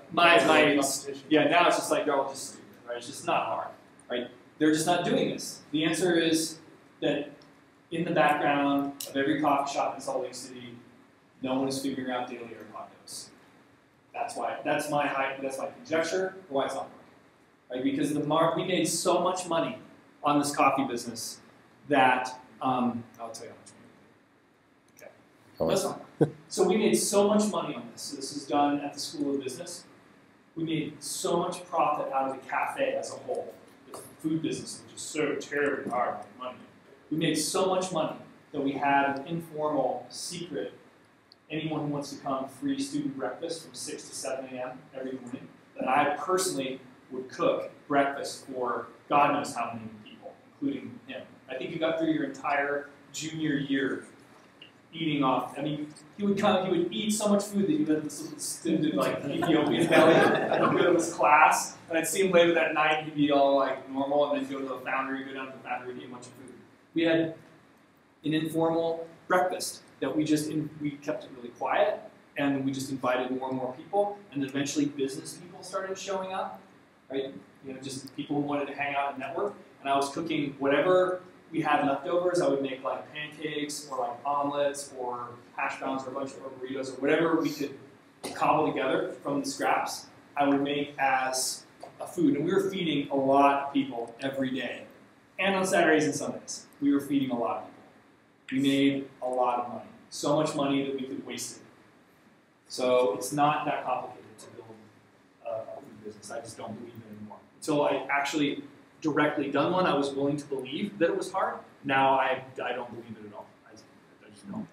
yeah, now it's just like, they're all just stupid, right? It's just not hard, right? They're just not doing this. The answer is that in the background of every coffee shop in Salt Lake City, no one is figuring out daily air pot dose. That's why. That's my conjecture for why it's not working. Right? Because we made so much money on this coffee business that I'll tell you how much we made. Okay, that's fine. So we made so much money on this. So this is done at the School of Business. We made so much profit out of the cafe as a whole. The food business, which is so terribly hard to make money. We made so much money that we had an informal, secret, anyone who wants to come, free student breakfast from 6 to 7 a.m. every morning, that I personally would cook breakfast for God knows how many people, including him. I think you got through your entire junior year eating off. I mean, he would eat so much food that he had this little stinted, like, Ethiopian belly and he'd go to his class, and I'd see him later that night, he'd be all, like, normal, and then go to the foundry, go down to the foundry, and eat a bunch of food. We had an informal breakfast that we kept it really quiet, and we just invited more and more people, and eventually business people started showing up, right? You know, just people who wanted to hang out and network, and I was cooking whatever we had leftovers. I would make like pancakes or like omelets or hash browns or a bunch of burritos or whatever we could cobble together from the scraps. I would make as a food, and we were feeding a lot of people every day, and on Saturdays and Sundays. We were feeding a lot of people. We made a lot of money. So much money that we could waste it. So it's not that complicated to build a food business. I just don't believe it anymore. Until I actually directly done one, I was willing to believe that it was hard. Now I don't believe it at all. I just don't.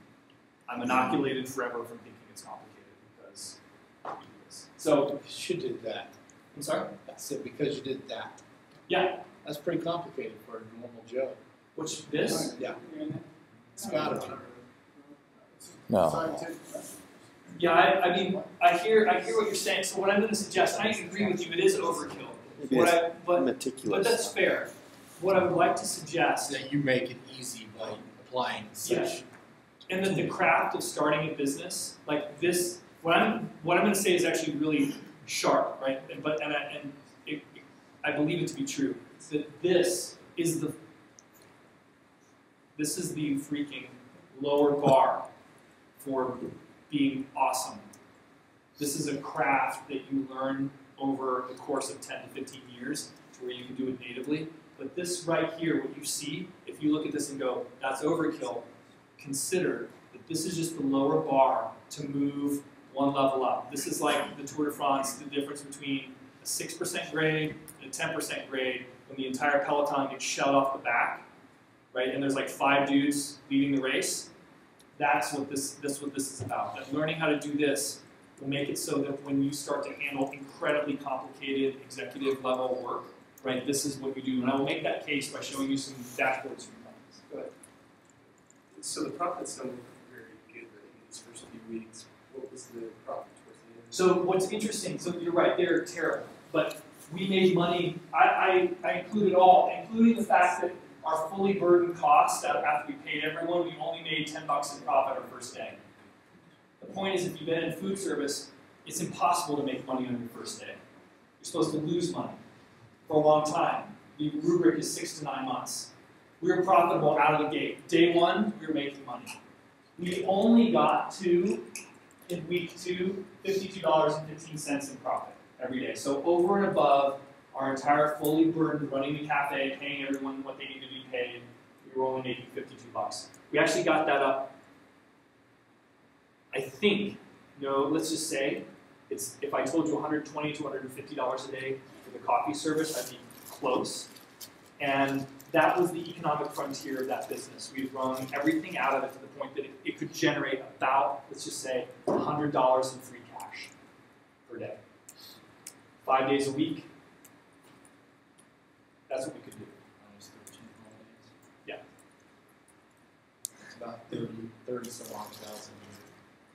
I'm inoculated forever from thinking it's complicated because it is. So because you did that. I'm sorry? I said because you did that. Yeah. That's pretty complicated for a normal Joe. Which, this? Yeah. It's gotta be. No. Yeah, I mean, I hear what you're saying. So what I'm going to suggest, and I agree with you, it is overkill. But that's fair. What I would like to suggest that you make it easy by applying such. And that the craft of starting a business, like this what I'm going to say is actually really sharp, right? I believe it to be true. That this is the freaking lower bar for being awesome. This is a craft that you learn over the course of 10 to 15 years to where you can do it natively. But this right here, what you see, if you look at this and go, that's overkill, consider that this is just the lower bar to move one level up. This is like the Tour de France, the difference between a 6% grade and a 10% grade when the entire peloton gets shelled off the back, right? And there's like 5 dudes leading the race. That's what this is about. That learning how to do this will make it so that when you start to handle incredibly complicated executive level work, right, this is what you do. And I will make that case by showing you some dashboards from companies. Go ahead. So the profits don't look very good right in these first few weeks. What was the profit towards the end? So what's interesting, so you're right, they're terrible. But we made money, I included all, including the fact that our fully burdened costs, after we paid everyone, we only made $10 in profit our first day. The point is, if you've been in food service, it's impossible to make money on your first day. You're supposed to lose money for a long time. The rubric is 6 to 9 months. We were profitable out of the gate. Day 1, we were making money. We only got to, in week 2, $52.15 in profit every day. So over and above our entire fully burdened running the cafe, paying everyone what they need to be paid, we were only making $52. We actually got that up, I think, let's just say, it's if I told you $120 to $150 a day for the coffee service, I'd be close. And that was the economic frontier of that business. We'd run everything out of it to the point that it could generate about, let's just say, $100 in free cash per day. 5 days a week. That's what we could do. Minus 13 holidays. Yeah. It's about 30 some odd thousand.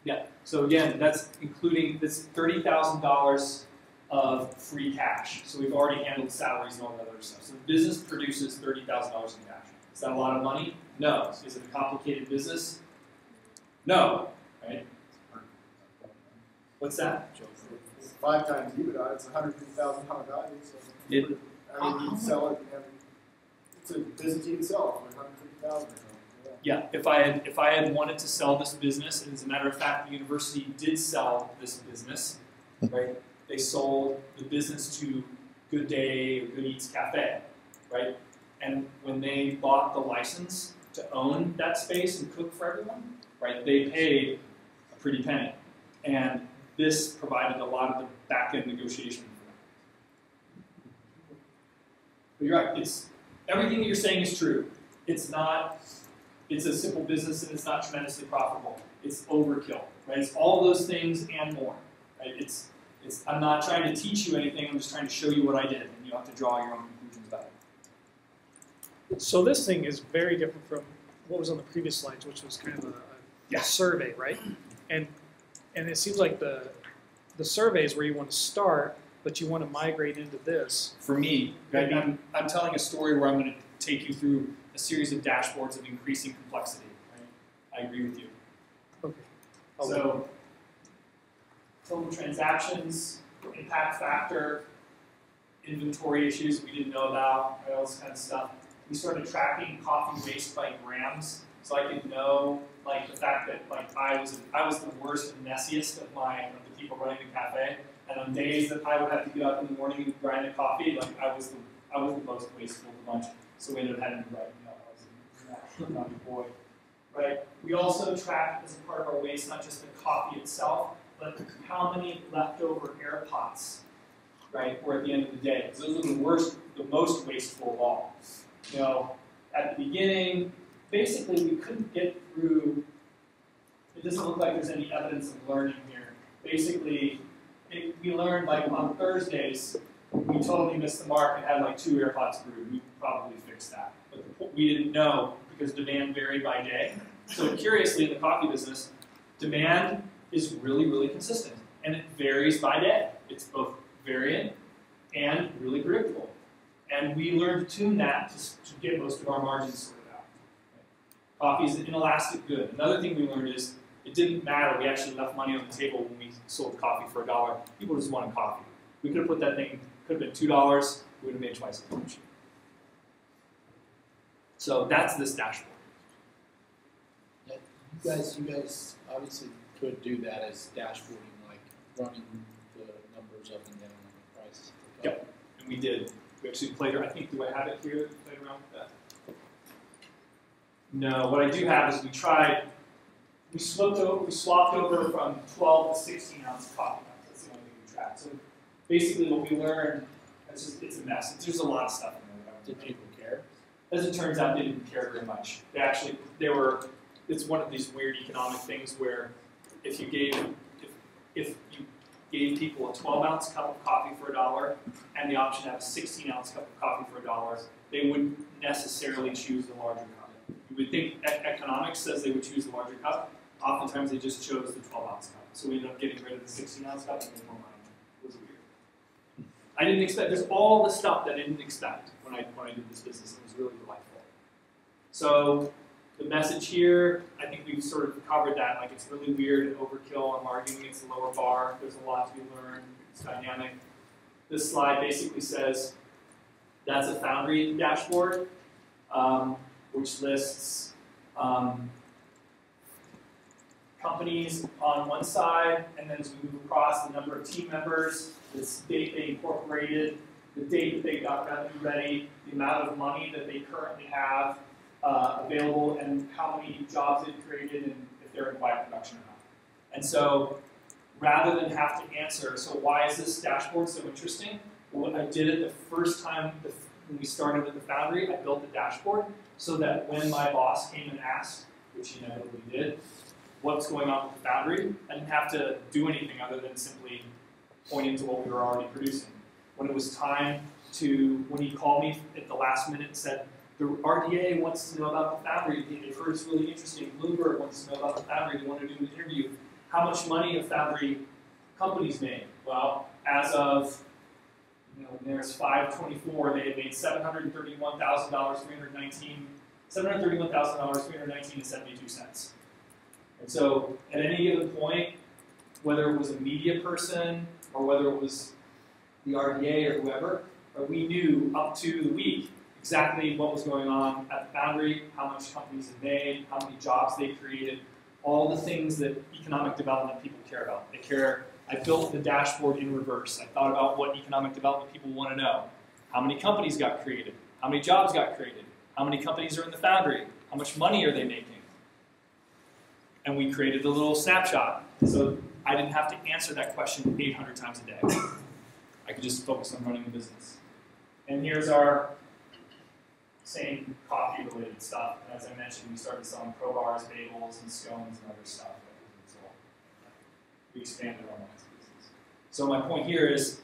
Yeah. So again, that's including this $30,000 of free cash. So we've already handled salaries and all that other stuff. So the business produces $30,000 in cash. Is that a lot of money? No. Is it a complicated business? No. Right? What's that? It's 5 times EBITDA. It's $150,000 value. So you can sell it. It's a business you can sell for $150,000 or something. Yeah, if I had wanted to sell this business, and as a matter of fact, the university did sell this business, right? They sold the business to Good Day or Good Eats Cafe, right? And when they bought the license to own that space and cook for everyone, right, they paid a pretty penny. And this provided a lot of the back-end negotiation for them. But you're right, everything that you're saying is true. It's a simple business and it's not tremendously profitable. It's overkill, right? It's all those things and more, right? I'm not trying to teach you anything, I'm just trying to show you what I did, and you have to draw your own conclusions about it. So this thing is very different from what was on the previous slides, which was kind of a survey, right? And it seems like the survey is where you want to start, but you want to migrate into this. For me, right, I'm telling a story where I'm going to take you through a series of dashboards of increasing complexity. Right? I agree with you. Okay. So, total transactions, impact factor, inventory issues we didn't know about, right, all this kind of stuff. We started tracking coffee waste by grams, so I could know, like, the fact that, like, I was the worst and messiest of the people running the cafe, and on days that I would have to get up in the morning and grind a coffee, like, I was the most wasteful of the bunch. So we ended up having to write, I was not a boy, right? We also track as a part of our waste not just the coffee itself, but how many leftover air pots, right, were at the end of the day. Because those are the most wasteful of all. At the beginning, basically we couldn't get through. It doesn't look like there's any evidence of learning here. Basically, we learned like on Thursdays. We totally missed the mark and had like 2 air pots brewed. We probably fixed that. But we didn't know because demand varied by day. So curiously, in the coffee business, demand is really, really consistent. And it varies by day. It's both variant and really predictable. And we learned to tune that to get most of our margins sorted out. Coffee is an inelastic good. Another thing we learned is It didn't matter. We actually left money on the table when we sold coffee for $1. People just wanted coffee. We could have put that thing, could have been $2, we would have made twice as much. So that's this dashboard. Yeah, you guys obviously could do that as dashboarding, like running the numbers up and down on the prices. Yep, and we did. We actually played around. I think, do I have it here? Played around with that? No, what I do have is we swapped over from 12 to 16 ounce coffee cups. That's the only thing we tracked. So basically what we learned, it's a mess. There's a lot of stuff in there. Did people care? As it turns out, they didn't care very much. It's one of these weird economic things where if you gave people a 12-ounce cup of coffee for $1 and the option to have a 16-ounce cup of coffee for $1, they wouldn't necessarily choose the larger cup. You would think economics says they would choose the larger cup. Oftentimes they just chose the 12-ounce cup. So we ended up getting rid of the 16-ounce cup and made more money. It was weird. I didn't expect, there's all the stuff that I didn't expect when I did this business. It was really delightful. So the message here, I think we've sort of covered that. Like, it's really weird and overkill. I'm arguing against the lower bar. There's a lot to be learned. It's dynamic. This slide basically says that's a Foundry dashboard, which lists companies on one side, and then as we move across, the number of team members, the date they incorporated, the date that they got revenue ready, the amount of money that they currently have available, and how many jobs they've created, and if they're in quiet production or not. And so, rather than have to answer, so why is this dashboard so interesting? Well, I did it the first time when we started at the Foundry, I built the dashboard so that when my boss came and asked, which he inevitably did, what's going on with the Foundry, I didn't have to do anything other than simply pointing to what we were already producing. When it was time when he called me at the last minute and said, the RDA wants to know about the Foundry, they've heard it's really interesting, Bloomberg wants to know about the Foundry, they want to do an interview. How much money have Foundry companies made? Well, as of, there's 5/24, they had made $731,319.72. And so, at any given point, whether it was a media person or whether it was the RDA or whoever, we knew up to the week exactly what was going on at the Foundry, how much companies had made, how many jobs they created, all the things that economic development people care about. I built the dashboard in reverse. I thought about what economic development people want to know. How many companies got created? How many jobs got created? How many companies are in the Foundry? How much money are they making? And we created a little snapshot. So I didn't have to answer that question 800 times a day. I could just focus on running the business. And here's our same coffee-related stuff. And as I mentioned, we started selling crowbars, bagels, and scones and other stuff. We expanded our lines of business. So my point here is,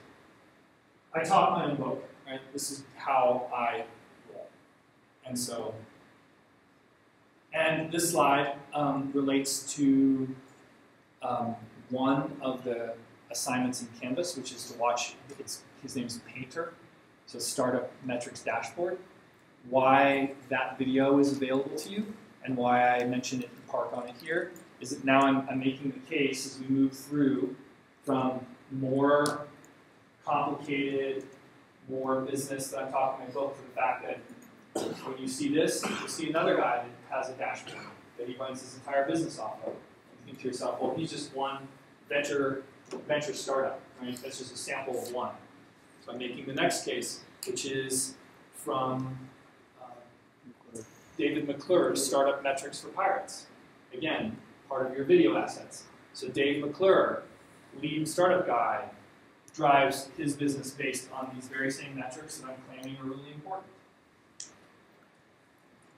I taught my own book, right? This is how I roll. And so, and this slide relates to one of the assignments in Canvas, which is to watch, his name's Painter, so Startup Metrics Dashboard. Why that video is available to you, and why I mentioned it in part on it here, is that now I'm making the case as we move through from more complicated, more business that I'm talking about, to the fact that when you see this, you'll see another guy that has a dashboard that he runs his entire business off of. You think to yourself, well, he's just one venture startup, right? That's just a sample of one. So I'm making the next case, which is from David McClure's Startup Metrics for Pirates. Again, part of your video assets. So Dave McClure, lead startup guy, drives his business based on these very same metrics that I'm claiming are really important.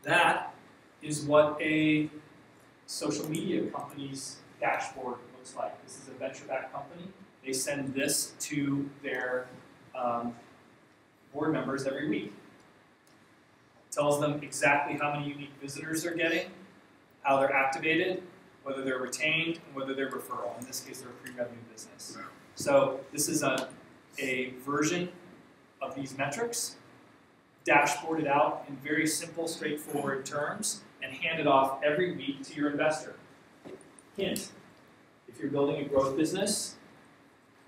That is what a social media company's dashboard looks like. This is a venture-backed company. They send this to their board members every week. Tells them exactly how many unique visitors they're getting, how they're activated, whether they're retained, and whether they're referral. In this case, they're a pre-revenue business. So this is a version of these metrics, dashboarded out in very simple, straightforward terms, and handed off every week to your investor. Hint, if you're building a growth business,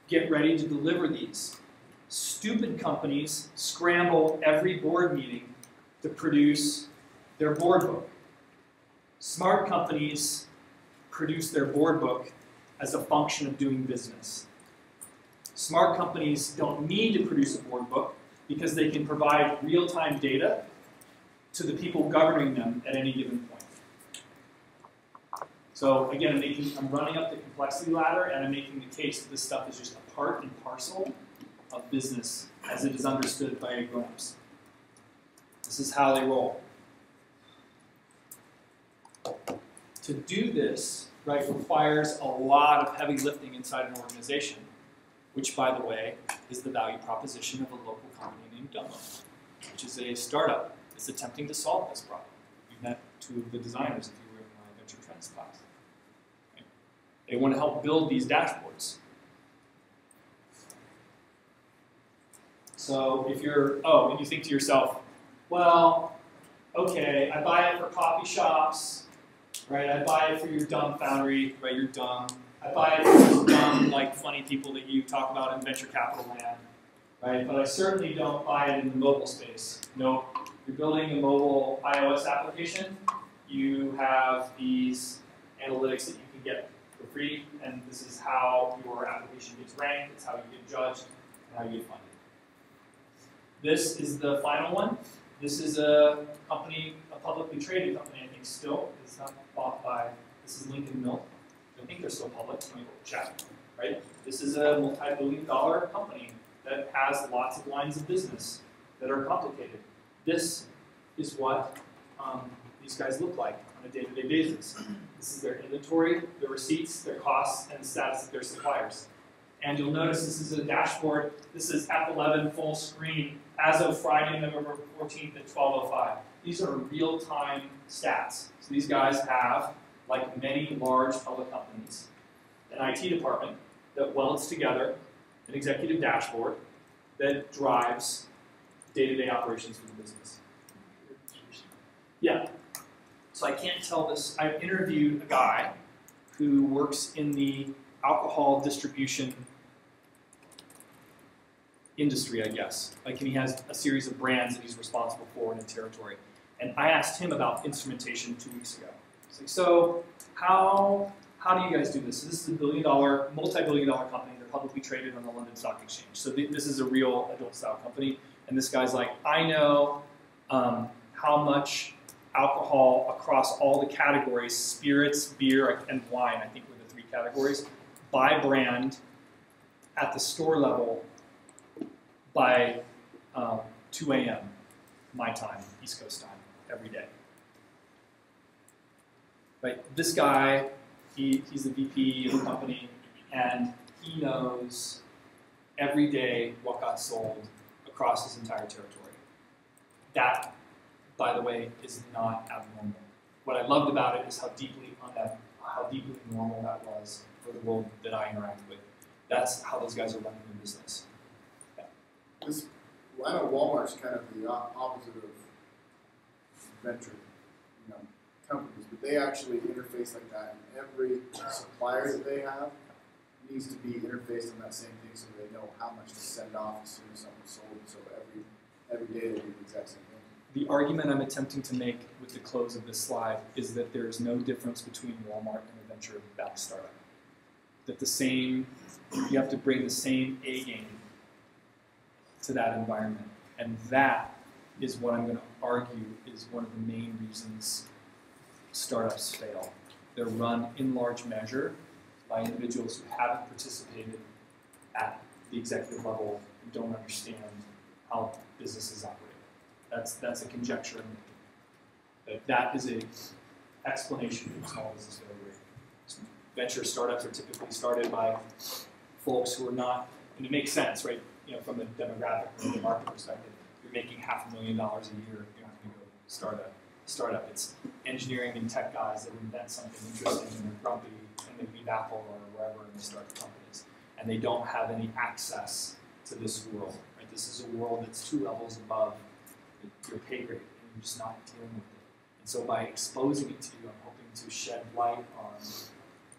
get ready to deliver these. Stupid companies scramble every board meeting to produce their board book. Smart companies produce their board book as a function of doing business. Smart companies don't need to produce a board book because they can provide real-time data to the people governing them at any given point. So again, I'm running up the complexity ladder, and I'm making the case that this stuff is just a part and parcel of business as it is understood by grown-ups. This is how they roll. To do this, right, requires a lot of heavy lifting inside an organization, which, by the way, is the value proposition of a local company named Domo, which is a startup that's attempting to solve this problem. We met two of the designers if you were in my Venture Trends class. Right? They want to help build these dashboards. So if you're, and you think to yourself, well, okay, I buy it for coffee shops, right? I buy it for your dumb foundry, right? You're dumb. I buy it for those dumb, like, funny people that you talk about in venture capital land, right? But I certainly don't buy it in the mobile space. No, you're building a mobile iOS application. You have these analytics that you can get for free, and this is how your application gets ranked. It's how you get judged, and how you get funded. This is the final one. This is a company, a publicly traded company, I think still. It's not bought by, this is Lincoln Milk. I think they're still public, let me go check, right? This is a multi-billion-dollar company that has lots of lines of business that are complicated. This is what these guys look like on a day-to-day basis. This is their inventory, their receipts, their costs, and the status of their suppliers. And you'll notice this is a dashboard. This is F11 full screen as of Friday, November 14th at 12:05. These are real-time stats. So these guys have, like many large public companies, an IT department that welds together an executive dashboard that drives day-to-day operations for the business. Yeah. So I can't tell this. I interviewed a guy who works in the alcohol distribution industry, I guess. Like, and he has a series of brands that he's responsible for in a territory. And I asked him about instrumentation 2 weeks ago. So how do you guys do this? So this is a multi-billion-dollar company. They're publicly traded on the London Stock Exchange. So this is a real adult-style company. And this guy's like, I know how much alcohol across all the categories, spirits, beer, and wine, I think were the 3 categories, by brand at the store level by 2 a.m. my time, East Coast time, every day. Right? This guy, he's the VP of the company, and he knows every day what got sold across his entire territory. That, by the way, is not abnormal. What I loved about it is how deeply normal that was for the world that I interact with. That's how those guys are running their business. Yeah. I know Walmart's kind of the opposite of venture, companies, but they actually interface like that, and every supplier that they have needs to be interfaced on that same thing, so they know how much to send off as soon as something's sold. So every day they do the exact same thing. The argument I'm attempting to make with the close of this slide is that there is no difference between Walmart and a venture-backed startup. That you have to bring the same A game to that environment, and that is what I'm going to argue is one of the main reasons startups fail. They're run in large measure by individuals who haven't participated at the executive level and don't understand how businesses operate. That's a conjecture. That is an explanation for small business failure. Venture startups are typically started by folks who are not, and it makes sense, right? From a demographic and the market perspective, you're making $500,000 a year. You're not going to go start a startup. It's engineering and tech guys that invent something interesting and they're grumpy and they leave Apple or wherever and they start companies. And they don't have any access to this world. Right? This is a world that's 2 levels above your pay grade, and you're just not dealing with it. And so by exposing it to you, I'm hoping to shed light on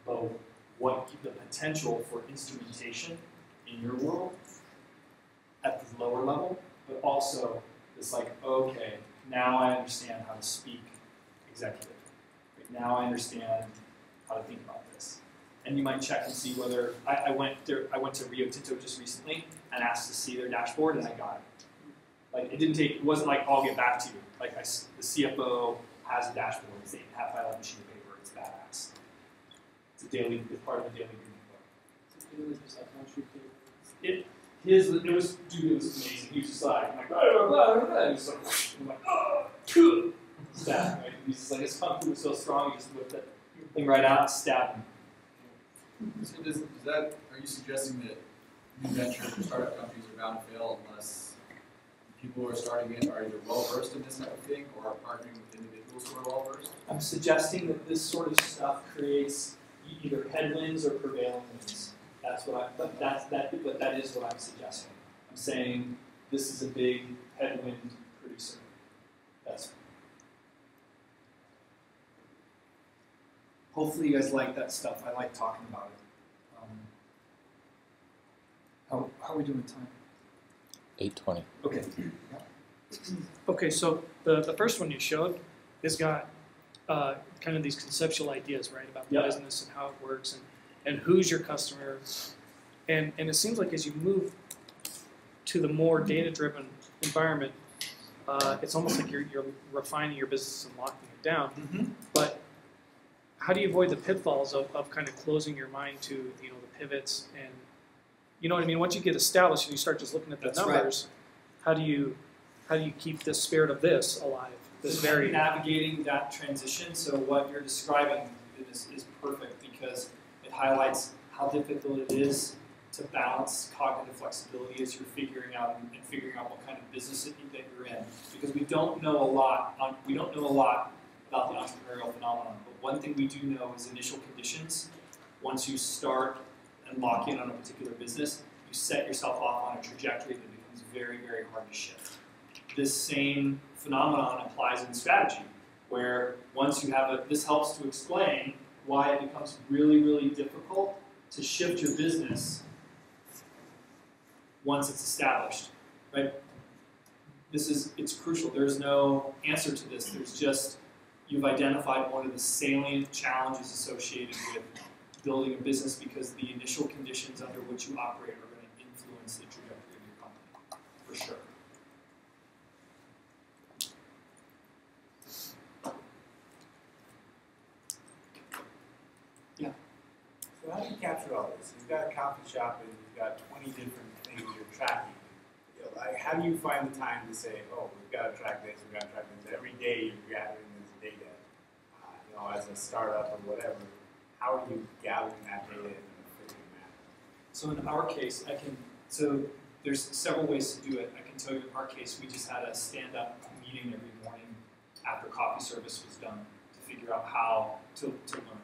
of what the potential for instrumentation in your world at the lower level, but also it's like, okay, now I understand how to speak executive. Right, now I understand how to think about this. And you might check and see whether, I went to Rio Tinto just recently and asked to see their dashboard, and I got it. Like, it wasn't like, I'll get back to you. Like, the CFO has a dashboard, it's 8.5 by 11 sheet of paper, it's badass. It's part of the daily briefing book. It was amazing. He was just like, blah, blah, blah, blah. He was like, I'm like, oh, stab, right? He's just like, his kung fu was so strong, he just whipped that thing right out and stabbed him. So are you suggesting that new ventures or startup companies are bound to fail unless people who are starting it are either well versed in this type of thing or are partnering with individuals who are well versed? I'm suggesting that this sort of stuff creates either headwinds or prevailing winds. But that is what I'm suggesting. I'm saying this is a big headwind producer. Hopefully you guys like that stuff. I like talking about it. How are we doing time? 8:20. Okay. Okay, so the first one you showed has got kind of these conceptual ideas, right, about the business and how it works and who's your customer. And it seems like as you move to the more data-driven environment, it's almost like you're refining your business and locking it down. Mm-hmm. But how do you avoid the pitfalls of kind of closing your mind to the pivots and you know what I mean? Once you get established and you start just looking at the numbers, how do you keep the spirit of this alive? This very navigating that transition. So what you're describing is perfect because it highlights how difficult it is to balance cognitive flexibility as you're figuring out what kind of business that you're in. Because we don't know a lot about the entrepreneurial phenomenon. But one thing we do know is initial conditions. Once you start and lock in on a particular business, you set yourself off on a trajectory that becomes very, very hard to shift. This same phenomenon applies in strategy, where once you have this helps to explain why it becomes really, really difficult to shift your business once it's established, right? It's crucial. There's no answer to this. There's just, you've identified one of the salient challenges associated with building a business because the initial conditions under which you operate are going to influence the trajectory of your company, for sure. Yeah. So how do you capture all this? You've got a coffee shop and you've got 20 different things you're tracking. Like, how do you find the time to say, oh, we've got to track this, we've got to track this? Every day you're gathering this data, as a startup or whatever. How are you gathering that data in a fitting manner? So in our case, so there's several ways to do it. I can tell you in our case, we just had a stand-up meeting every morning after coffee service was done to figure out how to learn.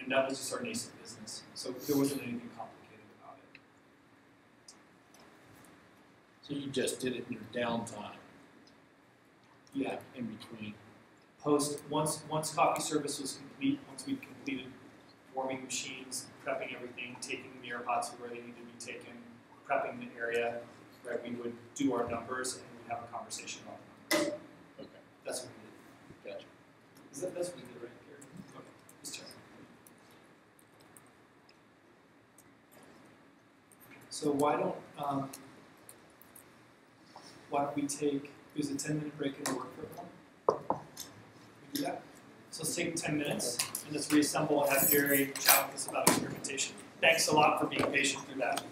And that was just our nascent business. So there wasn't anything complicated about it. So you just did it in your downtime? Yeah. In between? Once coffee service was complete, once we'd completed warming machines, prepping everything, taking the mirror pots where they needed to be taken, prepping the area, right, we would do our numbers and we'd have a conversation about the numbers. Okay. That's what we did. Gotcha. That's what we did right here. Okay, just check. So why don't we take, there's a 10-minute break in the work for everyone? We do that? So let's take 10 minutes and let's reassemble and have Gary chat with us about experimentation. Thanks a lot for being patient through that.